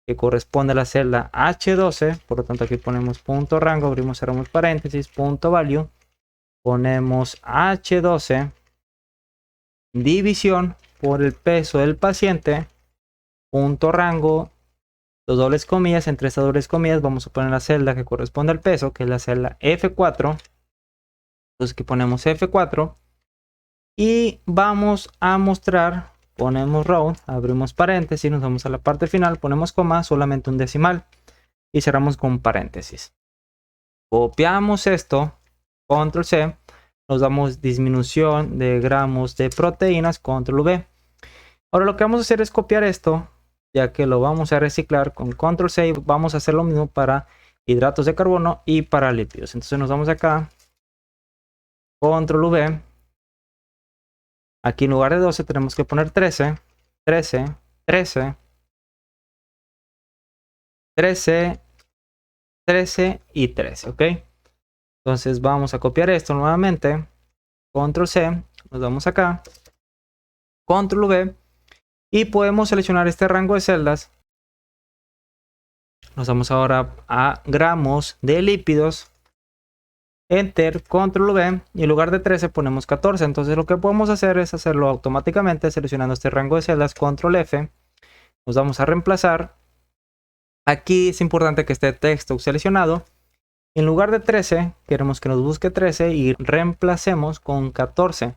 que corresponde a la celda H12. Por lo tanto aquí ponemos punto rango, abrimos, cerramos paréntesis, punto value. Ponemos H12 división por el peso del paciente. Punto rango. Dos dobles comillas, entre estas dobles comillas vamos a poner la celda que corresponde al peso, que es la celda F4. Entonces aquí ponemos F4 y vamos a mostrar, ponemos round, abrimos paréntesis, nos vamos a la parte final, ponemos coma, solamente un decimal y cerramos con paréntesis. Copiamos esto, Control C, nos damos disminución de gramos de proteínas, Control V. Ahora lo que vamos a hacer es copiar esto, ya que lo vamos a reciclar con Control C y vamos a hacer lo mismo para hidratos de carbono y para lípidos. Entonces nos vamos acá, Control V. Aquí en lugar de 12 tenemos que poner 13, 13, 13, 13, 13 y 13, ¿ok? Entonces vamos a copiar esto nuevamente. Control C, nos vamos acá. Control V. Y podemos seleccionar este rango de celdas. Nos vamos ahora a gramos de lípidos. Enter, Control V. Y en lugar de 13 ponemos 14. Entonces lo que podemos hacer es hacerlo automáticamente seleccionando este rango de celdas. Control F. Nos vamos a reemplazar. Aquí es importante que esté texto seleccionado. En lugar de 13, queremos que nos busque 13 y reemplacemos con 14.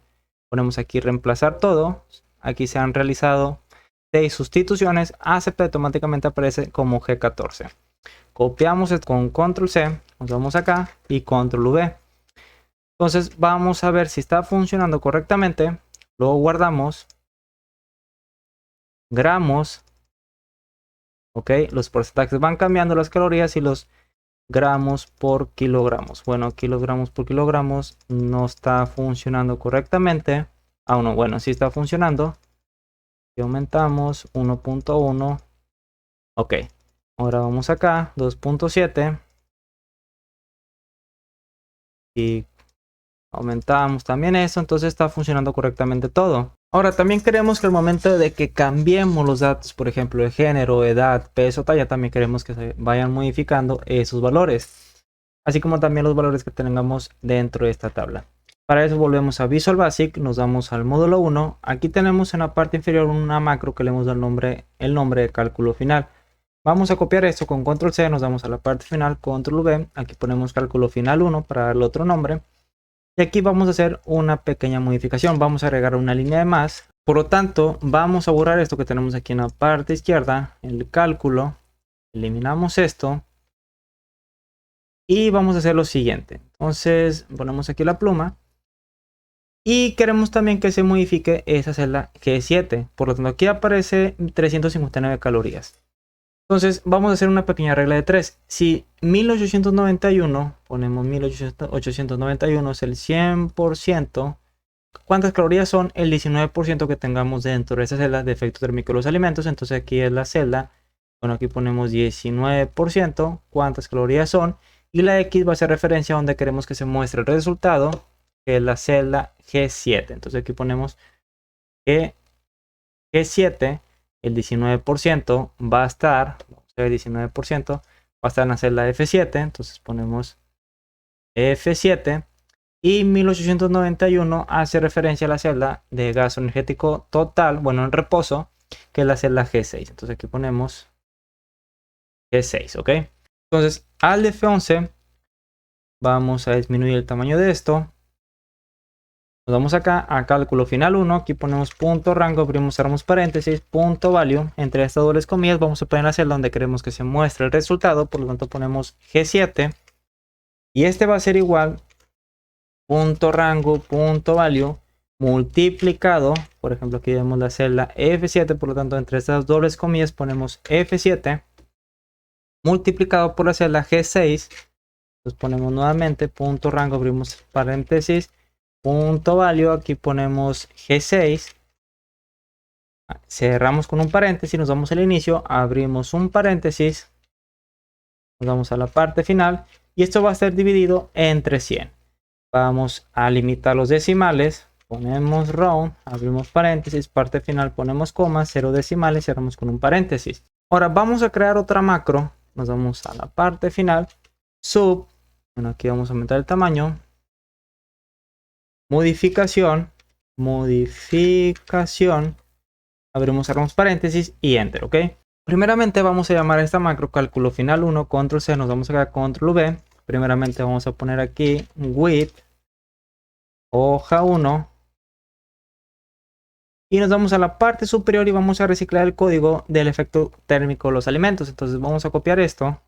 Ponemos aquí reemplazar todo. Aquí se han realizado 6 sustituciones. Acepta, automáticamente aparece como G14. Copiamos con Control C. Nos vamos acá y Control V. Entonces vamos a ver si está funcionando correctamente. Luego guardamos. Gramos. Ok, los porcentajes van cambiando, las calorías y los gramos por kilogramos. Bueno, kilogramos por kilogramos no está funcionando correctamente. Aún no, bueno, sí está funcionando. Y aumentamos 1.1. Ok, ahora vamos acá, 2.7. Y aumentamos también eso, entonces está funcionando correctamente todo. Ahora también queremos que al momento de que cambiemos los datos, por ejemplo, de género, edad, peso, talla, también queremos que se vayan modificando esos valores, así como también los valores que tengamos dentro de esta tabla. Para eso volvemos a Visual Basic, nos vamos al módulo 1. Aquí tenemos en la parte inferior una macro que le hemos dado el nombre de cálculo final. Vamos a copiar esto con Control C, nos vamos a la parte final, Control V, aquí ponemos cálculo final 1 para darle otro nombre. Y aquí vamos a hacer una pequeña modificación, vamos a agregar una línea de más. Por lo tanto, vamos a borrar esto que tenemos aquí en la parte izquierda, el cálculo. Eliminamos esto. Y vamos a hacer lo siguiente. Entonces, ponemos aquí la pluma. Y queremos también que se modifique esa celda G7. Por lo tanto, aquí aparece 359 calorías. Entonces vamos a hacer una pequeña regla de 3. Si 1891, ponemos 1891 es el 100%, ¿cuántas calorías son? El 19% que tengamos dentro de esa celda de efecto térmico de los alimentos. Entonces aquí es la celda, bueno, aquí ponemos 19%, ¿cuántas calorías son? Y la X va a ser referencia a donde queremos que se muestre el resultado, que es la celda G7. Entonces aquí ponemos que G7, el 19% va a estar, el 19% va a estar en la celda F7, entonces ponemos F7 y 1891 hace referencia a la celda de gasto energético total, bueno, en reposo, que es la celda G6. Entonces aquí ponemos G6, ¿ok? Entonces al F11 vamos a disminuir el tamaño de esto. Nos vamos acá a cálculo final 1, aquí ponemos punto rango, abrimos, cerramos paréntesis, punto value, entre estas dobles comillas vamos a poner la celda donde queremos que se muestre el resultado, por lo tanto ponemos G7 y este va a ser igual punto rango, punto value multiplicado, por ejemplo aquí vemos la celda F7, por lo tanto entre estas dobles comillas ponemos F7 multiplicado por la celda G6, entonces ponemos nuevamente punto rango, abrimos paréntesis, punto value, aquí ponemos G6, cerramos con un paréntesis, nos vamos al inicio, abrimos un paréntesis, nos vamos a la parte final y esto va a ser dividido entre 100. Vamos a limitar los decimales, ponemos round, abrimos paréntesis, parte final ponemos coma, 0 decimales, cerramos con un paréntesis. Ahora vamos a crear otra macro, nos vamos a la parte final, sub, bueno, aquí vamos a aumentar el tamaño, modificación, abrimos, cerramos paréntesis y enter, ¿ok? Primeramente vamos a llamar a esta macro cálculo final 1, control C, nos vamos a dar control V. Primeramente vamos a poner aquí width, hoja 1. Y nos vamos a la parte superior y vamos a reciclar el código del efecto térmico de los alimentos. Entonces vamos a copiar esto.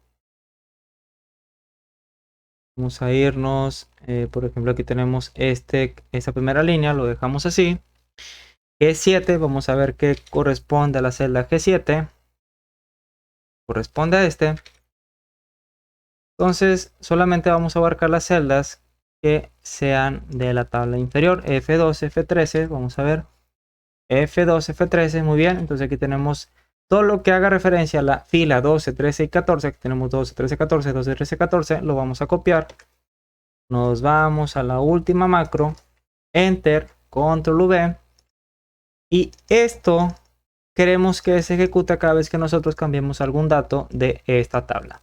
Vamos a irnos, por ejemplo aquí tenemos esta primera línea, lo dejamos así. G7, vamos a ver que corresponde a la celda G7. Corresponde a este. Entonces solamente vamos a abarcar las celdas que sean de la tabla inferior. F2, F13, vamos a ver. F2, F13, muy bien. Entonces aquí tenemos todo lo que haga referencia a la fila 12, 13 y 14, que tenemos 12, 13, 14, 12, 13, 14, lo vamos a copiar. Nos vamos a la última macro, Enter, Control V, y esto queremos que se ejecute cada vez que nosotros cambiemos algún dato de esta tabla.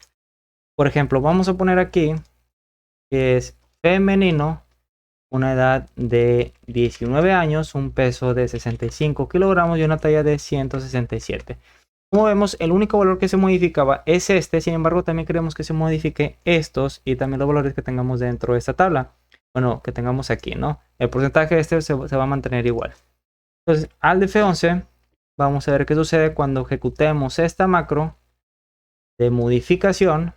Por ejemplo, vamos a poner aquí que es femenino, una edad de 19 años, un peso de 65 kilogramos y una talla de 167. Como vemos, el único valor que se modificaba es este. Sin embargo, también queremos que se modifique estos y también los valores que tengamos dentro de esta tabla. Bueno, que tengamos aquí, ¿no? El porcentaje de este se va a mantener igual. Entonces, al F11, vamos a ver qué sucede cuando ejecutemos esta macro de modificación.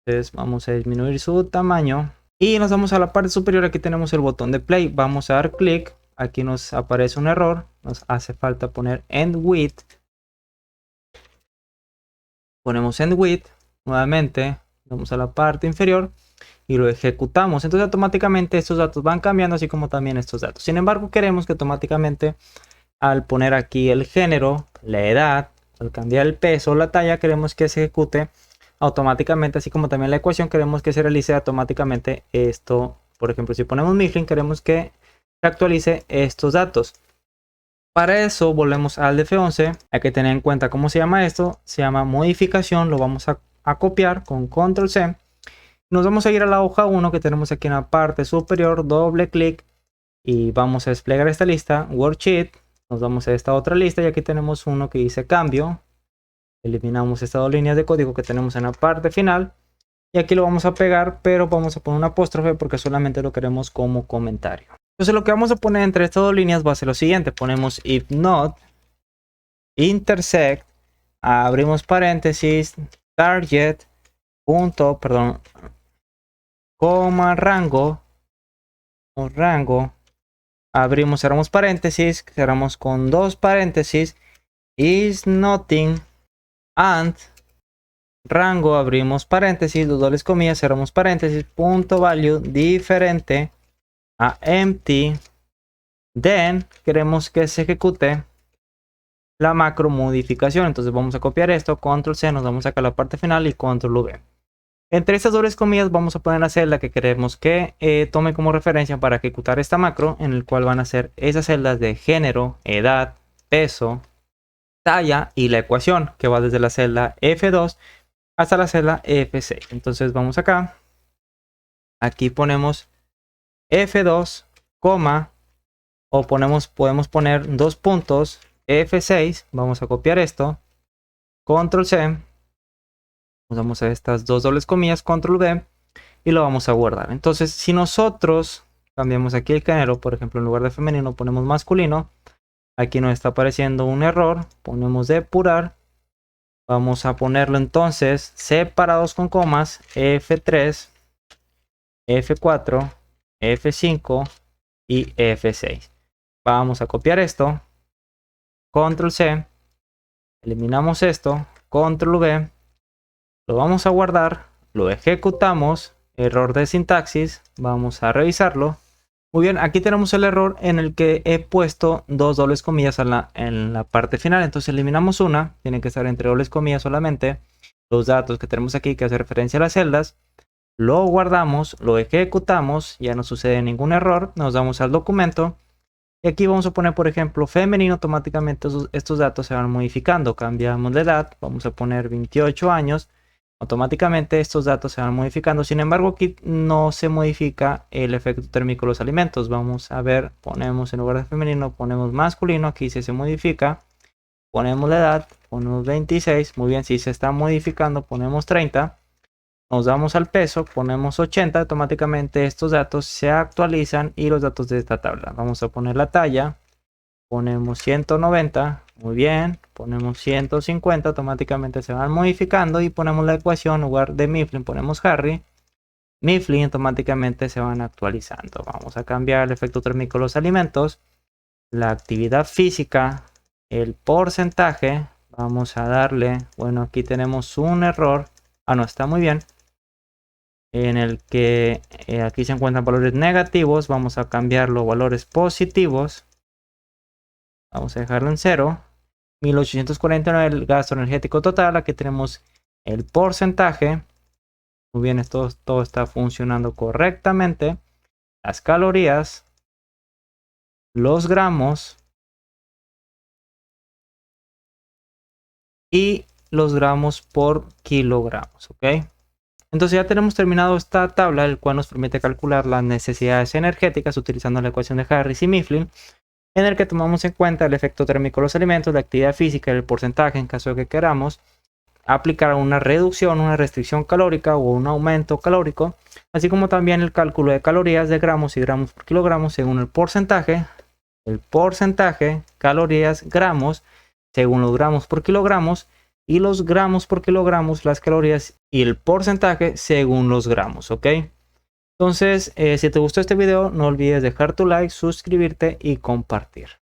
Entonces, vamos a disminuir su tamaño. Y nos vamos a la parte superior. Aquí tenemos el botón de play. Vamos a dar clic. Aquí nos aparece un error. Nos hace falta poner end with. Ponemos end with. Nuevamente, vamos a la parte inferior y lo ejecutamos. Entonces automáticamente estos datos van cambiando, así como también estos datos. Sin embargo, queremos que automáticamente al poner aquí el género, la edad, al cambiar el peso, la talla, queremos que se ejecute automáticamente, así como también la ecuación, queremos que se realice automáticamente esto. Por ejemplo, si ponemos Mifflin, queremos que se actualice estos datos. Para eso volvemos al F11. Hay que tener en cuenta cómo se llama esto. Se llama modificación. Lo vamos a copiar con Control C. Nos vamos a ir a la hoja 1 que tenemos aquí en la parte superior. Doble clic y vamos a desplegar esta lista. Worksheet. Nos vamos a esta otra lista y aquí tenemos uno que dice cambio. Eliminamos estas dos líneas de código que tenemos en la parte final. Y aquí lo vamos a pegar, pero vamos a poner un apóstrofe porque solamente lo queremos como comentario. Entonces lo que vamos a poner entre estas dos líneas va a ser lo siguiente. Ponemos if not intersect, abrimos paréntesis, target, punto, perdón, coma, rango, abrimos, cerramos paréntesis, cerramos con dos paréntesis, is nothing, and, rango, abrimos paréntesis, dos dobles comillas, cerramos paréntesis, punto value, diferente a empty. Then queremos que se ejecute la macro modificación. Entonces vamos a copiar esto, control C, nos vamos acá a la parte final y control V. Entre estas dobles comillas vamos a poner la celda que queremos que tome como referencia para ejecutar esta macro, en el cual van a ser esas celdas de género, edad, peso, talla y la ecuación que va desde la celda F2 hasta la celda F6. Entonces vamos acá, aquí ponemos F2, coma, o podemos poner dos puntos F6. Vamos a copiar esto, control C, vamos a estas dos dobles comillas, control V, y lo vamos a guardar. Entonces si nosotros cambiamos aquí el género, por ejemplo en lugar de femenino ponemos masculino, aquí nos está apareciendo un error, ponemos depurar, vamos a ponerlo entonces separados con comas, F3, F4, F5 y F6. Vamos a copiar esto, control C, eliminamos esto, control V, lo vamos a guardar, lo ejecutamos, error de sintaxis, vamos a revisarlo. Muy bien, aquí tenemos el error en el que he puesto dos dobles comillas en la parte final. Entonces eliminamos una, tiene que estar entre dobles comillas solamente. Los datos que tenemos aquí que hace referencia a las celdas, lo guardamos, lo ejecutamos, ya no sucede ningún error, nos damos al documento. Y aquí vamos a poner, por ejemplo, femenino, automáticamente estos datos se van modificando. Cambiamos de edad, vamos a poner 28 años. Automáticamente estos datos se van modificando. Sin embargo, aquí no se modifica el efecto térmico de los alimentos. Vamos a ver, ponemos en lugar de femenino, ponemos masculino. Aquí sí se modifica. Ponemos la edad, ponemos 26. Muy bien, si se está modificando, ponemos 30. Nos damos al peso, ponemos 80. Automáticamente estos datos se actualizan y los datos de esta tabla. Vamos a poner la talla. Ponemos 190, muy bien, ponemos 150, automáticamente se van modificando y ponemos la ecuación, en lugar de Mifflin ponemos Harry, Mifflin, automáticamente se van actualizando. Vamos a cambiar el efecto térmico de los alimentos, la actividad física, el porcentaje, vamos a darle, bueno, aquí tenemos un error, no, está muy bien, en el que aquí se encuentran valores negativos, vamos a cambiarlo a valores positivos. Vamos a dejarlo en 0. 1849 el gasto energético total. Aquí tenemos el porcentaje. Muy bien, todo está funcionando correctamente. Las calorías, los gramos y los gramos por kilogramos, ¿ok? Entonces ya tenemos terminado esta tabla, el cual nos permite calcular las necesidades energéticas utilizando la ecuación de Harris y Mifflin, en el que tomamos en cuenta el efecto térmico de los alimentos, la actividad física y el porcentaje en caso de que queramos aplicar una reducción, una restricción calórica o un aumento calórico, así como también el cálculo de calorías de gramos y gramos por kilogramo según el porcentaje, calorías, gramos, según los gramos por kilogramos, y los gramos por kilogramos, las calorías y el porcentaje según los gramos, ¿ok? Entonces, si te gustó este video, no olvides dejar tu like, suscribirte y compartir.